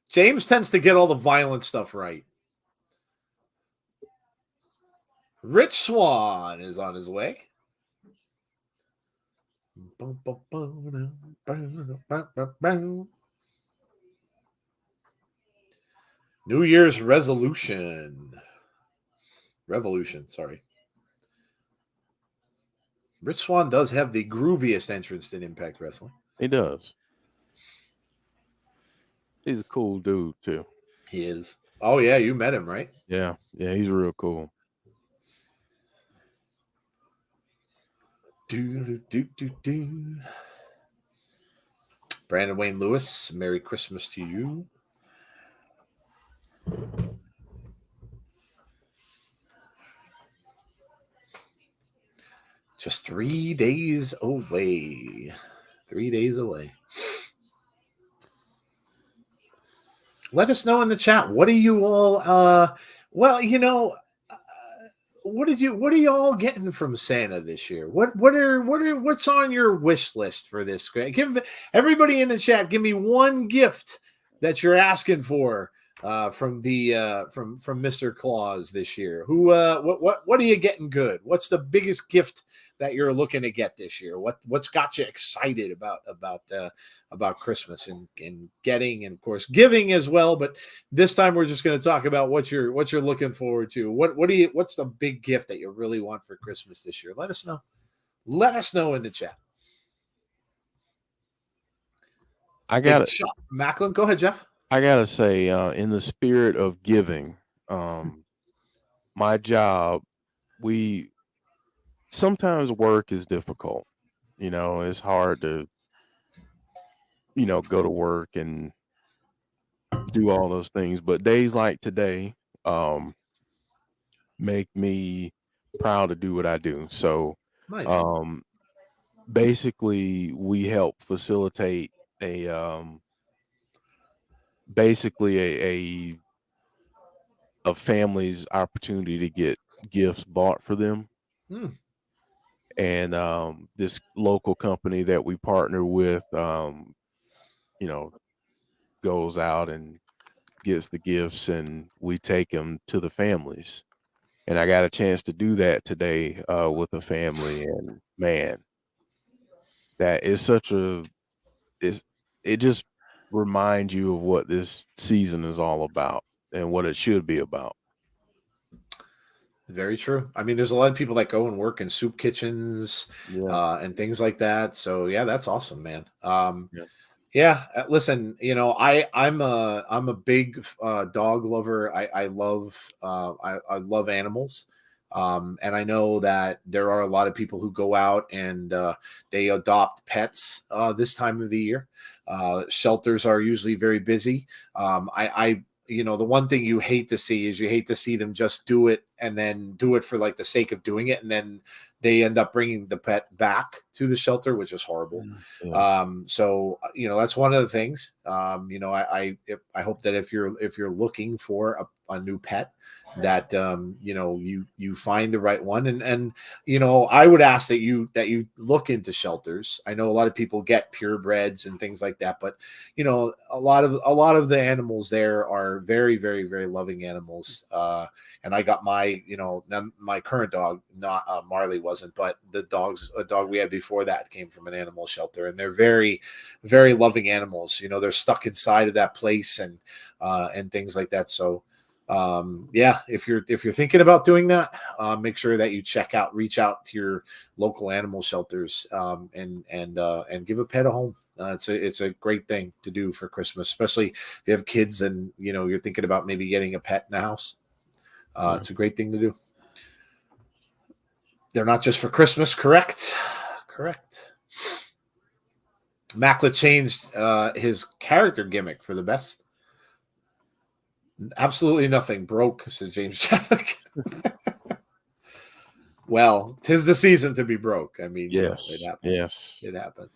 James tends to get all the violent stuff right. Rich Swann is on his way. New Year's Revolution. Sorry. Rich Swann does have the grooviest entrance in Impact Wrestling. He does. He's a cool dude, too. He is. Oh, yeah, you met him, right? Yeah, he's real cool. Brandon Wayne Lewis, Merry Christmas to you. Just 3 days away. 3 days away. Let us know in the chat. What are you all well, you know, what are you all getting from Santa this year? What's on your wish list for this? Give everybody in the chat, give me one gift that you're asking for from Mr. Claus this year. What are you getting good? What's the biggest gift that you're looking to get this year? What's got you excited about Christmas and getting, and of course giving as well? But this time we're just going to talk about what you're looking forward to. What's the big gift that you really want for Christmas this year? Let us know. Let us know in the chat. I got it. Macklin, go ahead, Jeff. I gotta say, in the spirit of giving, my job, sometimes work is difficult. You know, it's hard to, go to work and do all those things. But days like today, make me proud to do what I do. So, nice. Basically, we help facilitate a family's opportunity to get gifts bought for them. And this local company that we partner with, goes out and gets the gifts, and we take them to the families. And I got a chance to do that today with a family, and man, that is it just reminds you of what this season is all about and what it should be about. Very true. I mean, there's a lot of people that go and work in soup kitchens and things like that. So yeah, that's awesome, man. Yeah, listen, I'm a big dog lover. I love I love animals. And I know that there are a lot of people who go out and they adopt pets this time of the year. Shelters are usually very busy. The one thing you hate to see is you hate to see them just do it and then do it for like the sake of doing it, and then they end up bringing the pet back to the shelter, which is horrible. Yeah. So that's one of the things. I hope that if you're looking for a new pet, that you find the right one, and I would ask that you look into shelters. I know a lot of people get purebreds and things like that, but a lot of the animals there are very, very, very loving animals. And I got my current dog, not Marley wasn't, but a dog we had before that came from an animal shelter, and they're very, very loving animals. They're stuck inside of that place and things like that. So if you're thinking about doing that, make sure that you reach out to your local animal shelters and give a pet a home. It's a great thing to do for Christmas, especially if you have kids and you're thinking about maybe getting a pet in the house. It's a great thing to do. They're not just for Christmas, correct? Correct. Macklin changed his character gimmick for the best. Absolutely nothing broke, said James Chadwick. Well, 'tis the season to be broke. I mean, yes, it happened. Yes, it happened.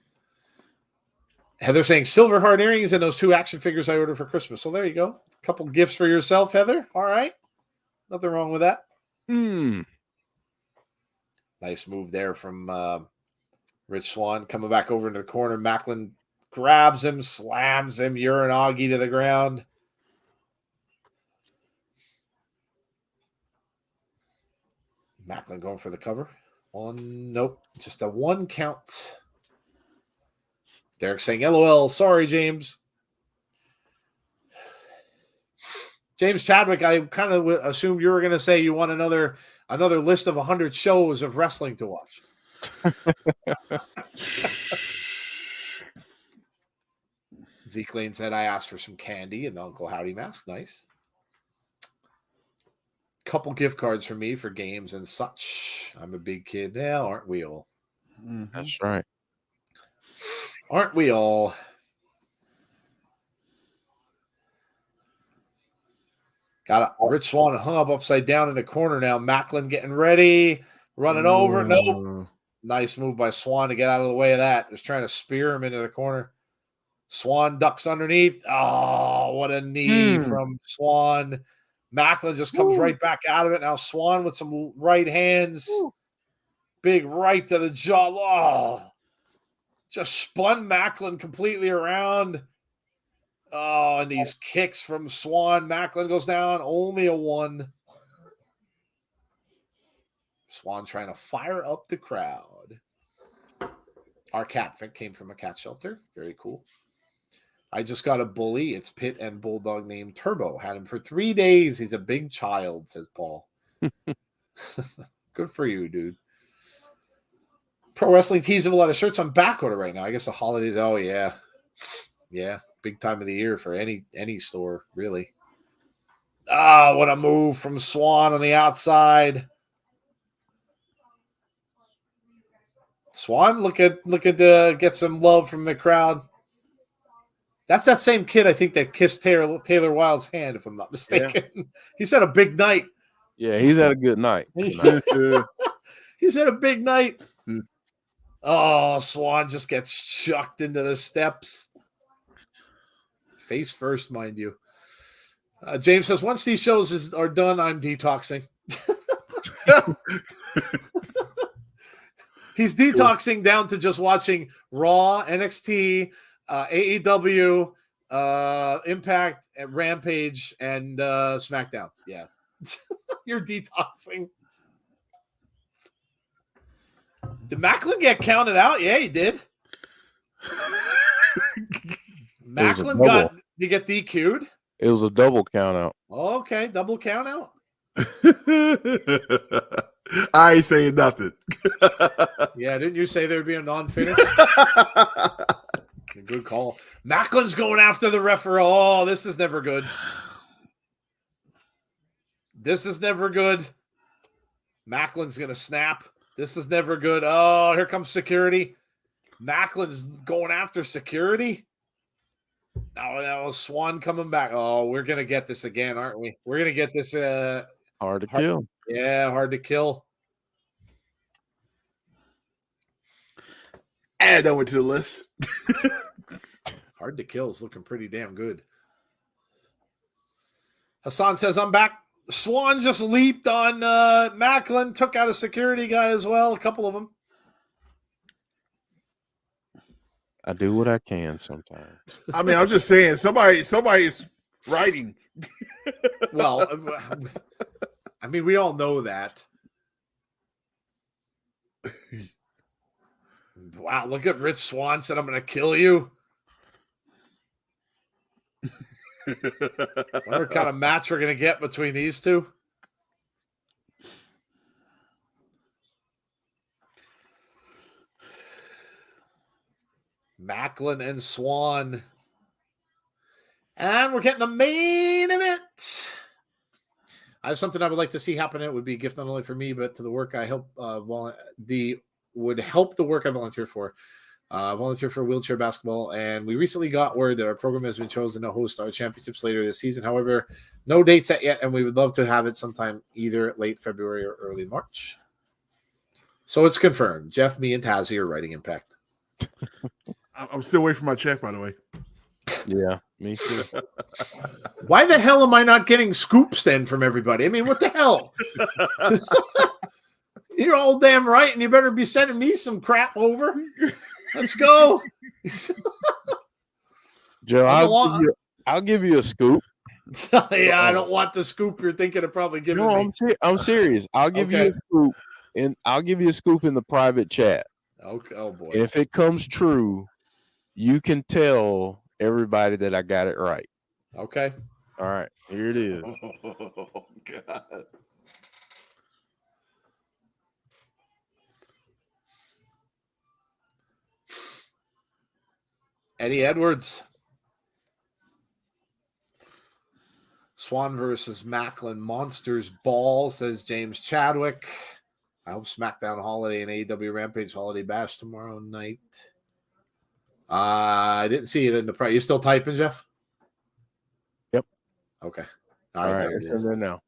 Heather saying silver heart earrings and those 2 action figures I ordered for Christmas. So there you go. A couple gifts for yourself, Heather. All right. Nothing wrong with that. Nice move there from Rich Swann coming back over into the corner. Macklin grabs him, slams him, Uranagi to the ground. Macklin going for the cover. Nope, just a 1 count. Derek saying, LOL, sorry, James. James Chadwick, I kind of assumed you were going to say you want another list of 100 shows of wrestling to watch. Zeke Lane said, I asked for some candy and Uncle Howdy mask. Nice. Couple gift cards for me for games and such. I'm a big kid now, aren't we all? Mm-hmm. That's right. Aren't we all? Got a Rich Swann hung up upside down in the corner now. Macklin getting ready, running over. Nope. Nice move by Swann to get out of the way of that. Just trying to spear him into the corner. Swann ducks underneath. Oh, what a knee from Swann. Macklin just comes right back out of it. Now Swann with some right hands. Big right to the jaw. Oh, just spun Macklin completely around. Oh, and these kicks from Swann. Macklin goes down. Only a 1. Swann trying to fire up the crowd. Our cat came from a cat shelter. Very cool. I just got a bully. It's Pit and Bulldog named Turbo. Had him for 3 days. He's a big child, says Paul. Good for you, dude. Pro Wrestling Tees have a lot of shirts on back order right now. I guess the holidays. Oh, yeah. Yeah. Big time of the year for any store, really. Ah, what a move from Swann on the outside. Swann, look at get some love from the crowd. That's that same kid, I think, that kissed Taylor Wilde's hand, if I'm not mistaken. Yeah. He's had a big night. Yeah, he's had a good night. He's had a big night. Oh, Swann just gets chucked into the steps. Face first, mind you. James says, once these shows are done, I'm detoxing. He's detoxing down to just watching Raw, NXT, AEW, Impact, Rampage, and SmackDown. Yeah. You're detoxing. Did Macklin get counted out? Yeah, he did. Macklin did get DQ'd? It was a double count out. Oh, okay, double count out. I ain't saying nothing. Yeah, didn't you say there'd be a non-finish? Good call. Macklin's going after the referee. Oh, this is never good. This is never good. Macklin's going to snap. This is never good. Oh, here comes security. Macklin's going after security. Oh, that was Swann coming back. Oh, we're going to get this again, aren't we? We're going to get this. Hard to kill. Yeah, hard to kill. Add over to the list. Hard to kill is looking pretty damn good. Hassan says, I'm back. Swann just leaped on Macklin, took out a security guy as well, a couple of them. I do what I can sometimes. I mean, I'm just saying, somebody is writing. Well, I mean, we all know that. Wow, look at Rich Swann said, I'm going to kill you. Wonder what kind of match we're going to get between these two. Macklin and Swann. And we're getting the main event. I have something I would like to see happen. It would be a gift not only for me, but to the work I help would help the work I volunteer for. Volunteer for wheelchair basketball, and we recently got word that our program has been chosen to host our championships later this season. However, no date set yet, and we would love to have it sometime either late February or early March. So it's confirmed. Jeff, me, and Tazzy are writing Impact. I'm still waiting for my check, by the way. Yeah, me too. Why the hell am I not getting scoops then from everybody? I mean, what the hell? You're all damn right, and you better be sending me some crap over. Let's go. Joe, I'll give you a scoop. Yeah, I don't want the scoop you're thinking of probably giving me. I'm serious. I'll give you a scoop, and I'll give you a scoop in the private chat. Okay. Oh boy. If it comes true, you can tell everybody that I got it right. Okay. All right. Here it is. Oh God. Eddie Edwards. Swann versus Macklin. Monsters Ball, says James Chadwick. I hope SmackDown Holiday and AEW Rampage Holiday Bash tomorrow night. I didn't see it in the price. You still typing, Jeff? Yep. Okay. All right. It's in there now.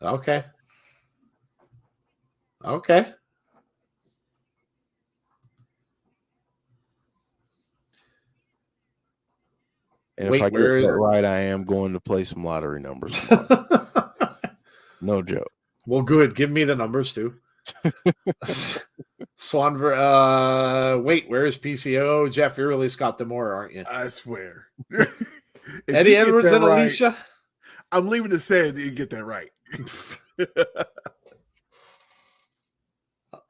Okay. Okay. And if I get that right, I am going to play some lottery numbers. No joke. Well, good. Give me the numbers too. Swann, wait, where is PCO? Jeff, you're really Scott Demore, aren't you? I swear. Eddie Edwards and right, Alicia. I'm leaving to say that you get that right.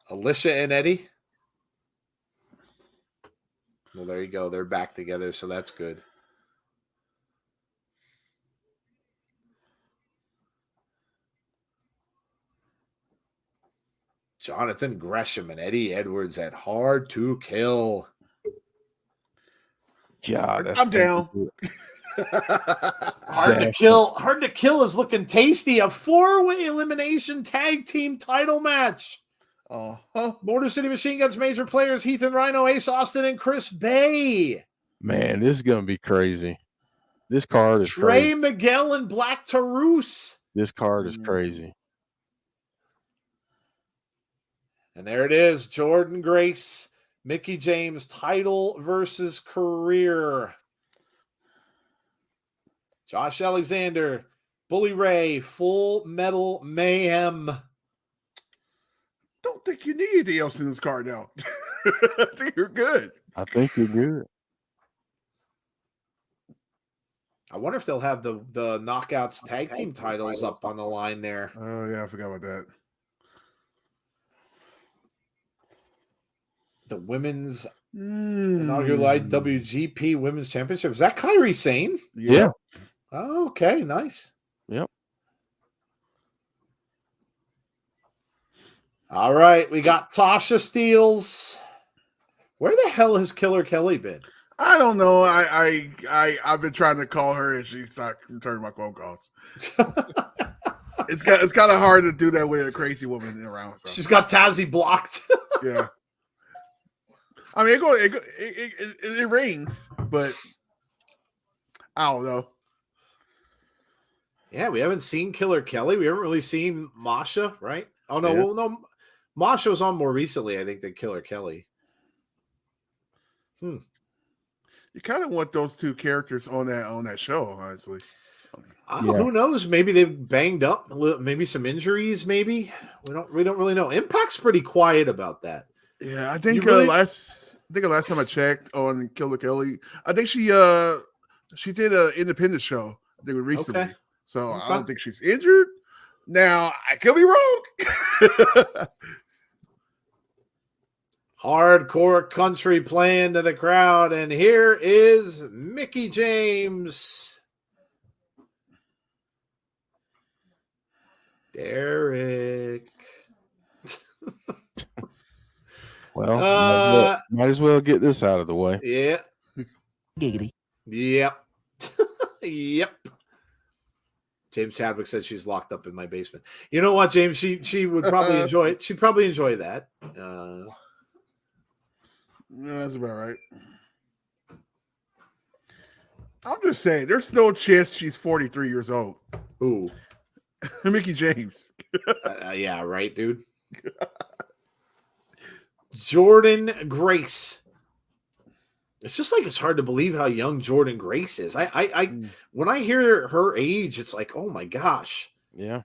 Alicia and Eddie. Well, there you go. They're back together, so that's good. Jonathan Gresham and Eddie Edwards at Hard to Kill. God, I'm down. Hard to Kill. Hard to Kill is looking tasty. A 4-way elimination tag team title match. Motor City Machine Guns major players Heath and Rhino, Ace Austin, and Chris Bay. Man, this is gonna be crazy. This card is Trey crazy. Miguel and Black Taurus. This card is crazy. And there it is. Jordynne Grace, Mickie James, title versus career. Josh Alexander, Bully Ray, Full Metal Mayhem. Don't think you need anything else in this card now. I think you're good. I think you're good. I wonder if they'll have the Knockouts tag team titles up on the line there. Oh, yeah, I forgot about that. The women's inaugural IWGP Women's Championship. Is that Kairi Sane? Yeah. Oh, okay, nice. Yep. All right, we got Tasha Steelz. Where the hell has Killer Kelly been? I don't know. I've been trying to call her and she's not returning my phone calls. It's kind of hard to do that with a crazy woman around. So. She's got Tazzy blocked. Yeah. I mean, it rings, but I don't know. Yeah, we haven't seen Killer Kelly. We haven't really seen Masha, right? Oh no, well, no, Masha was on more recently, I think, than Killer Kelly. You kind of want those two characters on that show, honestly. Who knows? Maybe they've banged up. Maybe some injuries. Maybe we don't really know. Impact's pretty quiet about that. Yeah, I think last time I checked on Killer Kelly, I think she did an independent show. I think recently. Okay. So I don't think she's injured. Now I could be wrong. Hardcore country playing to the crowd, and here is Mickie James. Derek. Well, might as well get this out of the way. Yeah. Giggity. Yep. Yep. James Chadwick said she's locked up in my basement. You know what, James? She would probably enjoy it. She'd probably enjoy that. Yeah, that's about right. I'm just saying, there's no chance she's 43 years old. Ooh. Mickie James. Yeah, right, dude. Jordynne Grace. It's just like it's hard to believe how young Jordynne Grace is. I when I hear her age, it's like, oh my gosh. Yeah.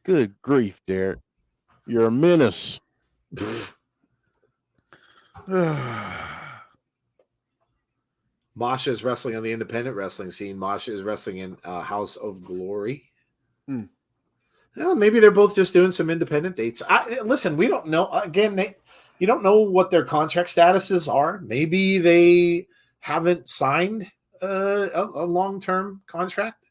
Good grief, Derek. You're a menace. Masha is wrestling on the independent wrestling scene. Masha is wrestling in House of Glory. Well, maybe they're both just doing some independent dates. Listen, we don't know. Again, you don't know what their contract statuses are. Maybe they haven't signed a long-term contract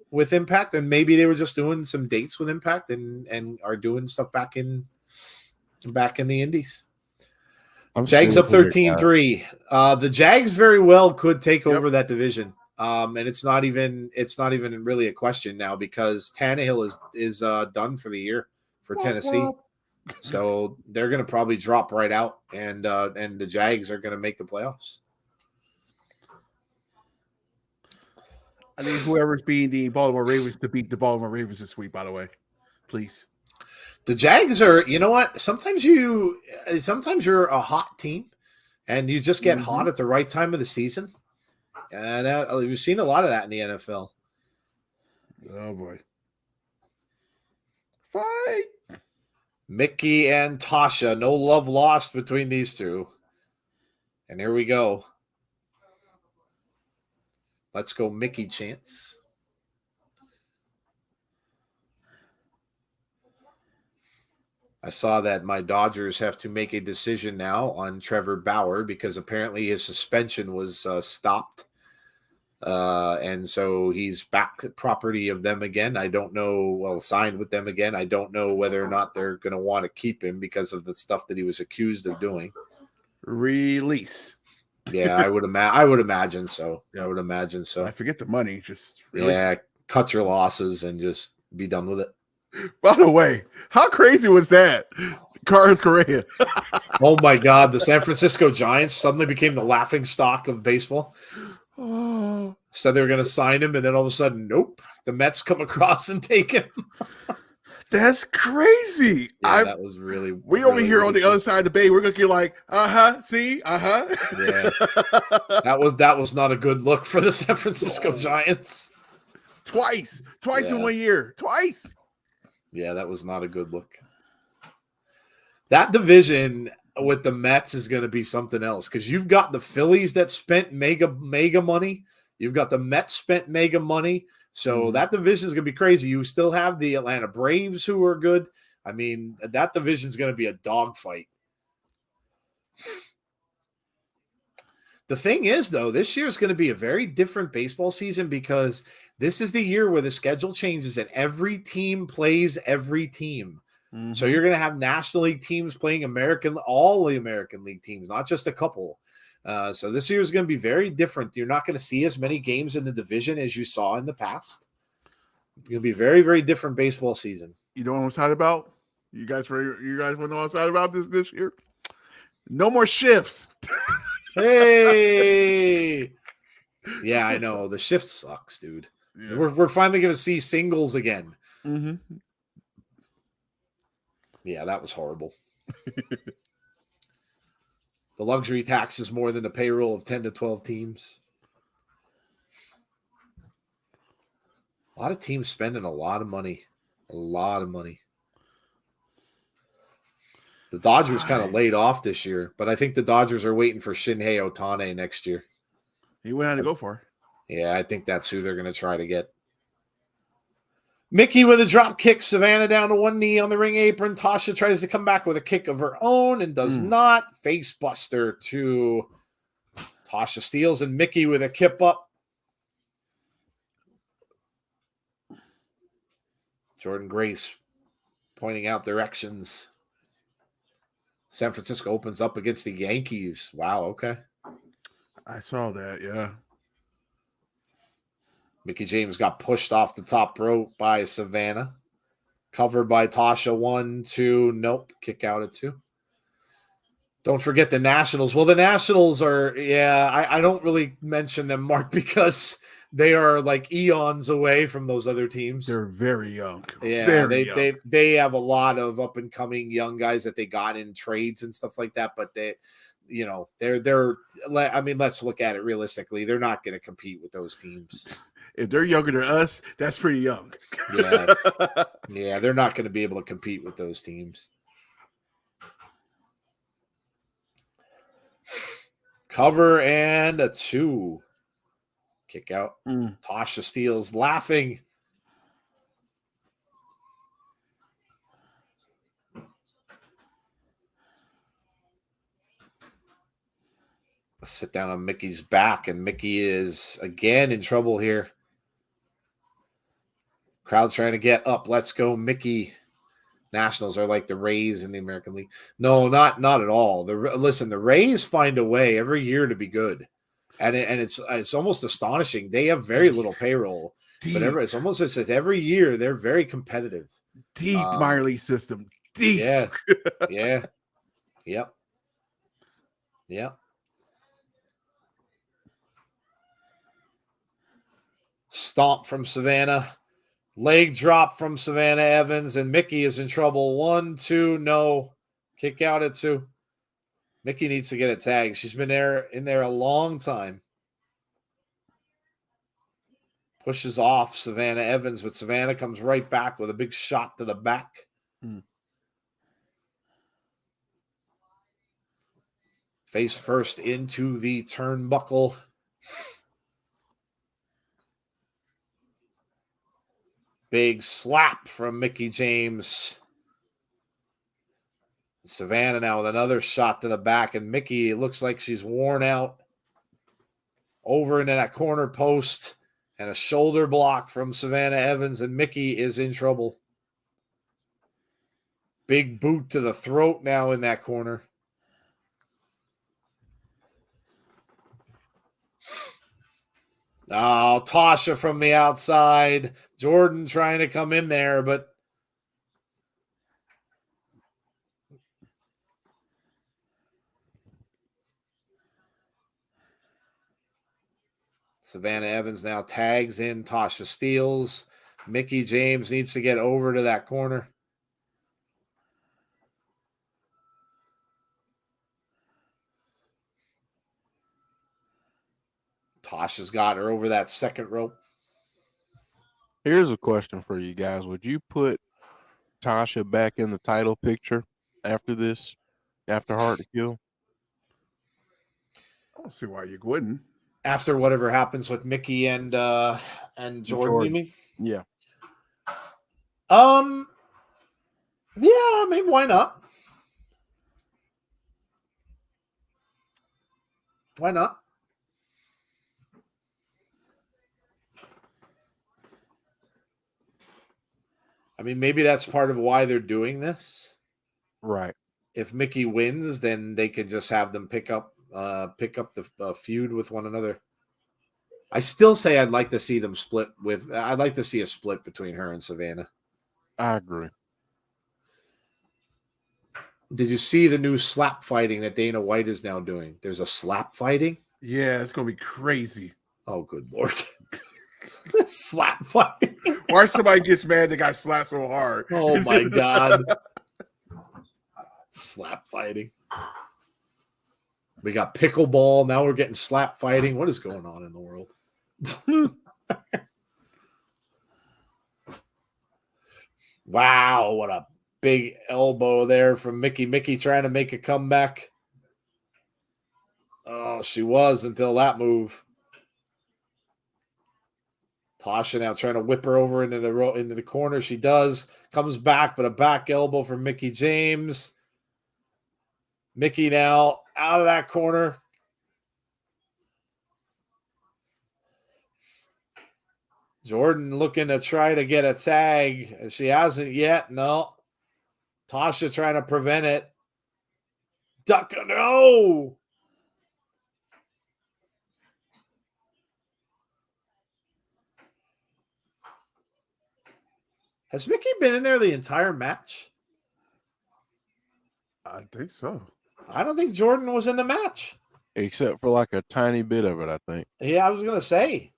with Impact, and maybe they were just doing some dates with Impact and are doing stuff back in the Indies. Jags up 13-3. The Jags very well could take over that division. And it's not even really a question now because Tannehill is done for the year for Tennessee. So they're going to probably drop right out, and the Jags are going to make the playoffs. I need whoever's beating the Baltimore Ravens to beat the Baltimore Ravens this week, by the way. Please. The Jags are, you know what? Sometimes you're a hot team and you just get hot at the right time of the season. And we've seen a lot of that in the NFL. Oh, boy. Fight. Mickie and Tasha. No love lost between these two. And here we go. Let's go Mickie chance. I saw that my Dodgers have to make a decision now on Trevor Bauer because apparently his suspension was stopped. And so he's back property of them again. I don't know, signed with them again. I don't know whether or not they're going to want to keep him because of the stuff that he was accused of doing. Release. Yeah, I would imagine so. I would imagine so. I forget the money. Just release. Yeah, cut your losses and just be done with it. By the way, how crazy was that? Carlos Correa. Oh my God, the San Francisco Giants suddenly became the laughing stock of baseball. Oh. Said they were going to sign him, and then all of a sudden, nope. The Mets come across and take him. That's crazy. Yeah, that was really. We over here on the other side of the bay, we're going to get like, see, Yeah, that was not a good look for the San Francisco Giants. Twice in 1 year, twice. Yeah, that was not a good look. That division with the Mets is going to be something else because you've got the Phillies that spent mega money. You've got the Mets spent mega money. So that division is going to be crazy. You still have the Atlanta Braves who are good. I mean, that division is going to be a dogfight. The thing is, though, this year is going to be a very different baseball season because this is the year where the schedule changes and every team plays every team. Mm-hmm. So you're going to have National League teams playing all the American League teams, not just a couple. So this year is going to be very different. You're not going to see as many games in the division as you saw in the past. It's going to be very, very different baseball season. You know what I'm excited about? You guys want to know what I'm excited about this year? No more shifts. Hey. Yeah, I know. The shift sucks, dude. Yeah. We're finally going to see singles again. Mm-hmm. Yeah, that was horrible. The luxury tax is more than the payroll of 10 to 12 teams. A lot of teams spending a lot of money. A lot of money. The Dodgers kind of laid off this year, but I think the Dodgers are waiting for Shinhei Ohtani next year. He went out to go for. Yeah, I think that's who they're going to try to get. Mickie with a drop kick. Savannah down to one knee on the ring apron. Tasha tries to come back with a kick of her own and does not. Face buster to Tasha Steelz and Mickie with a kip up. Jordynne Grace pointing out directions. San Francisco opens up against the Yankees. Wow, okay. I saw that, yeah. Mickie James got pushed off the top rope by Savannah. Covered by Tasha. 1, 2. Nope. Kick out at 2. Don't forget the Nationals. Well, the Nationals are, I don't really mention them, Mark, because they are like eons away from those other teams. They're very young. Yeah, they have a lot of up and coming young guys that they got in trades and stuff like that. But they're. I mean, let's look at it realistically. They're not going to compete with those teams. If they're younger than us, that's pretty young. Yeah, they're not going to be able to compete with those teams. Cover and a 2. Kick out. Tasha Steelz laughing. Sit down on Mickey's back, and Mickie is again in trouble here. Crowd trying to get up. Let's go, Mickie. Nationals are like the Rays in the American League. No, not at all. The Rays find a way every year to be good, and it's almost astonishing. They have very little payroll, but it's almost as if every year they're very competitive. Deep minor league system. Deep. Yeah. Yep. Stomp from Savannah. Leg drop from Savannah Evans, and Mickie is in trouble. 1, 2, no. Kick out at 2. Mickie needs to get a tag. She's been in there a long time. Pushes off Savannah Evans, but Savannah comes right back with a big shot to the back. Face first into the turnbuckle. Big slap from Mickie James. Savannah now with another shot to the back, and Mickie, it looks like she's worn out. Over into that corner post, and a shoulder block from Savannah Evans, and Mickie is in trouble. Big boot to the throat now in that corner. Oh, Tasha from the outside. Jordynne trying to come in there, but Savannah Evans now tags in Tasha Steelz. Mickie James needs to get over to that corner. Tasha's got her over that second rope. Here's a question for you guys. Would you put Tasha back in the title picture after this, after Hard to Kill? I don't see why you wouldn't. After whatever happens with Mickie and Jordynne, you mean? Yeah. Yeah, I mean, why not? Why not? I mean, maybe that's part of why they're doing this. Right. If Mickie wins, then they could just have them pick up the feud with one another. I still say I'd like to see them split with. I'd like to see a split between her and Savannah. I agree. Did you see the new slap fighting that Dana White is now doing? There's a slap fighting. Yeah, it's gonna be crazy. Oh, good Lord. Slap fighting. Why somebody gets mad they got slapped so hard? Oh my God. Slap fighting. We got pickleball. Now we're getting slap fighting. What is going on in the world? Wow, what a big elbow there from Mickie. Mickie trying to make a comeback. Oh, she was until that move. Tasha now trying to whip her over into the corner. She does. Comes back, but a back elbow from Mickie James. Mickie now out of that corner. Jordynne looking to try to get a tag. She hasn't yet. No. Tasha trying to prevent it. Duck. No. Has Mickie been in there the entire match? I think so. I don't think Jordynne was in the match. Except for like a tiny bit of it, I think. Yeah, I was going to say.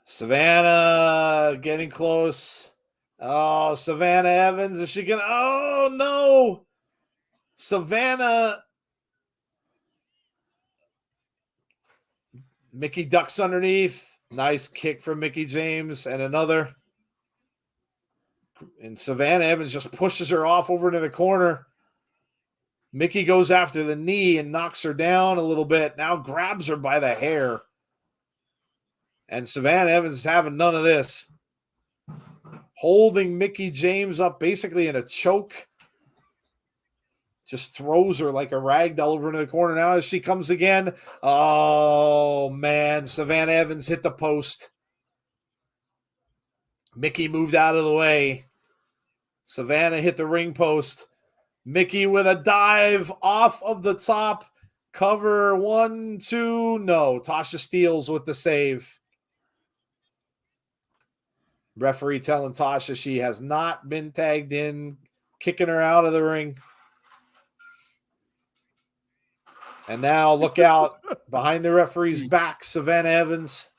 Savannah getting close. Oh, Savannah Evans. Is she going to? Oh, no. Savannah. Mickie ducks underneath. Nice kick from Mickie James and another. And Savannah Evans just pushes her off over into the corner. Mickie goes after the knee and knocks her down a little bit. Now grabs her by the hair. And Savannah Evans is having none of this. Holding Mickie James up basically in a choke. Just throws her like a rag doll over into the corner. Now as she comes again. Oh, man. Savannah Evans hit the post. Mickie moved out of the way. Savannah hit the ring post. Mickie with a dive off of the top. Cover 1, 2. No. Tasha Steelz with the save. Referee telling Tasha she has not been tagged in. Kicking her out of the ring. And now look out behind the referee's back, Savannah Evans.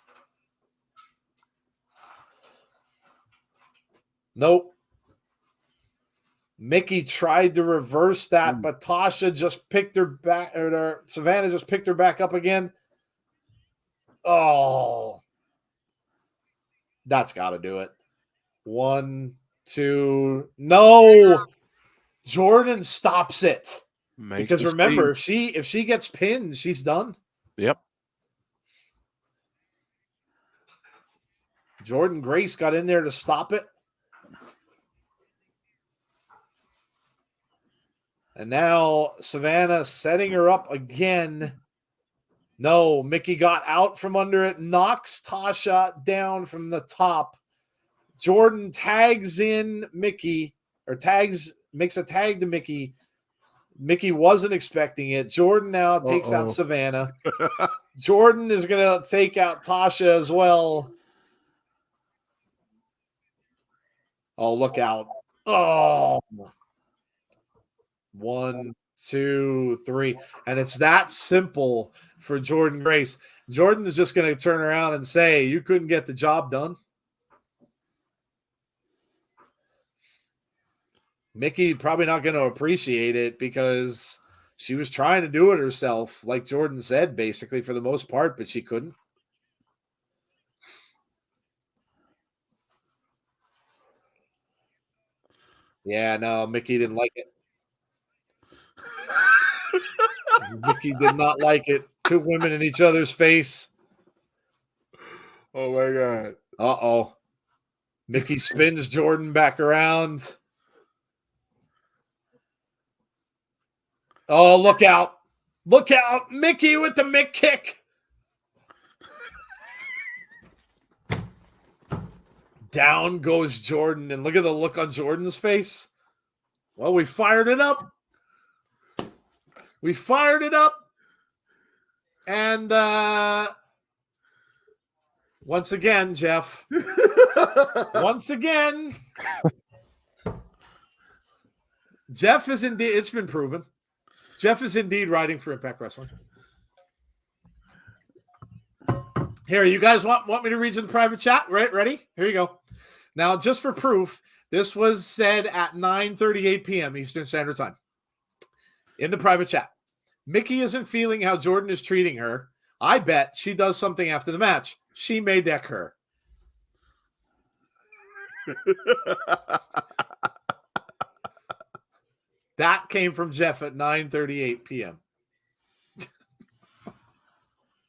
Nope. Mickie tried to reverse that, but Tasha just picked her back, or Savannah just picked her back up again. Oh. That's got to do it. 1, 2. No. Jordynne stops it. Because remember, if she gets pinned, she's done. Yep. Jordynne Grace got in there to stop it. And now Savannah setting her up again. No, Mickie got out from under it, knocks Tasha down from the top. Jordynne tags in Mickie, or makes a tag to Mickie. Mickie wasn't expecting it. Jordynne now takes out Savannah. Jordynne is going to take out Tasha as well. Oh, look out. Oh. 1, 2, 3. And it's that simple for Jordynne Grace. Jordynne is just going to turn around and say, you couldn't get the job done. Mickie probably not going to appreciate it because she was trying to do it herself, like Jordynne said, basically, for the most part, but she couldn't. Yeah, no, Mickie didn't like it. Mickie did not like it. Two women in each other's face. Oh, my God. Uh-oh. Mickie spins Jordynne back around. Oh, look out. Look out. Mickie with the Mick kick. Down goes Jordynne, and look at the look on Jordynne's face. Well, we fired it up. We fired it up. And once again, Jeff. Once again. Jeff is indeed, it's been proven. Jeff is indeed writing for Impact Wrestling. Here, you guys want me to read you the private chat? Right, ready? Here you go. Now, just for proof, this was said at 9:38 p.m. Eastern Standard Time. In the private chat. Mickie isn't feeling how Jordynne is treating her. I bet she does something after the match. She may deck her. That came from Jeff at 9:38 p.m.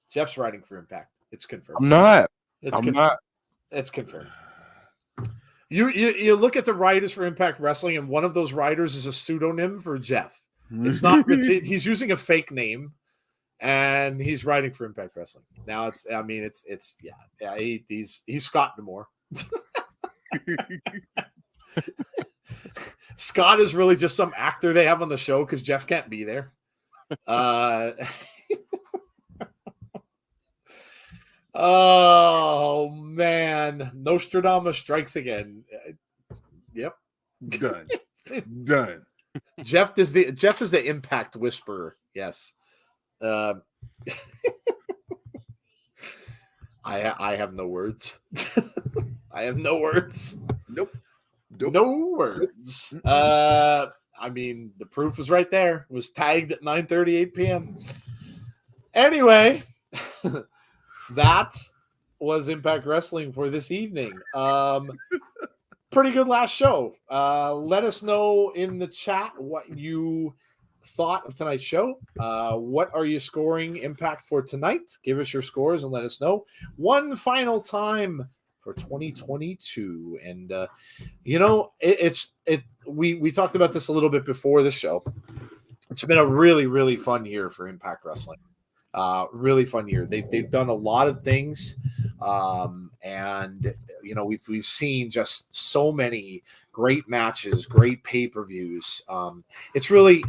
Jeff's writing for Impact. It's confirmed. I'm not. It's confirmed. You look at the writers for Impact Wrestling, and one of those writers is a pseudonym for Jeff. It's not. He's using a fake name, and he's writing for Impact Wrestling. Now it's yeah. He's Scott D'Amore. Scott is really just some actor they have on the show because Jeff can't be there. Oh man, Nostradamus strikes again. Yep, done. Jeff is the Impact Whisperer. Yes. I have no words. I have no words. Nope. No words. I mean, the proof was right there. It was tagged at 9:38 p.m. Anyway, that was Impact Wrestling for this evening. Pretty good last show. Let us know in the chat what you thought of tonight's show. What are you scoring Impact for tonight? Give us your scores and let us know. One final time for 2022. And we talked about this a little bit before the show. It's been a really, really fun year for Impact Wrestling. Really fun year. They've done a lot of things. And we've seen just so many great matches, great pay-per-views. It's really,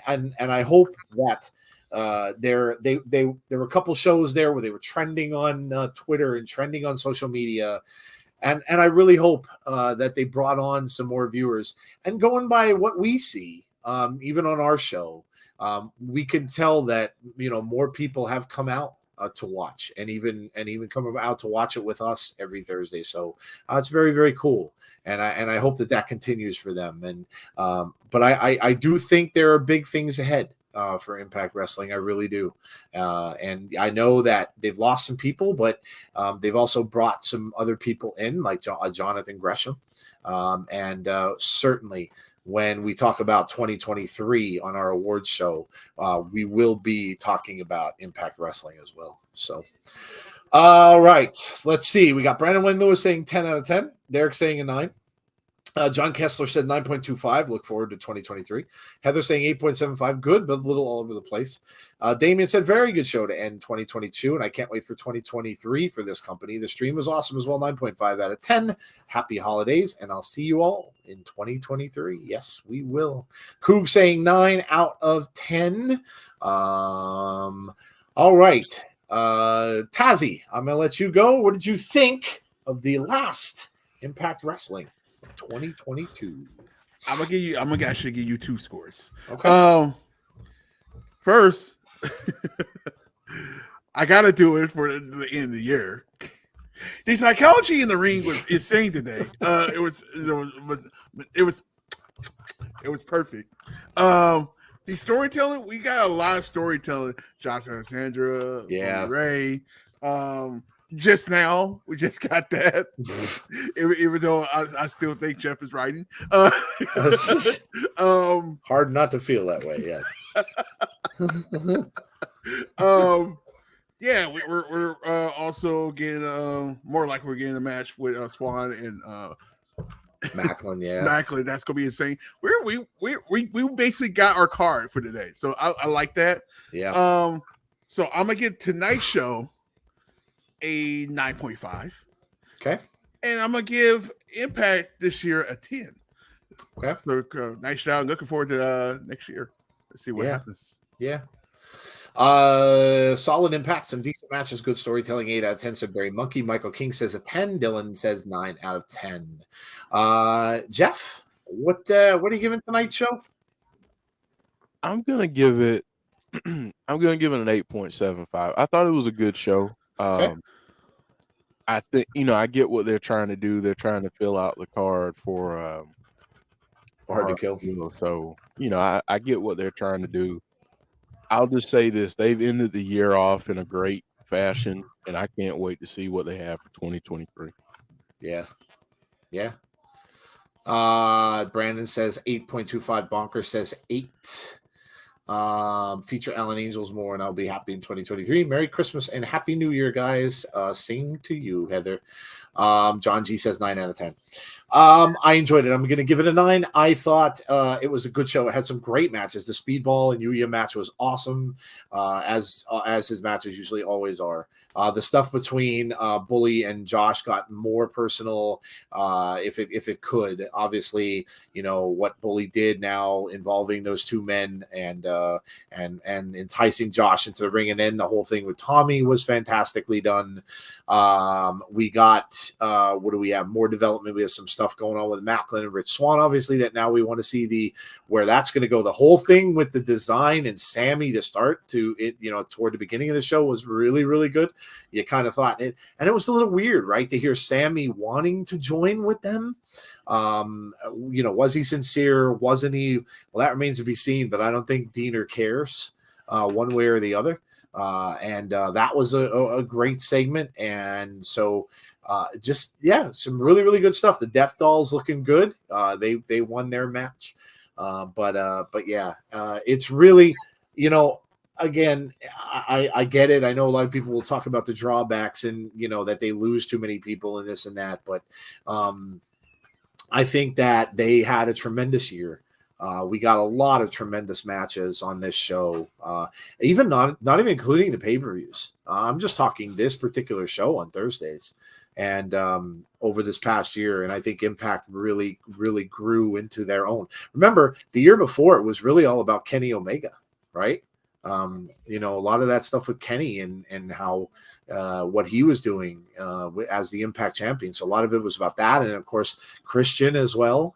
and I hope that there were a couple shows there where they were trending on Twitter and trending on social media. And I really hope that they brought on some more viewers. And going by what we see, even on our show, we can tell that more people have come out to watch and even come out to watch it with us every Thursday. So it's very, very cool, and I hope that continues for them. And but I do think there are big things ahead for Impact Wrestling. I really do, and I know that they've lost some people, but they've also brought some other people in, like Jonathan Gresham, and certainly. When we talk about 2023 on our awards show, we will be talking about Impact Wrestling as well. So, all right, let's see. We got Brandon Wayne Lewis saying 10 out of 10. Derek saying a 9. John Kessler said 9.25. Look forward to 2023. Heather saying 8.75. Good, but a little all over the place. Damien said very good show to end 2022, and I can't wait for 2023 for this company. The stream was awesome as well. 9.5 out of 10. Happy holidays, and I'll see you all in 2023. Yes, we will. Coog saying 9 out of 10. All right. Tazzy, I'm going to let you go. What did you think of the last Impact Wrestling 2022? I'm gonna actually give you 2 scores. Okay. First, I gotta do it for the end of the year. The psychology in the ring was insane today. It was perfect. The storytelling, we got a lot of storytelling. Josh Alexandra, Ray. Just now, we just got that. Even though I still think Jeff is writing. Hard not to feel that way, yes. Yeah, we're also getting more like we're getting a match with Swann and Macklin, yeah. Macklin, that's gonna be insane. We basically got our card for today. So I like that. Yeah. So I'm gonna give tonight's show a 9.5. Okay. and I'm gonna give Impact this year a 10. Okay. So, nice job. Looking forward to next year. Let's see what happens. Yeah. Solid Impact, some decent matches, good storytelling. 8 out of 10 said Barry Monkey. Michael King says a 10. Dylan says 9 out of 10. Jeff, what are you giving tonight's show? I'm gonna give it an 8.75. I thought it was a good show. Okay. I think I get what they're trying to do. They're trying to fill out the card for Hard to Kill. So I get what they're trying to do. I'll just say this: they've ended the year off in a great fashion, and I can't wait to see what they have for 2023. Yeah. Brandon says 8.25. Bonker says 8. Feature Alan Angels more, and I'll be happy in 2023. Merry Christmas and Happy New Year, guys. Same to you, Heather. John G says 9 out of 10. I enjoyed it. I'm going to give it a 9. I thought it was a good show. It had some great matches. The Speedball and Yuya match was awesome, as his matches usually always are. The stuff between Bully and Josh got more personal, if it could. Obviously, what Bully did now involving those two men and enticing Josh into the ring, and then the whole thing with Tommy was fantastically done. We got what do we have? More development. We have some stuff going on with Maclin and Rich Swann, obviously, that now we want to see where that's going to go. The whole thing with the design and Sammy to start to it, toward the beginning of the show was really, really good. You kind of thought it, and it was a little weird, right, to hear Sammy wanting to join with them. Was he sincere? Wasn't he? Well, that remains to be seen, but I don't think Diener cares one way or the other. And that was a great segment. And so some really, really good stuff. The Death Dolls looking good. They won their match. But it's really, again, I get it. I know a lot of people will talk about the drawbacks and, that they lose too many people and this and that. But I think that they had a tremendous year. We got a lot of tremendous matches on this show, even not even including the pay-per-views. I'm just talking this particular show on Thursdays and over this past year. And I think Impact really, really grew into their own. Remember, the year before, it was really all about Kenny Omega, right? A lot of that stuff with Kenny and how what he was doing as the Impact champion. So a lot of it was about that. And, of course, Christian as well.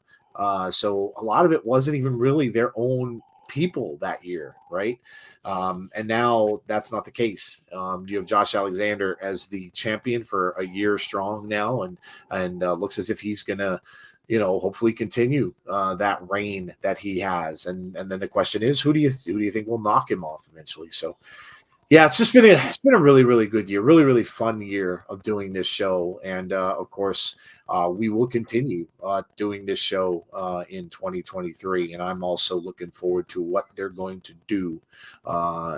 So a lot of it wasn't even really their own people that year, right? And now that's not the case. You have Josh Alexander as the champion for a year strong now, and looks as if he's gonna, hopefully continue that reign that he has. And then the question is, who do you think will knock him off eventually? So. Yeah, it's been a really, really good year, really, really fun year of doing this show. And of course, we will continue doing this show in 2023. And I'm also looking forward to what they're going to do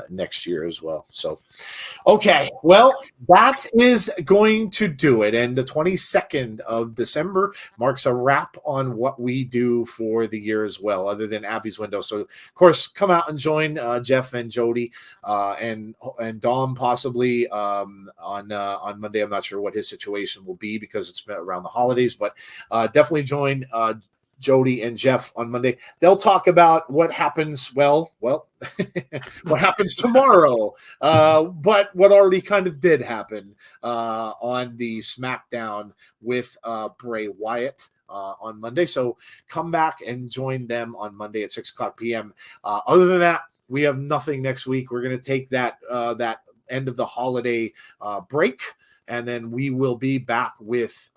next year as well. So, okay, well, that is going to do it. And the 22nd of December marks a wrap on what we do for the year as well, other than Abby's window. So, of course, come out and join Jeff and Jody and Dom possibly on Monday. I'm not sure what his situation will be because it's been around the holidays, but definitely join Jody and Jeff on Monday. They'll talk about what happens. Well, what happens tomorrow, but what already kind of did happen on the SmackDown with Bray Wyatt. On Monday. So come back and join them on Monday at 6:00 p.m. Other than that, we have nothing next week. We're going to take that end of the holiday break, and then we will be back with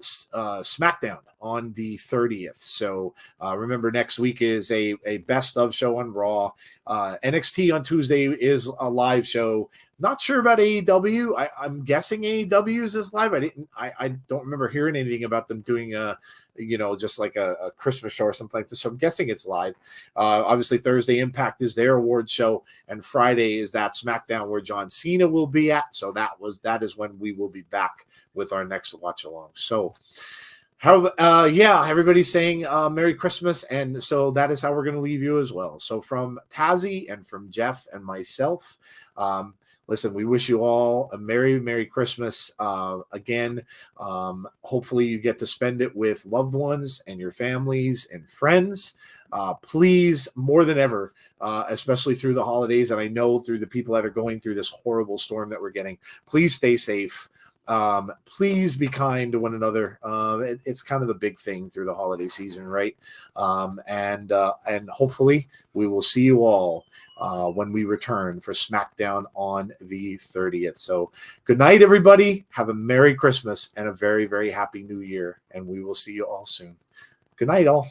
SmackDown on the 30th. So remember, next week is a best of show on Raw. NXT on Tuesday is a live show. Not sure about AEW. I'm guessing AEW is live. I don't remember hearing anything about them doing just like a Christmas show or something like this. So I'm guessing it's live. Obviously Thursday Impact is their award show, and Friday is that SmackDown where John Cena will be at. So that is when we will be back with our next watch along. So everybody's saying Merry Christmas, and so that is how we're going to leave you as well. So from Tazzy and from Jeff and myself, listen, we wish you all a Merry Christmas. Again, hopefully you get to spend it with loved ones and your families and friends. Please, more than ever, especially through the holidays, and I know through the people that are going through this horrible storm that we're getting, please stay safe. Please be kind to one another. It's kind of a big thing through the holiday season, right? And hopefully we will see you all when we return for SmackDown on the 30th. So good night, everybody. Have a Merry Christmas and a very, very Happy New Year. And we will see you all soon. Good night, all.